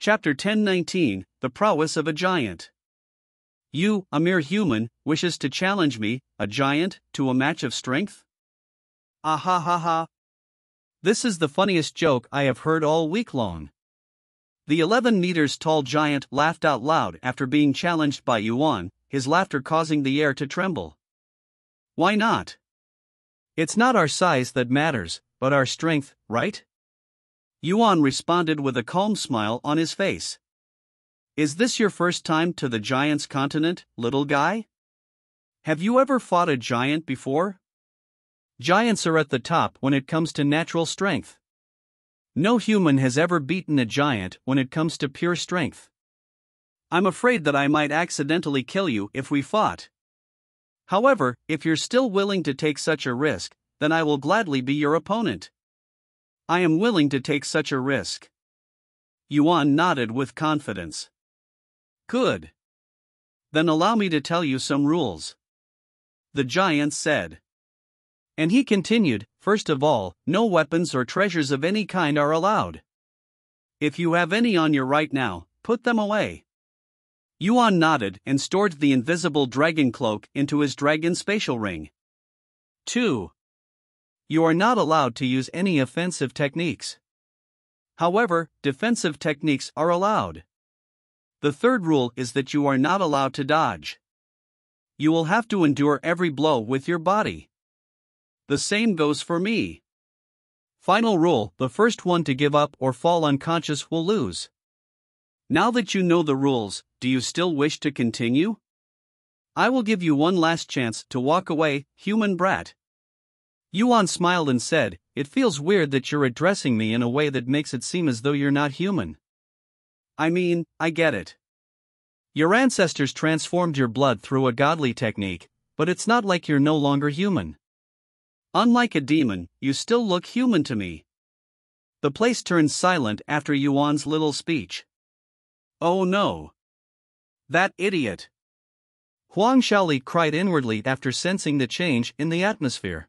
Chapter 10:19, The Prowess of a Giant. You, a mere human, wishes to challenge me, a giant, to a match of strength? Ah ha ha ha. This is the funniest joke I have heard all week long. The 11 meters tall giant laughed out loud after being challenged by Yuan, his laughter causing the air to tremble. Why not? It's not our size that matters, but our strength, right? Yuan responded with a calm smile on his face. Is this your first time to the giant's continent, little guy? Have you ever fought a giant before? Giants are at the top when it comes to natural strength. No human has ever beaten a giant when it comes to pure strength. I'm afraid that I might accidentally kill you if we fought. However, if you're still willing to take such a risk, then I will gladly be your opponent. I am willing to take such a risk. Yuan nodded with confidence. Good. Then allow me to tell you some rules. The giant said. And he continued, first of all, no weapons or treasures of any kind are allowed. If you have any on you right now, put them away. Yuan nodded and stored the invisible dragon cloak into his dragon spatial ring. 2. You are not allowed to use any offensive techniques. However, defensive techniques are allowed. The third rule is that you are not allowed to dodge. You will have to endure every blow with your body. The same goes for me. Final rule, the first one to give up or fall unconscious will lose. Now that you know the rules, do you still wish to continue? I will give you one last chance to walk away, human brat. Yuan smiled and said, It feels weird that you're addressing me in a way that makes it seem as though you're not human. I mean, I get it. Your ancestors transformed your blood through a godly technique, but it's not like you're no longer human. Unlike a demon, you still look human to me. The place turned silent after Yuan's little speech. Oh no. That idiot. Huang Shaoli cried inwardly after sensing the change in the atmosphere.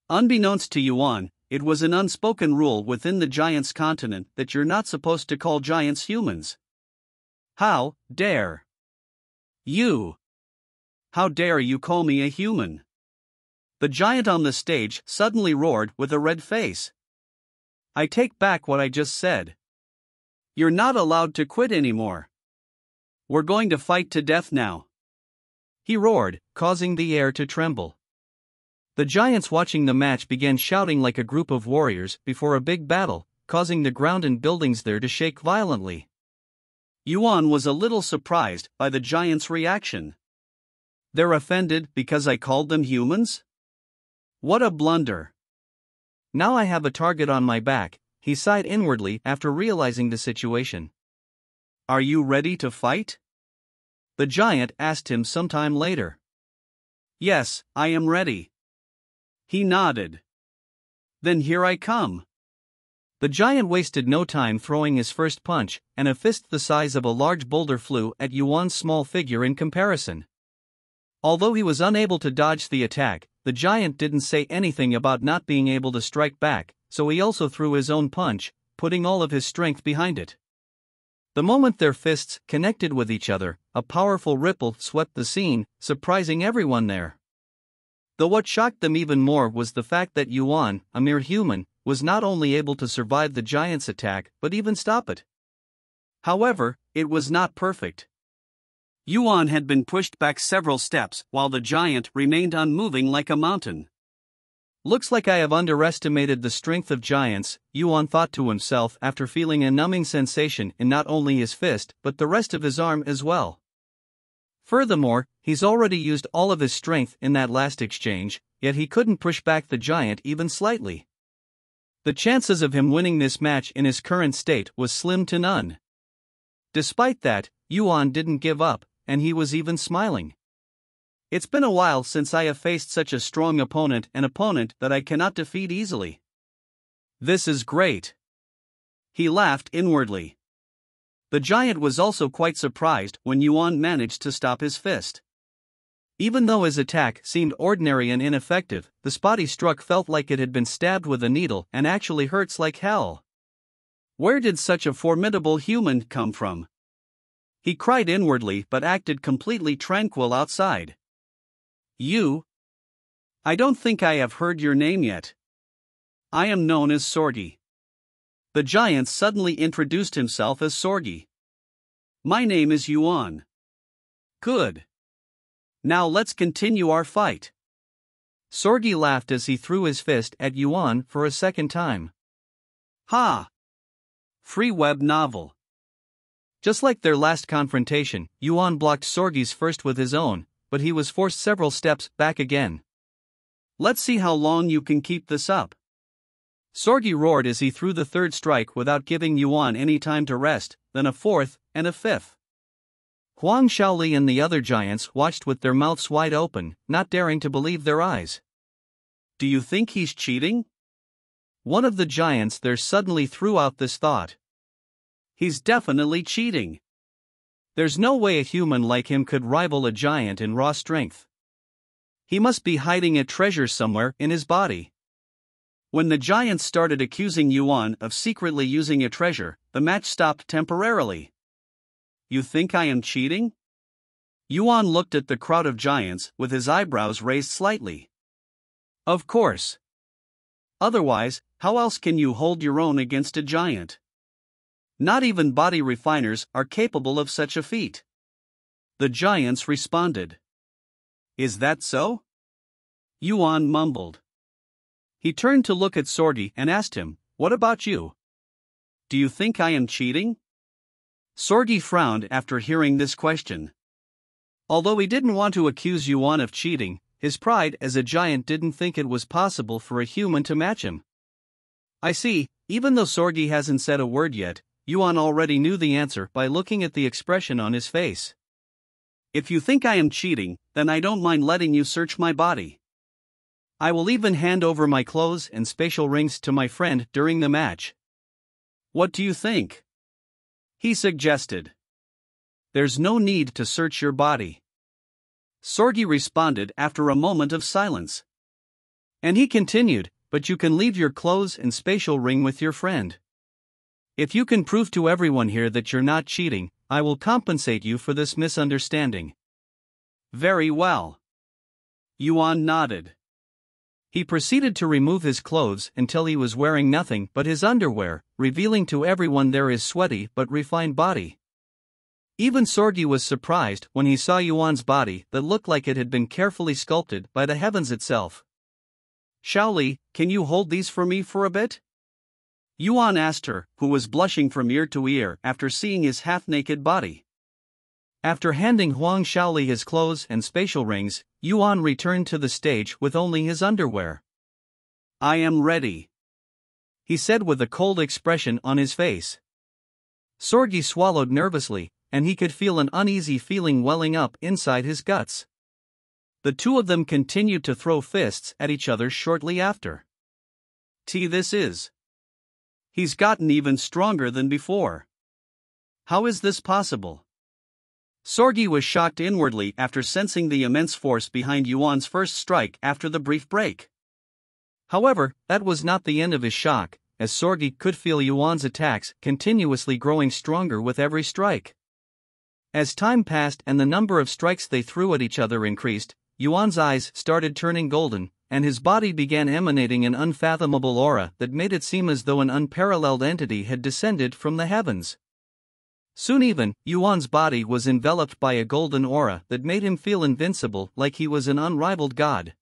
Unbeknownst to Yuan, it was an unspoken rule within the giant's continent that you're not supposed to call giants humans. How dare you? How dare you call me a human? The giant on the stage suddenly roared with a red face. I take back what I just said. You're not allowed to quit anymore. We're going to fight to death now. He roared, causing the air to tremble. The giants watching the match began shouting like a group of warriors before a big battle, causing the ground and buildings there to shake violently. Yuan was a little surprised by the giant's reaction. They're offended because I called them humans? What a blunder. Now I have a target on my back, he sighed inwardly after realizing the situation. Are you ready to fight? The giant asked him sometime later. Yes, I am ready. He nodded. Then here I come. The giant wasted no time throwing his first punch, and a fist the size of a large boulder flew at Yuan's small figure in comparison. Although he was unable to dodge the attack, the giant didn't say anything about not being able to strike back, so he also threw his own punch, putting all of his strength behind it. The moment their fists connected with each other, a powerful ripple swept the scene, surprising everyone there. Though what shocked them even more was the fact that Yuan, a mere human, was not only able to survive the giant's attack but even stop it. However, it was not perfect. Yuan had been pushed back several steps while the giant remained unmoving like a mountain. Looks like I have underestimated the strength of giants, Yuan thought to himself after feeling a numbing sensation in not only his fist but the rest of his arm as well. Furthermore, he's already used all of his strength in that last exchange, yet he couldn't push back the giant even slightly. The chances of him winning this match in his current state was slim to none. Despite that, Yuan didn't give up, and he was even smiling. It's been a while since I have faced such a strong opponent, an opponent that I cannot defeat easily. This is great. He laughed inwardly. The giant was also quite surprised when Yuan managed to stop his fist. Even though his attack seemed ordinary and ineffective, the spot he struck felt like it had been stabbed with a needle and actually hurts like hell. Where did such a formidable human come from? He cried inwardly but acted completely tranquil outside. You? I don't think I have heard your name yet. I am known as Sorgi. The giant suddenly introduced himself as Sorgi. My name is Yuan. Good. Now let's continue our fight. Sorgi laughed as he threw his fist at Yuan for a second time. Ha! Free web novel. Just like their last confrontation, Yuan blocked Sorgi's first with his own, but he was forced several steps back again. Let's see how long you can keep this up. Sorgi roared as he threw the third strike without giving Yuan any time to rest, then a fourth, and a fifth. Huang Shaoli and the other giants watched with their mouths wide open, not daring to believe their eyes. Do you think he's cheating? One of the giants there suddenly threw out this thought. He's definitely cheating. There's no way a human like him could rival a giant in raw strength. He must be hiding a treasure somewhere in his body. When the giants started accusing Yuan of secretly using a treasure, the match stopped temporarily. You think I am cheating? Yuan looked at the crowd of giants with his eyebrows raised slightly. Of course. Otherwise, how else can you hold your own against a giant? Not even body refiners are capable of such a feat. The giants responded. Is that so? Yuan mumbled. He turned to look at Sorgi and asked him, What about you? Do you think I am cheating? Sorgi frowned after hearing this question. Although he didn't want to accuse Yuan of cheating, his pride as a giant didn't think it was possible for a human to match him. I see, even though Sorgi hasn't said a word yet, Yuan already knew the answer by looking at the expression on his face. If you think I am cheating, then I don't mind letting you search my body. I will even hand over my clothes and spatial rings to my friend during the match. What do you think? He suggested. There's no need to search your body. Sorgi responded after a moment of silence. And he continued, but you can leave your clothes and spatial ring with your friend. If you can prove to everyone here that you're not cheating, I will compensate you for this misunderstanding. Very well. Yuan nodded. He proceeded to remove his clothes until he was wearing nothing but his underwear, revealing to everyone there his sweaty but refined body. Even Sorgi was surprised when he saw Yuan's body that looked like it had been carefully sculpted by the heavens itself. Shaoli, can you hold these for me for a bit? Yuan asked her, who was blushing from ear to ear after seeing his half-naked body. After handing Huang Shaoli his clothes and spatial rings, Yuan returned to the stage with only his underwear. I am ready, he said with a cold expression on his face. Sorgi swallowed nervously, and he could feel an uneasy feeling welling up inside his guts. The two of them continued to throw fists at each other shortly after. This is. He's gotten even stronger than before. How is this possible? Sorgi was shocked inwardly after sensing the immense force behind Yuan's first strike after the brief break. However, that was not the end of his shock, as Sorgi could feel Yuan's attacks continuously growing stronger with every strike. As time passed and the number of strikes they threw at each other increased, Yuan's eyes started turning golden, and his body began emanating an unfathomable aura that made it seem as though an unparalleled entity had descended from the heavens. Soon even, Yuan's body was enveloped by a golden aura that made him feel invincible, like he was an unrivaled god.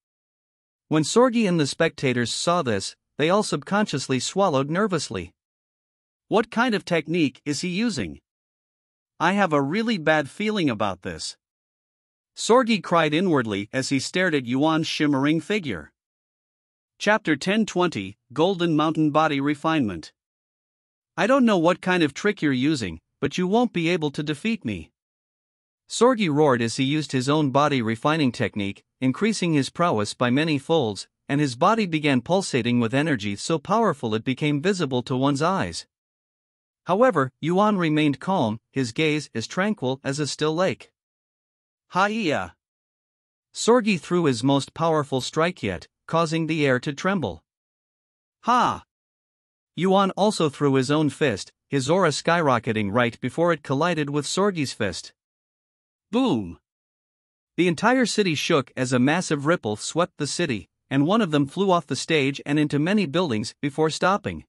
When Sorgi and the spectators saw this, they all subconsciously swallowed nervously. What kind of technique is he using? I have a really bad feeling about this. Sorgi cried inwardly as he stared at Yuan's shimmering figure. Chapter 1020, Golden Mountain Body Refinement. I don't know what kind of trick you're using, but you won't be able to defeat me. Sorgi roared as he used his own body refining technique, increasing his prowess by many folds, and his body began pulsating with energy so powerful it became visible to one's eyes. However, Yuan remained calm, his gaze as tranquil as a still lake. Hi-ya! Sorgi threw his most powerful strike yet, causing the air to tremble. Ha! Yuan also threw his own fist, his aura skyrocketing right before it collided with Sorgi's fist. Boom! The entire city shook as a massive ripple swept the city, and one of them flew off the stage and into many buildings before stopping.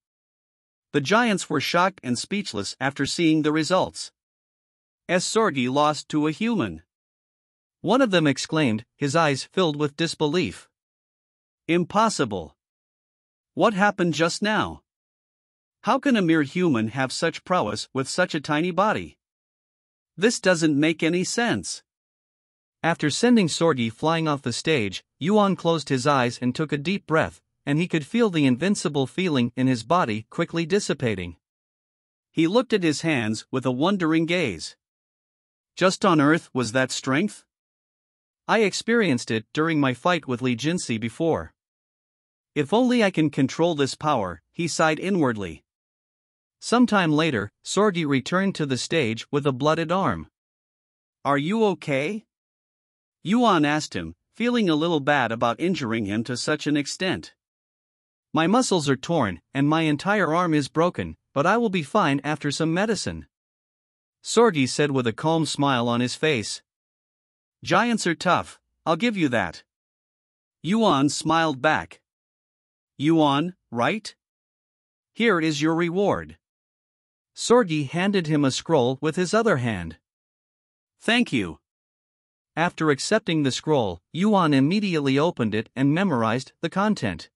The giants were shocked and speechless after seeing the results. As Sorgi lost to a human. One of them exclaimed, his eyes filled with disbelief. Impossible! What happened just now? How can a mere human have such prowess with such a tiny body? This doesn't make any sense. After sending Sorgi flying off the stage, Yuan closed his eyes and took a deep breath, and he could feel the invincible feeling in his body quickly dissipating. He looked at his hands with a wondering gaze. Just on Earth was that strength? I experienced it during my fight with Li Jinsi before. If only I can control this power, he sighed inwardly. Sometime later, Sorgi returned to the stage with a blooded arm. Are you okay? Yuan asked him, feeling a little bad about injuring him to such an extent. My muscles are torn, and my entire arm is broken, but I will be fine after some medicine, Sorgi said with a calm smile on his face. Giants are tough, I'll give you that. Yuan smiled back. Yuan, right? Here is your reward. Sorgi handed him a scroll with his other hand. Thank you. After accepting the scroll, Yuan immediately opened it and memorized the content.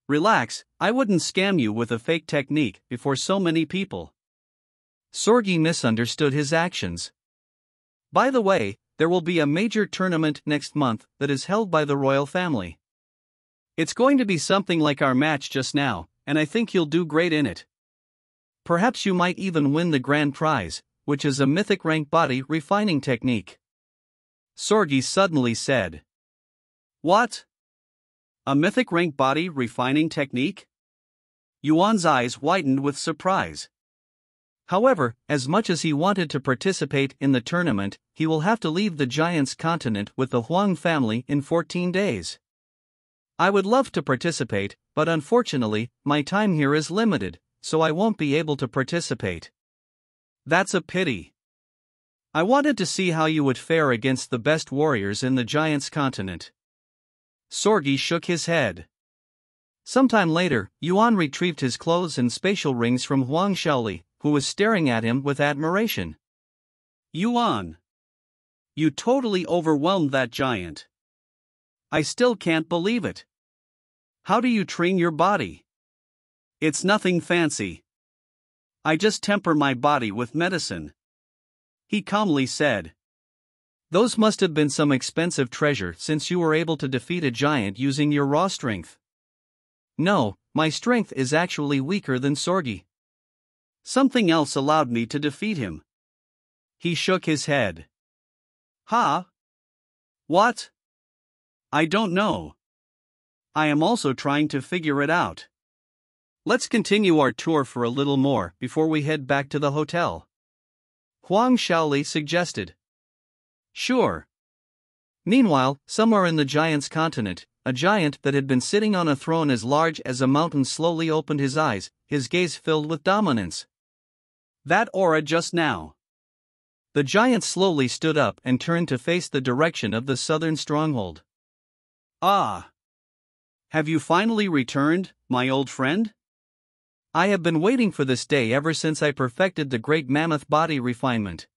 Relax, I wouldn't scam you with a fake technique before so many people. Sorgi misunderstood his actions. By the way, there will be a major tournament next month that is held by the royal family. It's going to be something like our match just now, and I think you'll do great in it. Perhaps you might even win the grand prize, which is a mythic rank body refining technique, Sorgi suddenly said. What? A mythic rank body refining technique? Yuan's eyes widened with surprise. However, as much as he wanted to participate in the tournament, he will have to leave the Giants continent with the Huang family in 14 days. I would love to participate, but unfortunately, my time here is limited, so I won't be able to participate. That's a pity. I wanted to see how you would fare against the best warriors in the Giants continent. Sorgi shook his head. Sometime later, Yuan retrieved his clothes and spatial rings from Huang Shaoli, who was staring at him with admiration. Yuan, you totally overwhelmed that giant. I still can't believe it. How do you train your body? It's nothing fancy. I just temper my body with medicine, he calmly said. Those must have been some expensive treasure since you were able to defeat a giant using your raw strength. No, my strength is actually weaker than Sorgi. Something else allowed me to defeat him. He shook his head. Ha? What? I don't know. I am also trying to figure it out. Let's continue our tour for a little more before we head back to the hotel, Huang Shaoli suggested. Sure. Meanwhile, somewhere in the giant's continent, a giant that had been sitting on a throne as large as a mountain slowly opened his eyes, his gaze filled with dominance. That aura just now. The giant slowly stood up and turned to face the direction of the southern stronghold. Ah. Have you finally returned, my old friend? I have been waiting for this day ever since I perfected the great mammoth body refinement.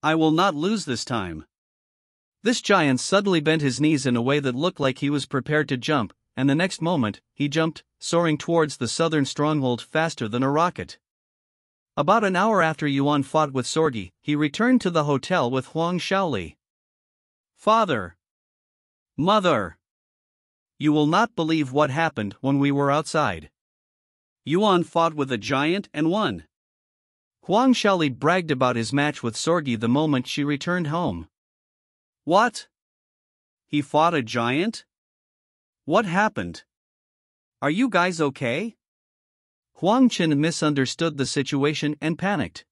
I will not lose this time. This giant suddenly bent his knees in a way that looked like he was prepared to jump, and the next moment, he jumped, soaring towards the southern stronghold faster than a rocket. About an hour after Yuan fought with Sorgi, he returned to the hotel with Huang Shaoli. Father! Mother! You will not believe what happened when we were outside. Yuan fought with a giant and won. Huang Shaoli bragged about his match with Sorgi the moment she returned home. What? He fought a giant? What happened? Are you guys okay? Huang Qin misunderstood the situation and panicked.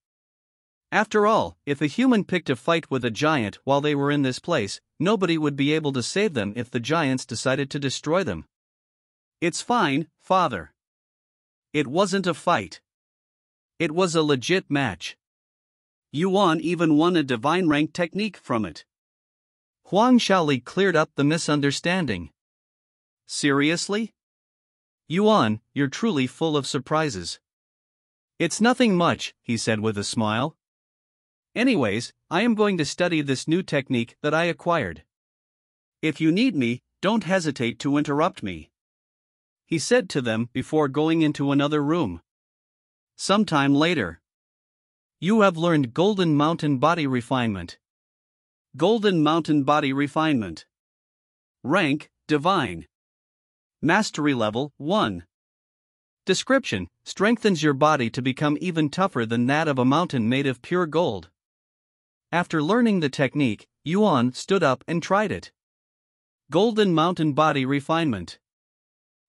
After all, if a human picked a fight with a giant while they were in this place, nobody would be able to save them if the giants decided to destroy them. It's fine, Father. It wasn't a fight. It was a legit match. Yuan even won a divine rank technique from it. Huang Shaoli cleared up the misunderstanding. Seriously? Yuan, you're truly full of surprises. It's nothing much, he said with a smile. Anyways, I am going to study this new technique that I acquired. If you need me, don't hesitate to interrupt me, he said to them before going into another room. Sometime later. You have learned Golden Mountain Body Refinement. Golden Mountain Body Refinement. Rank, Divine. Mastery Level 1. Description: strengthens your body to become even tougher than that of a mountain made of pure gold. After learning the technique, Yuan stood up and tried it. Golden Mountain Body Refinement.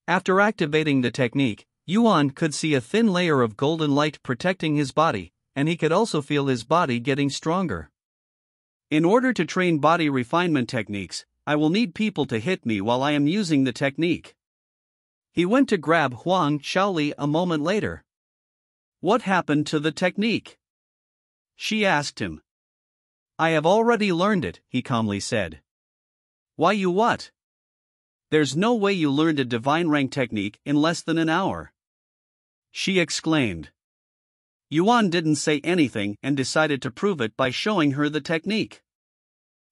After activating the technique, Yuan could see a thin layer of golden light protecting his body, and he could also feel his body getting stronger. In order to train body refinement techniques, I will need people to hit me while I am using the technique. He went to grab Huang Shaoli a moment later. What happened to the technique? She asked him. I have already learned it, he calmly said. Why you what? There's no way you learned a divine rank technique in less than an hour, she exclaimed. Yuan didn't say anything and decided to prove it by showing her the technique.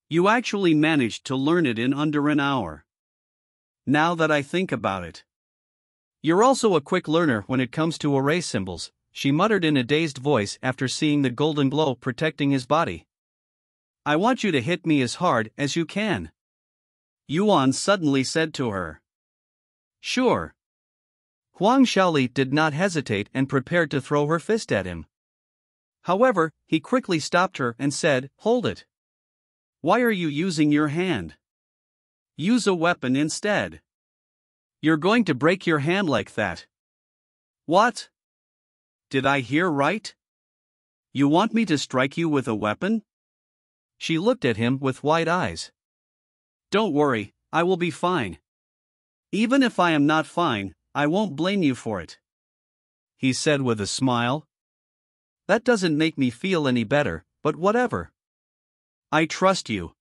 You actually managed to learn it in under an hour. Now that I think about it. You're also a quick learner when it comes to array symbols, she muttered in a dazed voice after seeing the golden glow protecting his body. I want you to hit me as hard as you can, Yuan suddenly said to her. Sure. Huang Shaoli did not hesitate and prepared to throw her fist at him. However, he quickly stopped her and said, Hold it. Why are you using your hand? Use a weapon instead. You're going to break your hand like that. What? Did I hear right? You want me to strike you with a weapon? She looked at him with wide eyes. Don't worry, I will be fine. Even if I am not fine, I won't blame you for it, he said with a smile. That doesn't make me feel any better, but whatever. I trust you.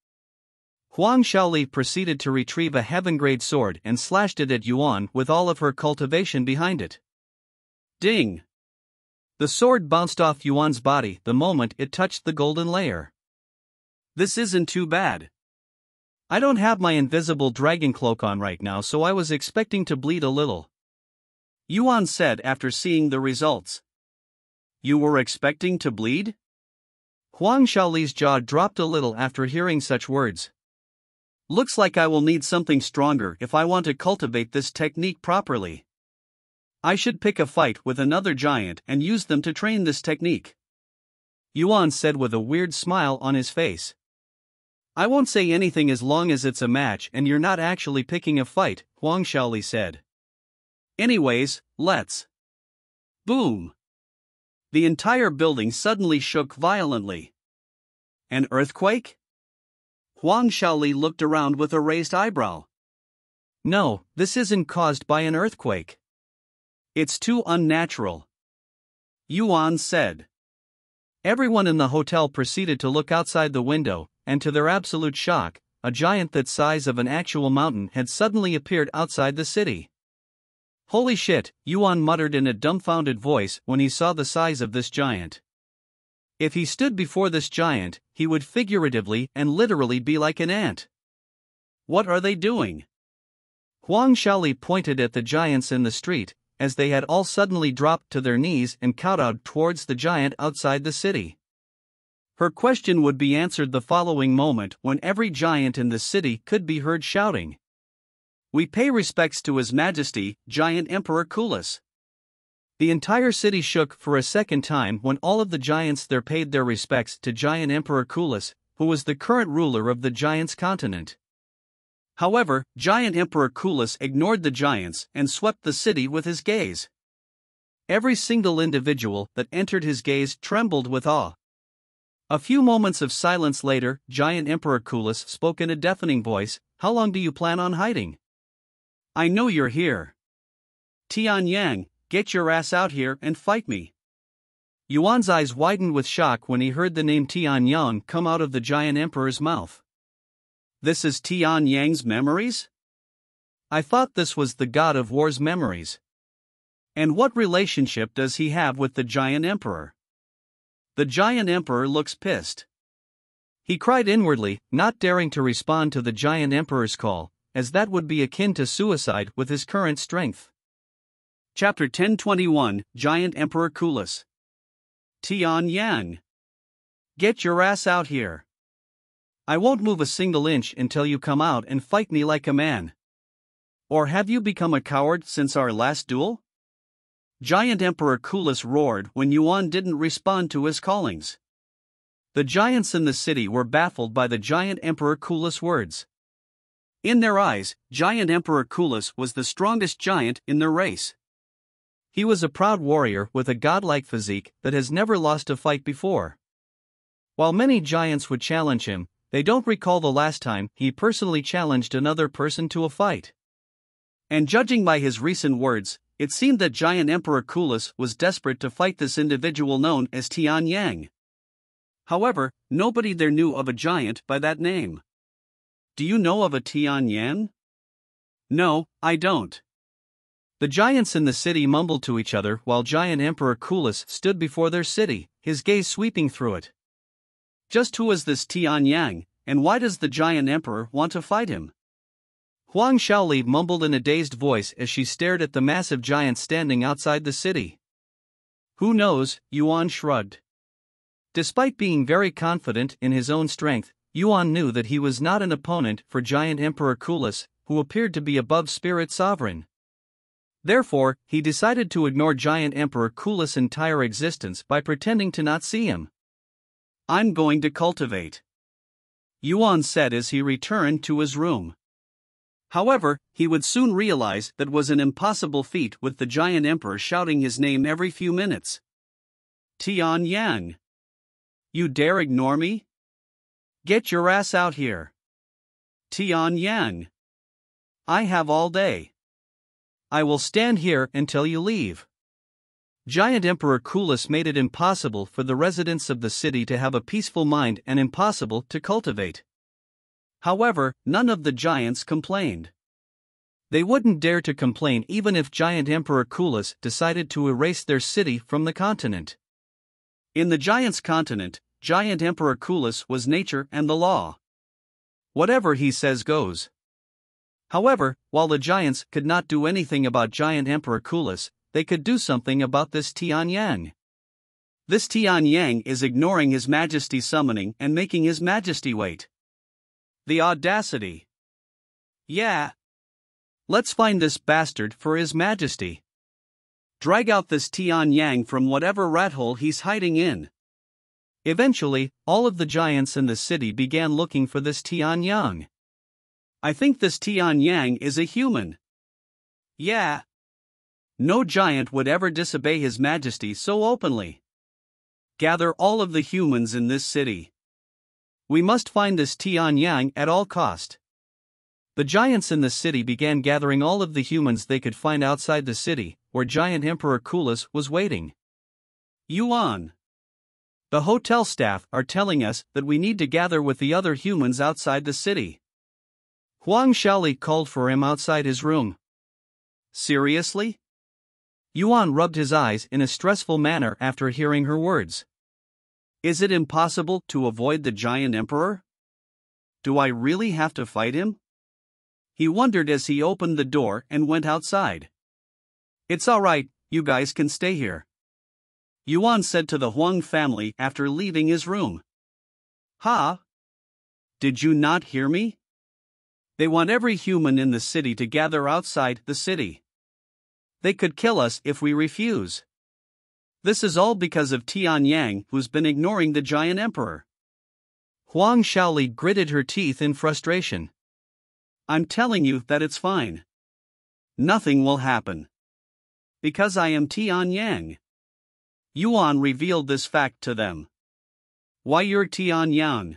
Huang Shaoli proceeded to retrieve a heaven-grade sword and slashed it at Yuan with all of her cultivation behind it. Ding! The sword bounced off Yuan's body the moment it touched the golden layer. This isn't too bad. I don't have my invisible dragon cloak on right now, so I was expecting to bleed a little. Yuan said after seeing the results. You were expecting to bleed? Huang Shaoli's jaw dropped a little after hearing such words. Looks like I will need something stronger if I want to cultivate this technique properly. I should pick a fight with another giant and use them to train this technique. Yuan said with a weird smile on his face. I won't say anything as long as it's a match and you're not actually picking a fight, Huang Shaoli said. Anyways, let's. Boom! The entire building suddenly shook violently. An earthquake? Huang Shaoli looked around with a raised eyebrow. No, this isn't caused by an earthquake. It's too unnatural, Yuan said. Everyone in the hotel proceeded to look outside the window, and to their absolute shock, a giant that size of an actual mountain had suddenly appeared outside the city. Holy shit, Yuan muttered in a dumbfounded voice when he saw the size of this giant. If he stood before this giant, he would figuratively and literally be like an ant. What are they doing? Huang Shaoli pointed at the giants in the street, as they had all suddenly dropped to their knees and kowtowed towards the giant outside the city. Her question would be answered the following moment when every giant in the city could be heard shouting. We pay respects to His Majesty, Giant Emperor Kulis. The entire city shook for a second time when all of the giants there paid their respects to Giant Emperor Kulis, who was the current ruler of the giants' continent. However, Giant Emperor Kulis ignored the giants and swept the city with his gaze. Every single individual that entered his gaze trembled with awe. A few moments of silence later, Giant Emperor Kulis spoke in a deafening voice, "How long do you plan on hiding? I know you're here. Tian Yang, get your ass out here and fight me." Yuan's eyes widened with shock when he heard the name Tian Yang come out of the giant emperor's mouth. This is Tian Yang's memories? I thought this was the god of war's memories. And what relationship does he have with the giant emperor? The giant emperor looks pissed. He cried inwardly, not daring to respond to the giant emperor's call, as that would be akin to suicide with his current strength. Chapter 1021, Giant Emperor Kulis. Tian Yang. Get your ass out here. I won't move a single inch until you come out and fight me like a man. Or have you become a coward since our last duel? Giant Emperor Kulis roared when Yuan didn't respond to his callings. The giants in the city were baffled by the Giant Emperor Kulis' words. In their eyes, Giant Emperor Kulis was the strongest giant in their race. He was a proud warrior with a godlike physique that has never lost a fight before. While many giants would challenge him, they don't recall the last time he personally challenged another person to a fight. And judging by his recent words, it seemed that Giant Emperor Kulis was desperate to fight this individual known as Tian Yang. However, nobody there knew of a giant by that name. Do you know of a Tian Yang? No, I don't. The giants in the city mumbled to each other while Giant Emperor Kulis stood before their city, his gaze sweeping through it. Just who is this Tian Yang, and why does the giant emperor want to fight him? Huang Shaoli mumbled in a dazed voice as she stared at the massive giant standing outside the city. Who knows, Yuan shrugged. Despite being very confident in his own strength, Yuan knew that he was not an opponent for Giant Emperor Kulis, who appeared to be above Spirit Sovereign. Therefore, he decided to ignore Giant Emperor Kulis' entire existence by pretending to not see him. I'm going to cultivate, Yuan said as he returned to his room. However, he would soon realize that was an impossible feat with the giant emperor shouting his name every few minutes. Tian Yang. You dare ignore me? Get your ass out here. Tian Yang. I have all day. I will stand here until you leave. Giant Emperor Kulis made it impossible for the residents of the city to have a peaceful mind and impossible to cultivate. However, none of the giants complained. They wouldn't dare to complain even if Giant Emperor Kulis decided to erase their city from the continent. In the giants' continent, Giant Emperor Kulis was nature and the law. Whatever he says goes. However, while the giants could not do anything about Giant Emperor Kulis, they could do something about this Tian Yang. This Tian Yang is ignoring His Majesty's summoning and making His Majesty wait. The audacity. Yeah. Let's find this bastard for His Majesty. Drag out this Tian Yang from whatever rat hole he's hiding in. Eventually, all of the giants in the city began looking for this Tian Yang. I think this Tian Yang is a human. Yeah. No giant would ever disobey His Majesty so openly. Gather all of the humans in this city. We must find this Tian Yang at all cost. The giants in the city began gathering all of the humans they could find outside the city, where Giant Emperor Coolus was waiting. Yuan. The hotel staff are telling us that we need to gather with the other humans outside the city. Huang Shaoli called for him outside his room. Seriously? Yuan rubbed his eyes in a stressful manner after hearing her words. Is it impossible to avoid the Giant Emperor? Do I really have to fight him? He wondered as he opened the door and went outside. It's alright, you guys can stay here, Yuan said to the Huang family after leaving his room. Ha? Did you not hear me? They want every human in the city to gather outside the city. They could kill us if we refuse. This is all because of Tian Yang, who's been ignoring the Giant Emperor. Huang Shaoli gritted her teeth in frustration. I'm telling you that it's fine. Nothing will happen. Because I am Tian Yang. Yuan revealed this fact to them. Why you're Tian Yang?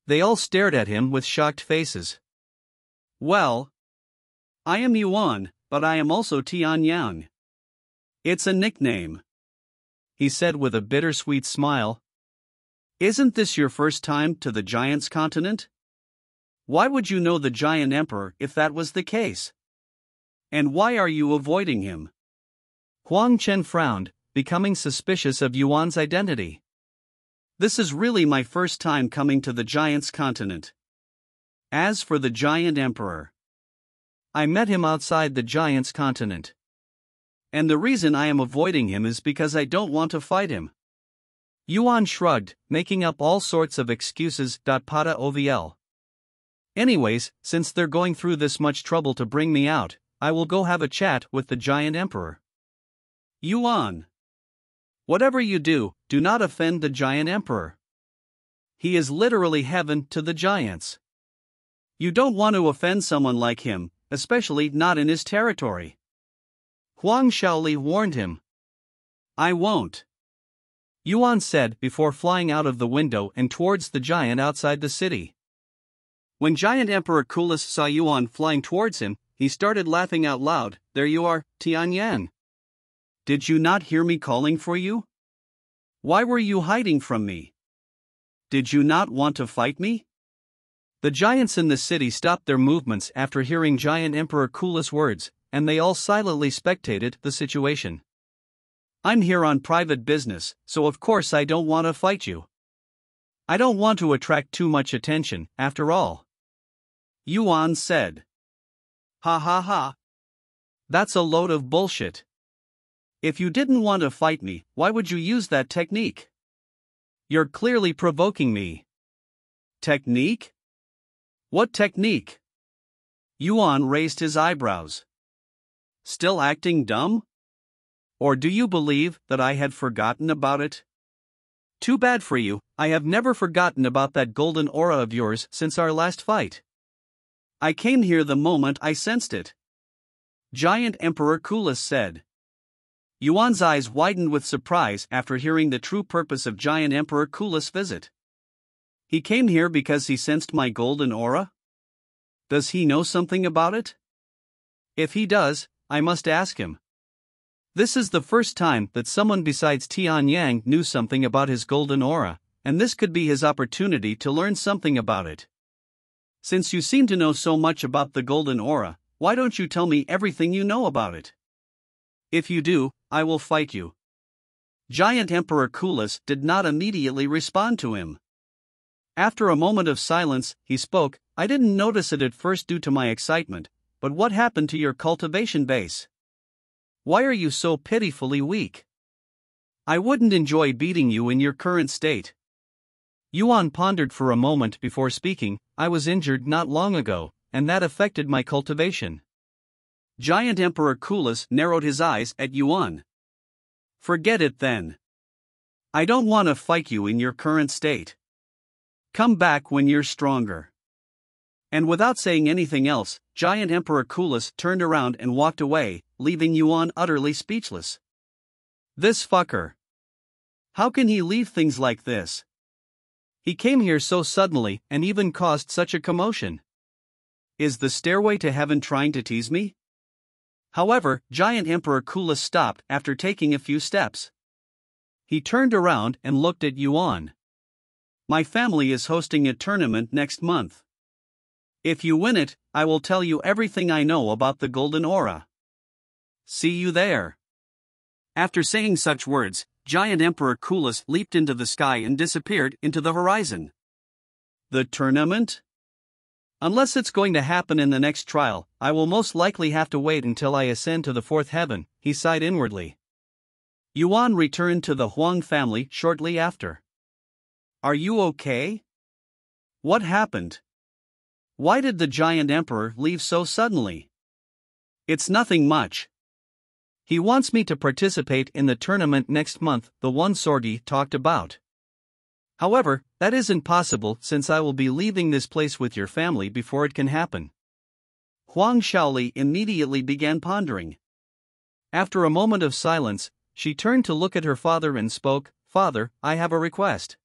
They all stared at him with shocked faces. Well, I am Yuan, but I am also Tian Yang. It's a nickname, he said with a bittersweet smile. Isn't this your first time to the Giants continent? Why would you know the Giant Emperor if that was the case? And why are you avoiding him? Huang Chen frowned, becoming suspicious of Yuan's identity. This is really my first time coming to the Giants continent. As for the Giant Emperor, I met him outside the Giants continent. And the reason I am avoiding him is because I don't want to fight him. Yuan shrugged, making up all sorts of excuses. Pada ovl. Anyways, since they're going through this much trouble to bring me out, I will go have a chat with the Giant Emperor. Yuan. Whatever you do, do not offend the Giant Emperor. He is literally heaven to the giants. You don't want to offend someone like him, especially not in his territory. Huang Shaoli warned him. I won't, Yuan said before flying out of the window and towards the giant outside the city. When Giant Emperor Coolus saw Yuan flying towards him, he started laughing out loud. There you are, Tian Yang. Did you not hear me calling for you? Why were you hiding from me? Did you not want to fight me? The giants in the city stopped their movements after hearing Giant Emperor Coolus' words, and they all silently spectated the situation. I'm here on private business, so of course I don't want to fight you. I don't want to attract too much attention, after all, Yuan said. Ha ha ha. That's a load of bullshit. If you didn't want to fight me, why would you use that technique? You're clearly provoking me. Technique? What technique? Yuan raised his eyebrows. Still acting dumb? Or do you believe that I had forgotten about it? Too bad for you, I have never forgotten about that golden aura of yours since our last fight. I came here the moment I sensed it, Giant Emperor Coolus said. Yuan's eyes widened with surprise after hearing the true purpose of Giant Emperor Coolus' visit. He came here because he sensed my golden aura? Does he know something about it? If he does, I must ask him. This is the first time that someone besides Tian Yang knew something about his golden aura, and this could be his opportunity to learn something about it. Since you seem to know so much about the golden aura, why don't you tell me everything you know about it? If you do, I will fight you. Giant Emperor Coolus did not immediately respond to him. After a moment of silence, he spoke. I didn't notice it at first due to my excitement, but what happened to your cultivation base? Why are you so pitifully weak? I wouldn't enjoy beating you in your current state. Yuan pondered for a moment before speaking. I was injured not long ago, and that affected my cultivation. Giant Emperor Coolus narrowed his eyes at Yuan. Forget it then. I don't want to fight you in your current state. Come back when you're stronger. And without saying anything else, Giant Emperor Coolus turned around and walked away, leaving Yuan utterly speechless. This fucker. How can he leave things like this? He came here so suddenly and even caused such a commotion. Is the stairway to heaven trying to tease me? However, Giant Emperor Coolus stopped after taking a few steps. He turned around and looked at Yuan. My family is hosting a tournament next month. If you win it, I will tell you everything I know about the golden aura. See you there. After saying such words, Giant Emperor Coolus leaped into the sky and disappeared into the horizon. The tournament? Unless it's going to happen in the next trial, I will most likely have to wait until I ascend to the fourth heaven, he sighed inwardly. Yuan returned to the Huang family shortly after. Are you okay? What happened? Why did the Giant Emperor leave so suddenly? It's nothing much. He wants me to participate in the tournament next month, the one Sorgi talked about. However, that isn't possible since I will be leaving this place with your family before it can happen. Huang Shaoli immediately began pondering. After a moment of silence, she turned to look at her father and spoke, Father, I have a request.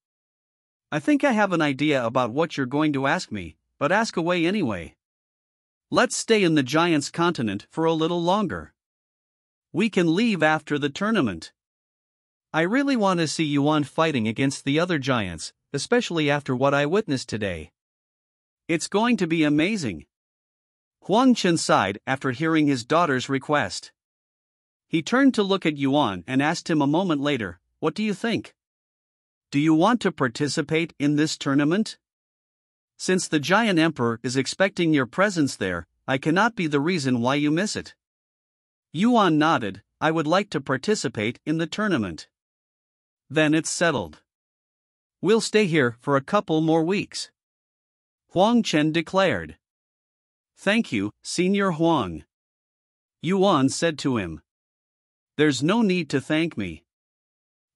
I think I have an idea about what you're going to ask me, but ask away anyway. Let's stay in the Giants' continent for a little longer. We can leave after the tournament. I really want to see Yuan fighting against the other giants, especially after what I witnessed today. It's going to be amazing. Huang Chen sighed after hearing his daughter's request. He turned to look at Yuan and asked him a moment later, What do you think? Do you want to participate in this tournament? Since the Giant Emperor is expecting your presence there, I cannot be the reason why you miss it. Yuan nodded. I would like to participate in the tournament. Then it's settled. We'll stay here for a couple more weeks. Huang Chen declared. Thank you, Senior Huang. Yuan said to him. There's no need to thank me.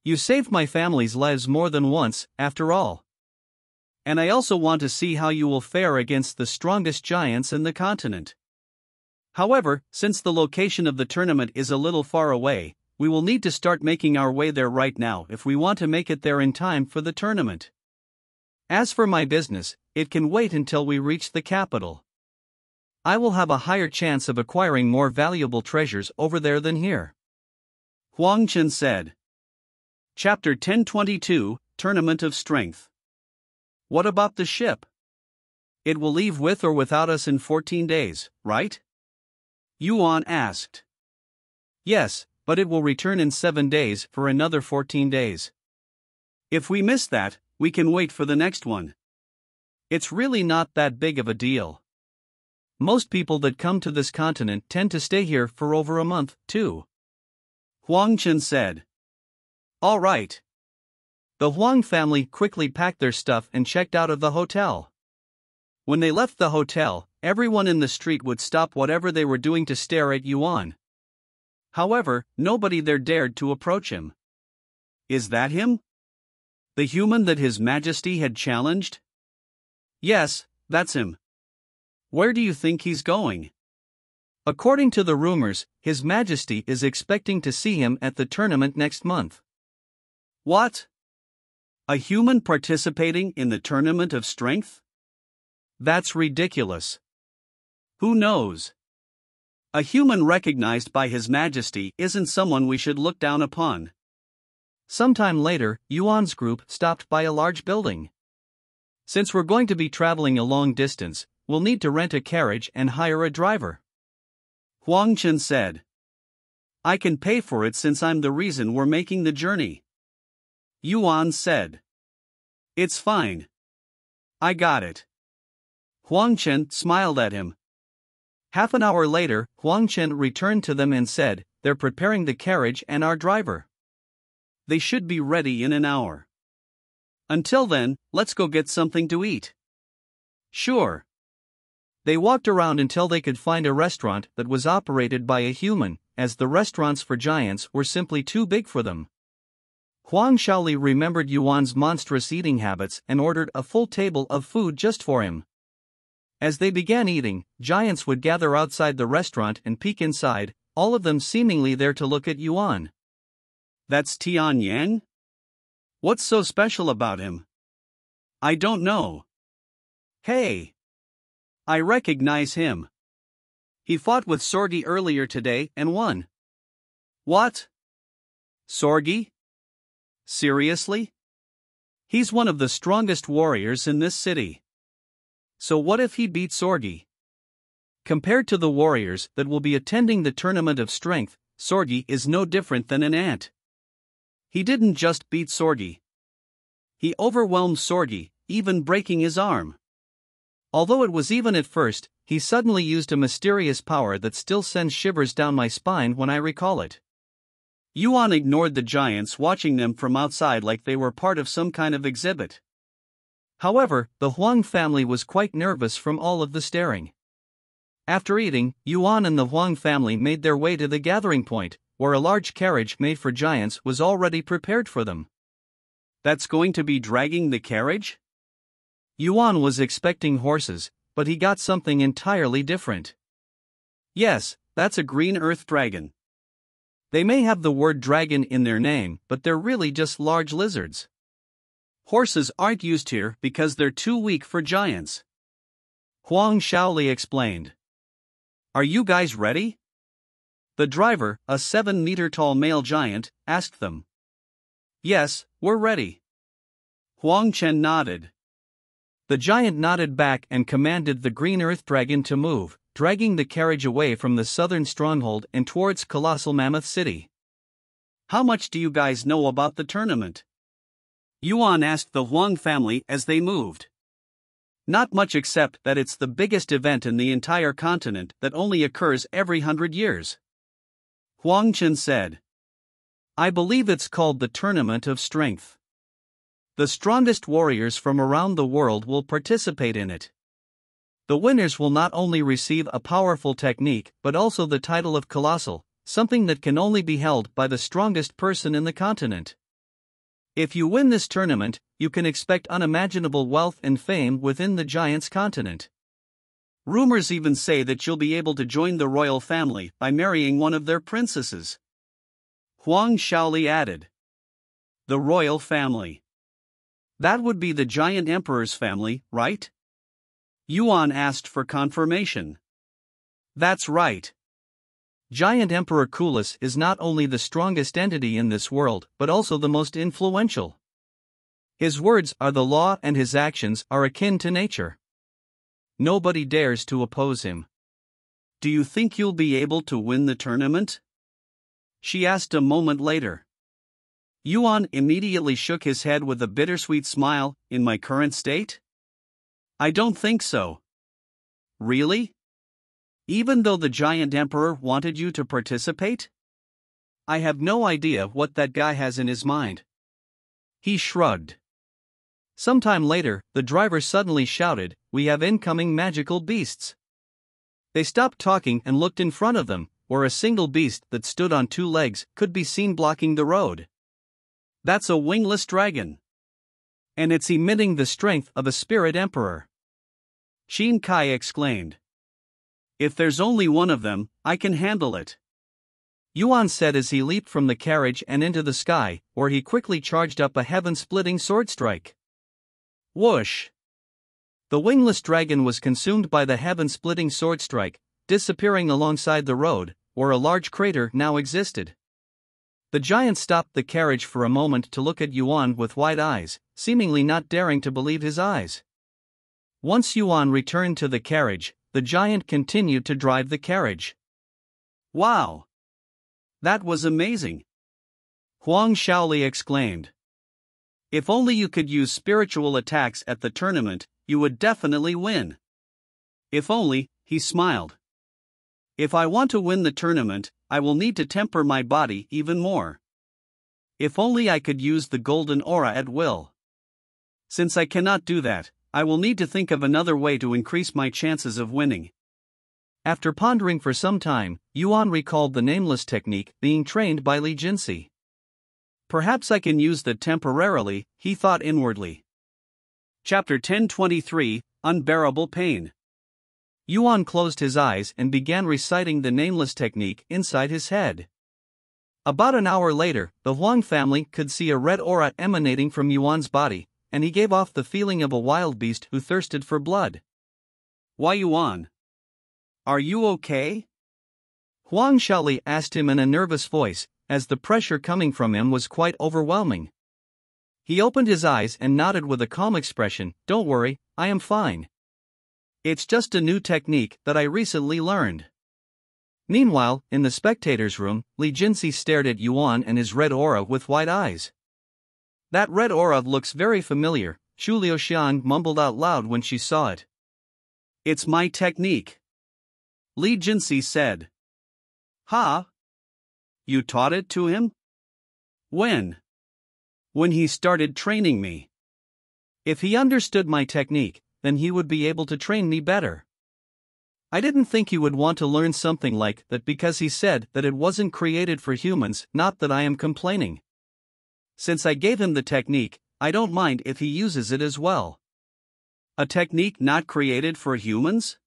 You saved my family's lives more than once, after all. And I also want to see how you will fare against the strongest giants in the continent. However, since the location of the tournament is a little far away, we will need to start making our way there right now if we want to make it there in time for the tournament. As for my business, it can wait until we reach the capital. I will have a higher chance of acquiring more valuable treasures over there than here. Huang Chen said. Chapter 1022, Tournament of Strength. What about the ship? It will leave with or without us in 14 days, right? Yuan asked. Yes, but it will return in 7 days for another 14 days. If we miss that, we can wait for the next one. It's really not that big of a deal. Most people that come to this continent tend to stay here for over a month, too. Huang Chen said. All right. The Huang family quickly packed their stuff and checked out of the hotel. When they left the hotel, everyone in the street would stop whatever they were doing to stare at Yuan. However, nobody there dared to approach him. Is that him? The human that His Majesty had challenged? Yes, that's him. Where do you think he's going? According to the rumors, His Majesty is expecting to see him at the tournament next month. What? A human participating in the Tournament of Strength? That's ridiculous. Who knows? A human recognized by His Majesty isn't someone we should look down upon. Sometime later, Yuan's group stopped by a large building. Since we're going to be traveling a long distance, we'll need to rent a carriage and hire a driver. Huang Chen said. I can pay for it since I'm the reason we're making the journey. Yuan said. It's fine. I got it. Huang Chen smiled at him. Half an hour later, Huang Chen returned to them and said, they're preparing the carriage and our driver. They should be ready in an hour. Until then, let's go get something to eat. Sure. They walked around until they could find a restaurant that was operated by a human, as the restaurants for giants were simply too big for them. Huang Shaoli remembered Yuan's monstrous eating habits and ordered a full table of food just for him. As they began eating, giants would gather outside the restaurant and peek inside, all of them seemingly there to look at Yuan. That's Tian Yang? What's so special about him? I don't know. Hey! I recognize him. He fought with Sorgi earlier today and won. What? Sorgi? Seriously? He's one of the strongest warriors in this city. So what if he beat Sorgi? Compared to the warriors that will be attending the tournament of strength, Sorgi is no different than an ant. He didn't just beat Sorgi. He overwhelmed Sorgi, even breaking his arm. Although it was even at first, he suddenly used a mysterious power that still sends shivers down my spine when I recall it. Yuan ignored the giants watching them from outside like they were part of some kind of exhibit. However, the Huang family was quite nervous from all of the staring. After eating, Yuan and the Huang family made their way to the gathering point, where a large carriage made for giants was already prepared for them. That's going to be dragging the carriage? Yuan was expecting horses, but he got something entirely different. Yes, that's a green earth dragon. They may have the word dragon in their name, but they're really just large lizards. Horses aren't used here because they're too weak for giants. Huang Shaoli explained. Are you guys ready? The driver, a 7-meter-tall male giant, asked them. Yes, we're ready. Huang Chen nodded. The giant nodded back and commanded the green earth dragon to move, dragging the carriage away from the southern stronghold and towards Colossal Mammoth City. How much do you guys know about the tournament? Yuan asked the Huang family as they moved. Not much, except that it's the biggest event in the entire continent that only occurs every 100 years. Huang Chen said. I believe it's called the Tournament of Strength. The strongest warriors from around the world will participate in it. The winners will not only receive a powerful technique but also the title of Colossal, something that can only be held by the strongest person in the continent. If you win this tournament, you can expect unimaginable wealth and fame within the Giants continent. Rumors even say that you'll be able to join the royal family by marrying one of their princesses. Huang Shaoli added. The royal family. That would be the giant emperor's family, right? Yuan asked for confirmation. That's right. Giant Emperor Kulis is not only the strongest entity in this world but also the most influential. His words are the law and his actions are akin to nature. Nobody dares to oppose him. Do you think you'll be able to win the tournament? She asked a moment later. Yuan immediately shook his head with a bittersweet smile. In my current state? I don't think so. Really? Even though the giant emperor wanted you to participate? I have no idea what that guy has in his mind. He shrugged. Sometime later, the driver suddenly shouted, We have incoming magical beasts. They stopped talking and looked in front of them, where a single beast that stood on 2 legs could be seen blocking the road. That's a wingless dragon. And it's emitting the strength of a spirit emperor. Qin Kai exclaimed. If there's only one of them, I can handle it. Yuan said as he leaped from the carriage and into the sky, where he quickly charged up a heaven-splitting sword strike. Whoosh! The wingless dragon was consumed by the heaven-splitting sword strike, disappearing alongside the road, where a large crater now existed. The giant stopped the carriage for a moment to look at Yuan with wide eyes, seemingly not daring to believe his eyes. Once Yuan returned to the carriage, the giant continued to drive the carriage. Wow! That was amazing! Huang Shaoli exclaimed. If only you could use spiritual attacks at the tournament, you would definitely win. If only, he smiled. If I want to win the tournament, I will need to temper my body even more. If only I could use the golden aura at will. Since I cannot do that, I will need to think of another way to increase my chances of winning. After pondering for some time, Yuan recalled the nameless technique being trained by Li Jinsi. Perhaps I can use that temporarily, he thought inwardly. Chapter 1023, Unbearable Pain. Yuan closed his eyes and began reciting the nameless technique inside his head. About an hour later, the Huang family could see a red aura emanating from Yuan's body, and he gave off the feeling of a wild beast who thirsted for blood. Why Yuan? Are you okay? Huang Shaoli asked him in a nervous voice, as the pressure coming from him was quite overwhelming. He opened his eyes and nodded with a calm expression, "Don't worry, I am fine. It's just a new technique that I recently learned." Meanwhile, in the spectators' room, Li Jinsi stared at Yuan and his red aura with wide eyes. "That red aura looks very familiar," Shu Liuxiang mumbled out loud when she saw it. "It's my technique," Li Jinsi said. "Ha? You taught it to him? When?" "When he started training me." "If he understood my technique, then he would be able to train me better. I didn't think he would want to learn something like that because he said that it wasn't created for humans, not that I am complaining. Since I gave him the technique, I don't mind if he uses it as well." "A technique not created for humans?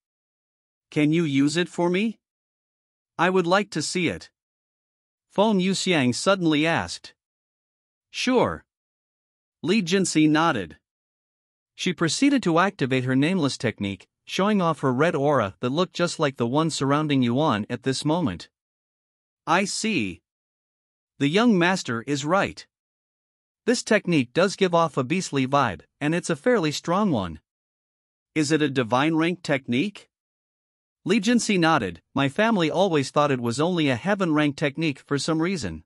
Can you use it for me? I would like to see it," Feng Yuxiang suddenly asked. "Sure." Li Jinsi nodded. She proceeded to activate her nameless technique, showing off her red aura that looked just like the one surrounding Yuan at this moment. "I see. The young master is right. This technique does give off a beastly vibe, and it's a fairly strong one." "Is it a divine rank technique?" Li Jinsi nodded. "My family always thought it was only a heaven rank technique for some reason.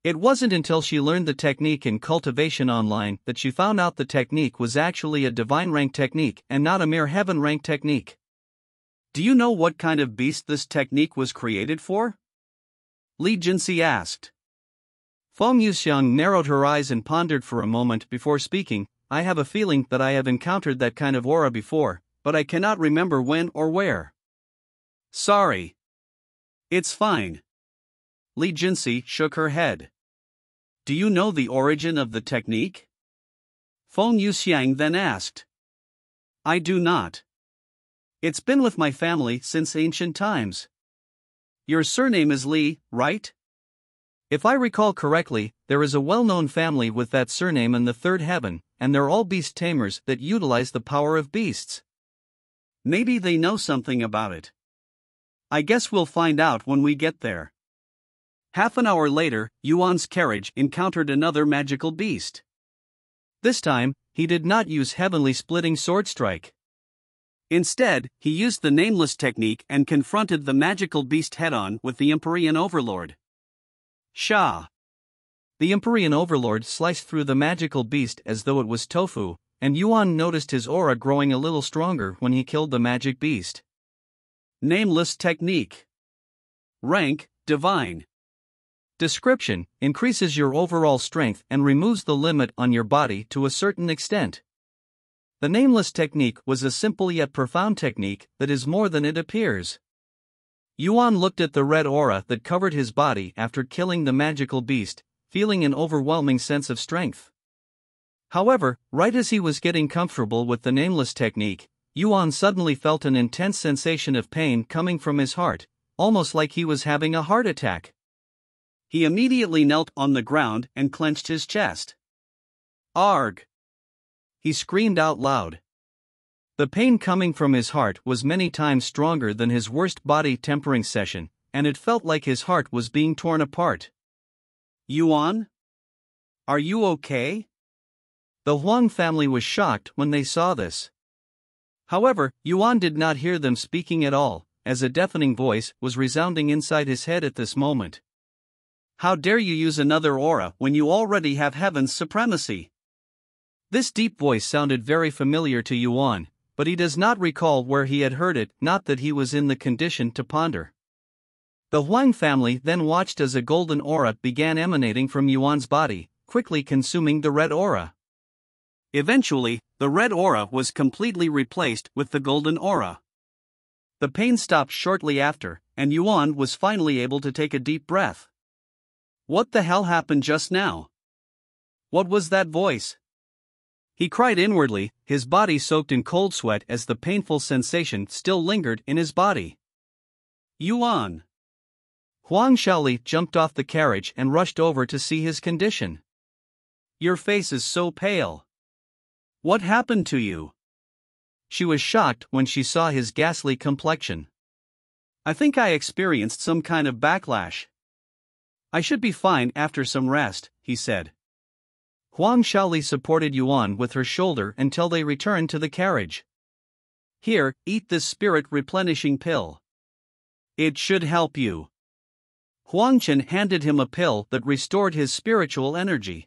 It wasn't until she learned the technique in cultivation online that she found out the technique was actually a divine rank technique and not a mere heaven rank technique." "Do you know what kind of beast this technique was created for?" Li Jinsi asked. Feng Yuxiang narrowed her eyes and pondered for a moment before speaking. "I have a feeling that I have encountered that kind of aura before, but I cannot remember when or where." "Sorry. It's fine." Li Jinsi shook her head. "Do you know the origin of the technique?" Feng Yuxiang then asked. "I do not. It's been with my family since ancient times." "Your surname is Li, right?" "If I recall correctly, there is a well-known family with that surname in the third heaven, and they're all beast tamers that utilize the power of beasts." "Maybe they know something about it. I guess we'll find out when we get there." Half an hour later, Yuan's carriage encountered another magical beast. This time, he did not use heavenly splitting sword strike. Instead, he used the nameless technique and confronted the magical beast head-on with the Empyrean Overlord. Sha! The Empyrean Overlord sliced through the magical beast as though it was tofu, and Yuan noticed his aura growing a little stronger when he killed the magic beast. Nameless technique. Rank, divine. Description: increases your overall strength and removes the limit on your body to a certain extent. The nameless technique was a simple yet profound technique that is more than it appears. Yuan looked at the red aura that covered his body after killing the magical beast, feeling an overwhelming sense of strength. However, right as he was getting comfortable with the nameless technique, Yuan suddenly felt an intense sensation of pain coming from his heart, almost like he was having a heart attack. He immediately knelt on the ground and clenched his chest. "Arg!" he screamed out loud. The pain coming from his heart was many times stronger than his worst body tempering session, and it felt like his heart was being torn apart. "Yuan? Are you okay?" The Huang family was shocked when they saw this. However, Yuan did not hear them speaking at all, as a deafening voice was resounding inside his head at this moment. "How dare you use another aura when you already have heaven's supremacy?" This deep voice sounded very familiar to Yuan, but he does not recall where he had heard it, not that he was in the condition to ponder. The Huang family then watched as a golden aura began emanating from Yuan's body, quickly consuming the red aura. Eventually, the red aura was completely replaced with the golden aura. The pain stopped shortly after, and Yuan was finally able to take a deep breath. What the hell happened just now? What was that voice? He cried inwardly, his body soaked in cold sweat as the painful sensation still lingered in his body. Yuan! Huang Shaoli jumped off the carriage and rushed over to see his condition. Your face is so pale. What happened to you? She was shocked when she saw his ghastly complexion. I think I experienced some kind of backlash. I should be fine after some rest, he said. Huang Shaoli supported Yuan with her shoulder until they returned to the carriage. Here, eat this spirit-replenishing pill. It should help you. Huang Chen handed him a pill that restored his spiritual energy.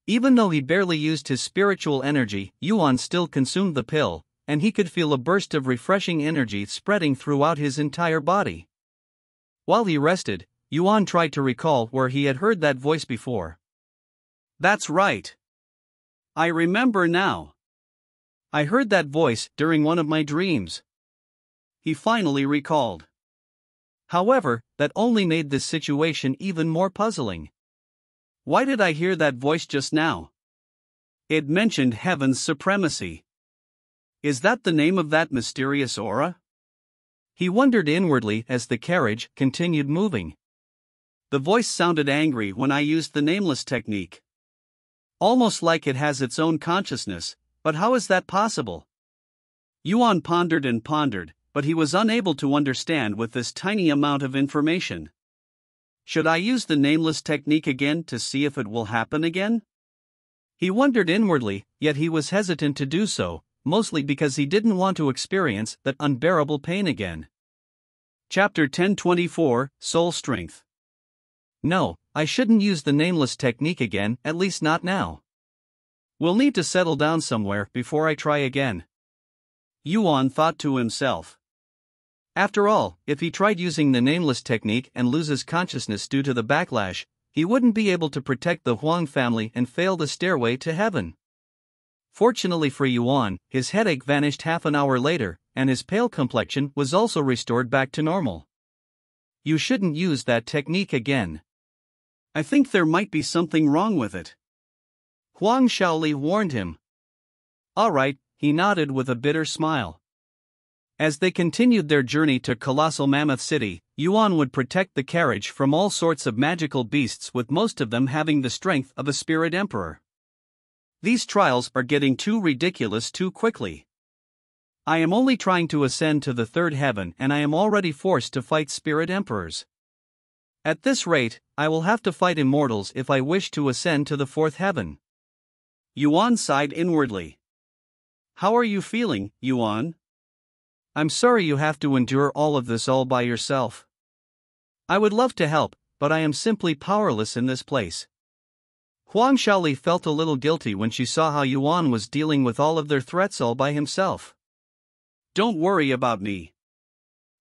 Even though he barely used his spiritual energy, Yuan still consumed the pill, and he could feel a burst of refreshing energy spreading throughout his entire body. While he rested, Yuan tried to recall where he had heard that voice before. That's right. I remember now. I heard that voice during one of my dreams. He finally recalled. However, that only made this situation even more puzzling. Why did I hear that voice just now? It mentioned heaven's supremacy. Is that the name of that mysterious aura? He wondered inwardly as the carriage continued moving. The voice sounded angry when I used the nameless technique. Almost like it has its own consciousness, but how is that possible? Yuan pondered and pondered, but he was unable to understand with this tiny amount of information. Should I use the nameless technique again to see if it will happen again? He wondered inwardly, yet he was hesitant to do so, mostly because he didn't want to experience that unbearable pain again. Chapter 1024, Soul Strength. No, I shouldn't use the nameless technique again, at least not now. We'll need to settle down somewhere before I try again. Yuan thought to himself. After all, if he tried using the nameless technique and loses consciousness due to the backlash, he wouldn't be able to protect the Huang family and fail the stairway to heaven. Fortunately for Yuan, his headache vanished half an hour later, and his pale complexion was also restored back to normal. You shouldn't use that technique again. I think there might be something wrong with it. Huang Shaoli warned him. All right, he nodded with a bitter smile. As they continued their journey to Colossal Mammoth City, Yuan would protect the carriage from all sorts of magical beasts, with most of them having the strength of a spirit emperor. These trials are getting too ridiculous too quickly. I am only trying to ascend to the third heaven and I am already forced to fight spirit emperors. At this rate, I will have to fight immortals if I wish to ascend to the fourth heaven. Yuan sighed inwardly. How are you feeling, Yuan? I'm sorry you have to endure all of this all by yourself. I would love to help, but I am simply powerless in this place. Huang Shaoli felt a little guilty when she saw how Yuan was dealing with all of their threats all by himself. Don't worry about me.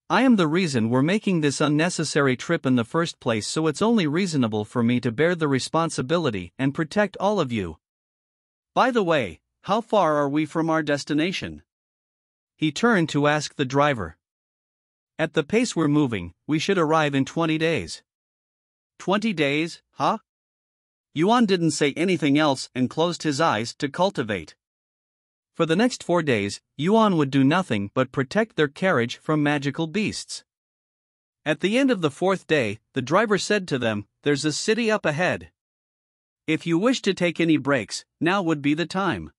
I am the reason we're making this unnecessary trip in the first place, so it's only reasonable for me to bear the responsibility and protect all of you. By the way, how far are we from our destination? He turned to ask the driver. At the pace we're moving, we should arrive in 20 days. 20 days, huh? Yuan didn't say anything else and closed his eyes to cultivate. For the next 4 days, Yuan would do nothing but protect their carriage from magical beasts. At the end of the 4th day, the driver said to them, "There's a city up ahead. If you wish to take any breaks, now would be the time.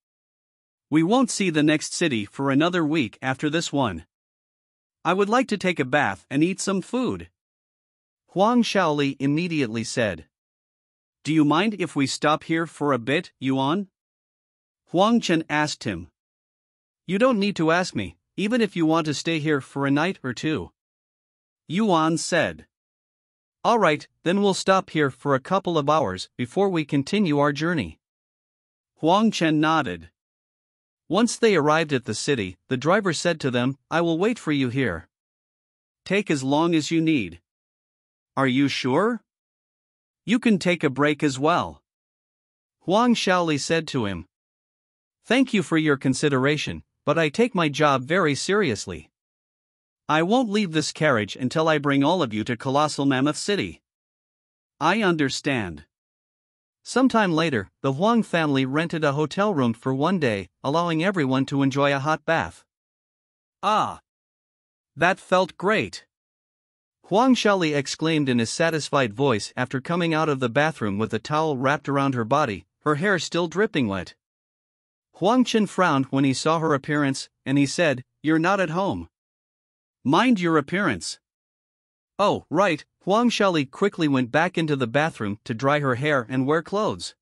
We won't see the next city for another week after this one. I would like to take a bath and eat some food." Huang Shaoli immediately said. Do you mind if we stop here for a bit, Yuan? Huang Chen asked him. You don't need to ask me, even if you want to stay here for a night or two. Yuan said. All right, then we'll stop here for a couple of hours before we continue our journey. Huang Chen nodded. Once they arrived at the city, the driver said to them, I will wait for you here. Take as long as you need. Are you sure? You can take a break as well. Huang Shaoli said to him. Thank you for your consideration, but I take my job very seriously. I won't leave this carriage until I bring all of you to Colossal Mammoth City. I understand. Sometime later, the Huang family rented a hotel room for one day, allowing everyone to enjoy a hot bath. Ah! That felt great. Huang Shaoli exclaimed in a satisfied voice after coming out of the bathroom with a towel wrapped around her body, her hair still dripping wet. Huang Chen frowned when he saw her appearance, and he said, "You're not at home. Mind your appearance." Oh, right. Huang Shaoli quickly went back into the bathroom to dry her hair and wear clothes.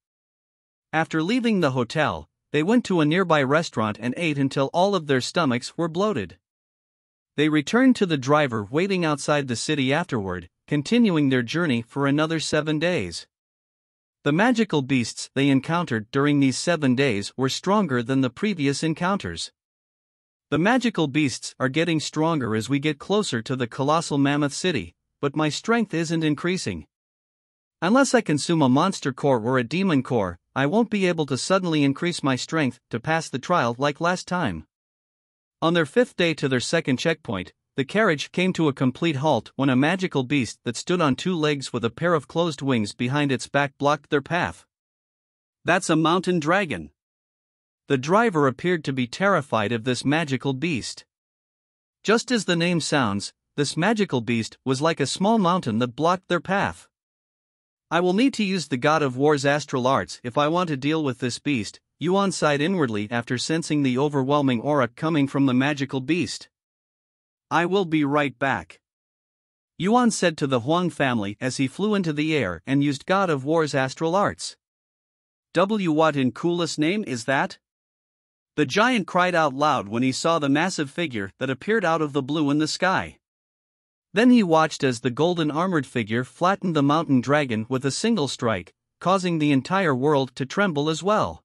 After leaving the hotel, they went to a nearby restaurant and ate until all of their stomachs were bloated. They returned to the driver waiting outside the city afterward, continuing their journey for another 7 days. The magical beasts they encountered during these 7 days were stronger than the previous encounters. The magical beasts are getting stronger as we get closer to the Colossal Mammoth City, but my strength isn't increasing. Unless I consume a monster core or a demon core, I won't be able to suddenly increase my strength to pass the trial like last time. On their 5th day to their second checkpoint, the carriage came to a complete halt when a magical beast that stood on 2 legs with a pair of closed wings behind its back blocked their path. That's a mountain dragon. The driver appeared to be terrified of this magical beast. Just as the name sounds, this magical beast was like a small mountain that blocked their path. I will need to use the God of War's astral arts if I want to deal with this beast, Yuan sighed inwardly after sensing the overwhelming aura coming from the magical beast. I will be right back, Yuan said to the Huang family as he flew into the air and used God of War's astral arts. What in coolest name is that? The giant cried out loud when he saw the massive figure that appeared out of the blue in the sky. Then he watched as the golden armored figure flattened the mountain dragon with a single strike, causing the entire world to tremble as well.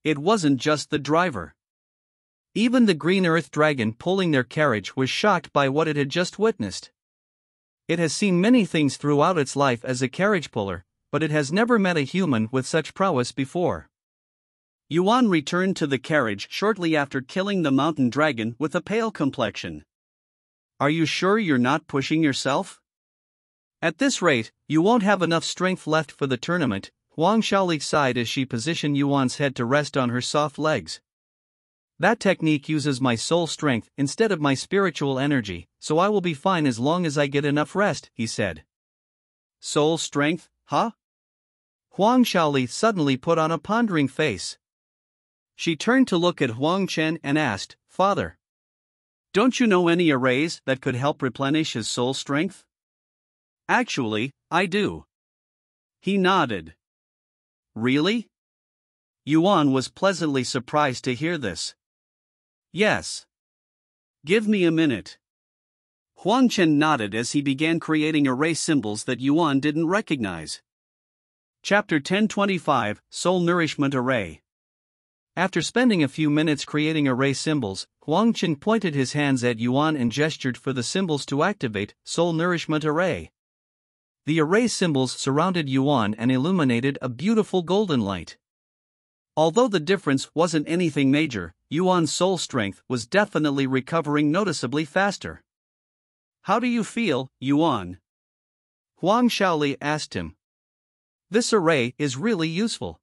It wasn't just the driver. Even the green earth dragon pulling their carriage was shocked by what it had just witnessed. It has seen many things throughout its life as a carriage puller, but it has never met a human with such prowess before. Yuan returned to the carriage shortly after killing the mountain dragon with a pale complexion. Are you sure you're not pushing yourself? At this rate, you won't have enough strength left for the tournament, Huang Shaoli sighed as she positioned Yuan's head to rest on her soft legs. That technique uses my soul strength instead of my spiritual energy, so I will be fine as long as I get enough rest, he said. Soul strength, huh? Huang Shaoli suddenly put on a pondering face. She turned to look at Huang Chen and asked, Father, don't you know any arrays that could help replenish his soul strength? Actually, I do. He nodded. Really? Yuan was pleasantly surprised to hear this. Yes. Give me a minute. Huang Chen nodded as he began creating array symbols that Yuan didn't recognize. Chapter 1025, Soul Nourishment Array. After spending a few minutes creating array symbols, Huang Chen pointed his hands at Yuan and gestured for the symbols to activate Soul Nourishment Array. The array symbols surrounded Yuan and illuminated a beautiful golden light. Although the difference wasn't anything major, Yuan's soul strength was definitely recovering noticeably faster. How do you feel, Yuan? Huang Shaoli asked him. This array is really useful.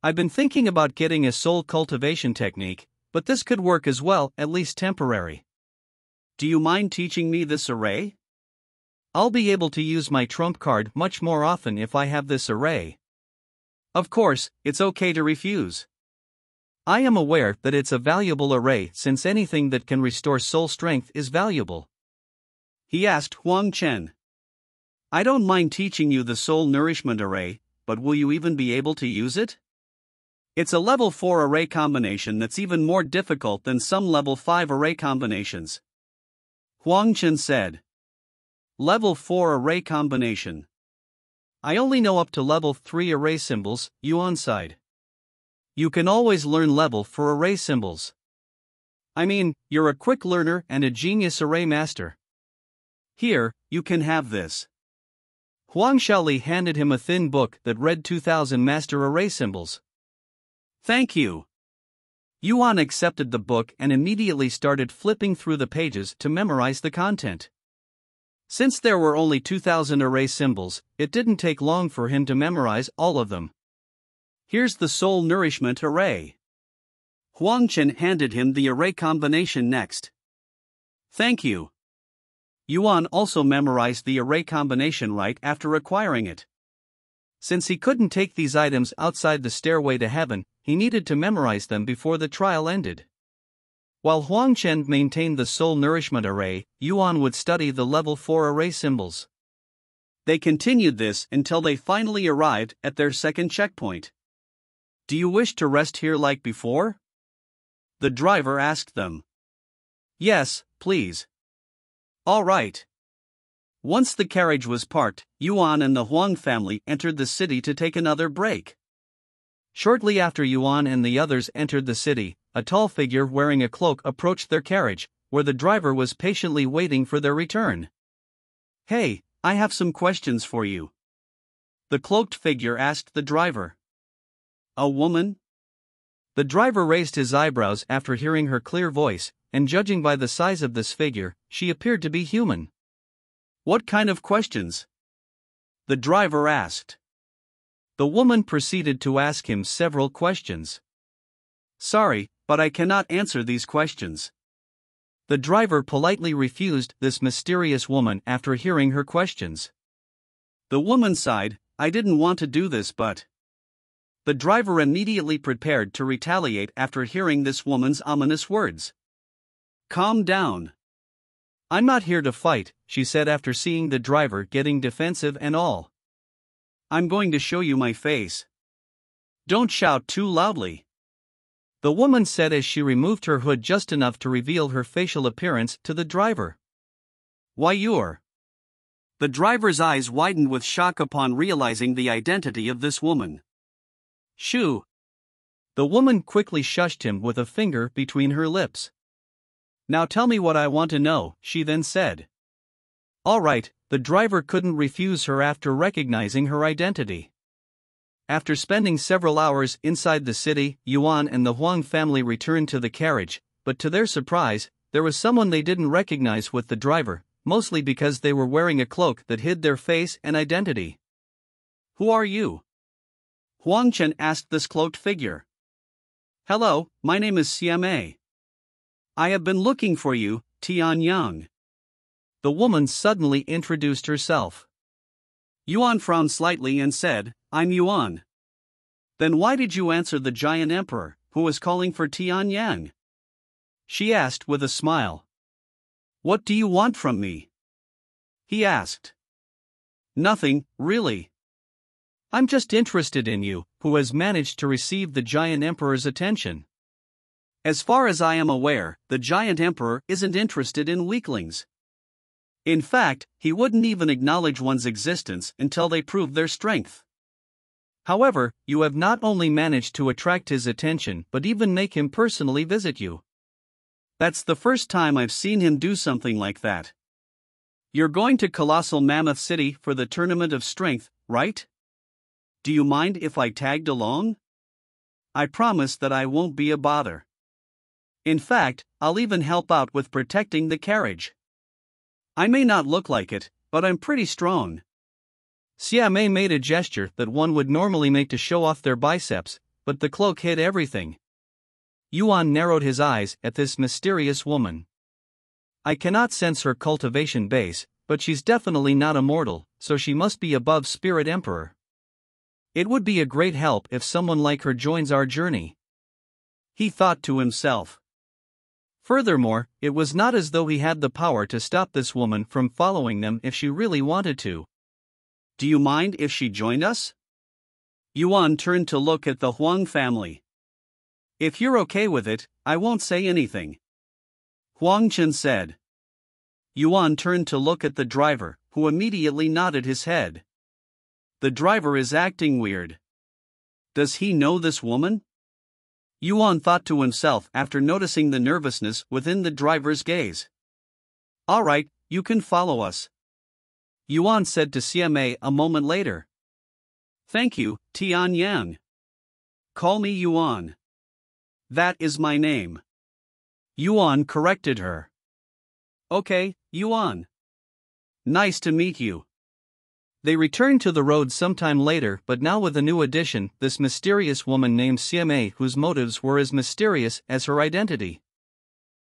I've been thinking about getting a soul cultivation technique, but this could work as well, at least temporary. Do you mind teaching me this array? I'll be able to use my trump card much more often if I have this array. Of course, it's okay to refuse. I am aware that it's a valuable array since anything that can restore soul strength is valuable. He asked Huang Chen. I don't mind teaching you the soul nourishment array, but will you even be able to use it? It's a level 4 array combination that's even more difficult than some level 5 array combinations. Huang Chen said. Level 4 array combination. I only know up to level 3 array symbols, Yuan sighed. You can always learn level 4 array symbols. I mean, you're a quick learner and a genius array master. Here, you can have this. Huang Shaoli handed him a thin book that read 2000 master array symbols. Thank you. Yuan accepted the book and immediately started flipping through the pages to memorize the content. Since there were only 2000 array symbols, it didn't take long for him to memorize all of them. Here's the soul nourishment array. Huang Chen handed him the array combination next. Thank you. Yuan also memorized the array combination right after acquiring it. Since he couldn't take these items outside the stairway to heaven, he needed to memorize them before the trial ended. While Huang Chen maintained the soul nourishment array, Yuan would study the level 4 array symbols. They continued this until they finally arrived at their second checkpoint. Do you wish to rest here like before? The driver asked them. Yes, please. All right. Once the carriage was parked, Yuan and the Huang family entered the city to take another break. Shortly after Yuan and the others entered the city, a tall figure wearing a cloak approached their carriage, where the driver was patiently waiting for their return. Hey, I have some questions for you. The cloaked figure asked the driver. A woman? The driver raised his eyebrows after hearing her clear voice, and judging by the size of this figure, she appeared to be human. What kind of questions? The driver asked. The woman proceeded to ask him several questions. Sorry, but I cannot answer these questions. The driver politely refused this mysterious woman after hearing her questions. The woman sighed, I didn't want to do this, but... The driver immediately prepared to retaliate after hearing this woman's ominous words. Calm down. I'm not here to fight, she said after seeing the driver getting defensive and all. I'm going to show you my face. Don't shout too loudly. The woman said as she removed her hood just enough to reveal her facial appearance to the driver. Why you're... The driver's eyes widened with shock upon realizing the identity of this woman. Shoo. The woman quickly shushed him with a finger between her lips. Now tell me what I want to know, she then said. All right, the driver couldn't refuse her after recognizing her identity. After spending several hours inside the city, Yuan and the Huang family returned to the carriage, but to their surprise, there was someone they didn't recognize with the driver, mostly because they were wearing a cloak that hid their face and identity. Who are you? Huang Chen asked this cloaked figure. Hello, my name is CMA. I have been looking for you, Tian Yang. The woman suddenly introduced herself. Yuan frowned slightly and said, I'm Yuan. Then why did you answer the giant emperor, who was calling for Tian Yang? She asked with a smile. What do you want from me? He asked. Nothing, really. I'm just interested in you, who has managed to receive the giant emperor's attention. As far as I am aware, the giant emperor isn't interested in weaklings. In fact, he wouldn't even acknowledge one's existence until they proved their strength. However, you have not only managed to attract his attention but even make him personally visit you. That's the first time I've seen him do something like that. You're going to Colossal Mammoth City for the Tournament of Strength, right? Do you mind if I tagged along? I promise that I won't be a bother. In fact, I'll even help out with protecting the carriage. I may not look like it, but I'm pretty strong. Xiamei made a gesture that one would normally make to show off their biceps, but the cloak hid everything. Yuan narrowed his eyes at this mysterious woman. I cannot sense her cultivation base, but she's definitely not a mortal, so she must be above Spirit Emperor. It would be a great help if someone like her joins our journey. He thought to himself. Furthermore, it was not as though he had the power to stop this woman from following them if she really wanted to. Do you mind if she joined us? Yuan turned to look at the Huang family. If you're okay with it, I won't say anything. Huang Chen said. Yuan turned to look at the driver, who immediately nodded his head. The driver is acting weird. Does he know this woman? Yuan thought to himself after noticing the nervousness within the driver's gaze. All right, you can follow us. Yuan said to CMA a moment later. Thank you, Tian Yang. Call me Yuan. That is my name. Yuan corrected her. Okay, Yuan. Nice to meet you. They returned to the road sometime later, but now with a new addition, this mysterious woman named CMA, whose motives were as mysterious as her identity.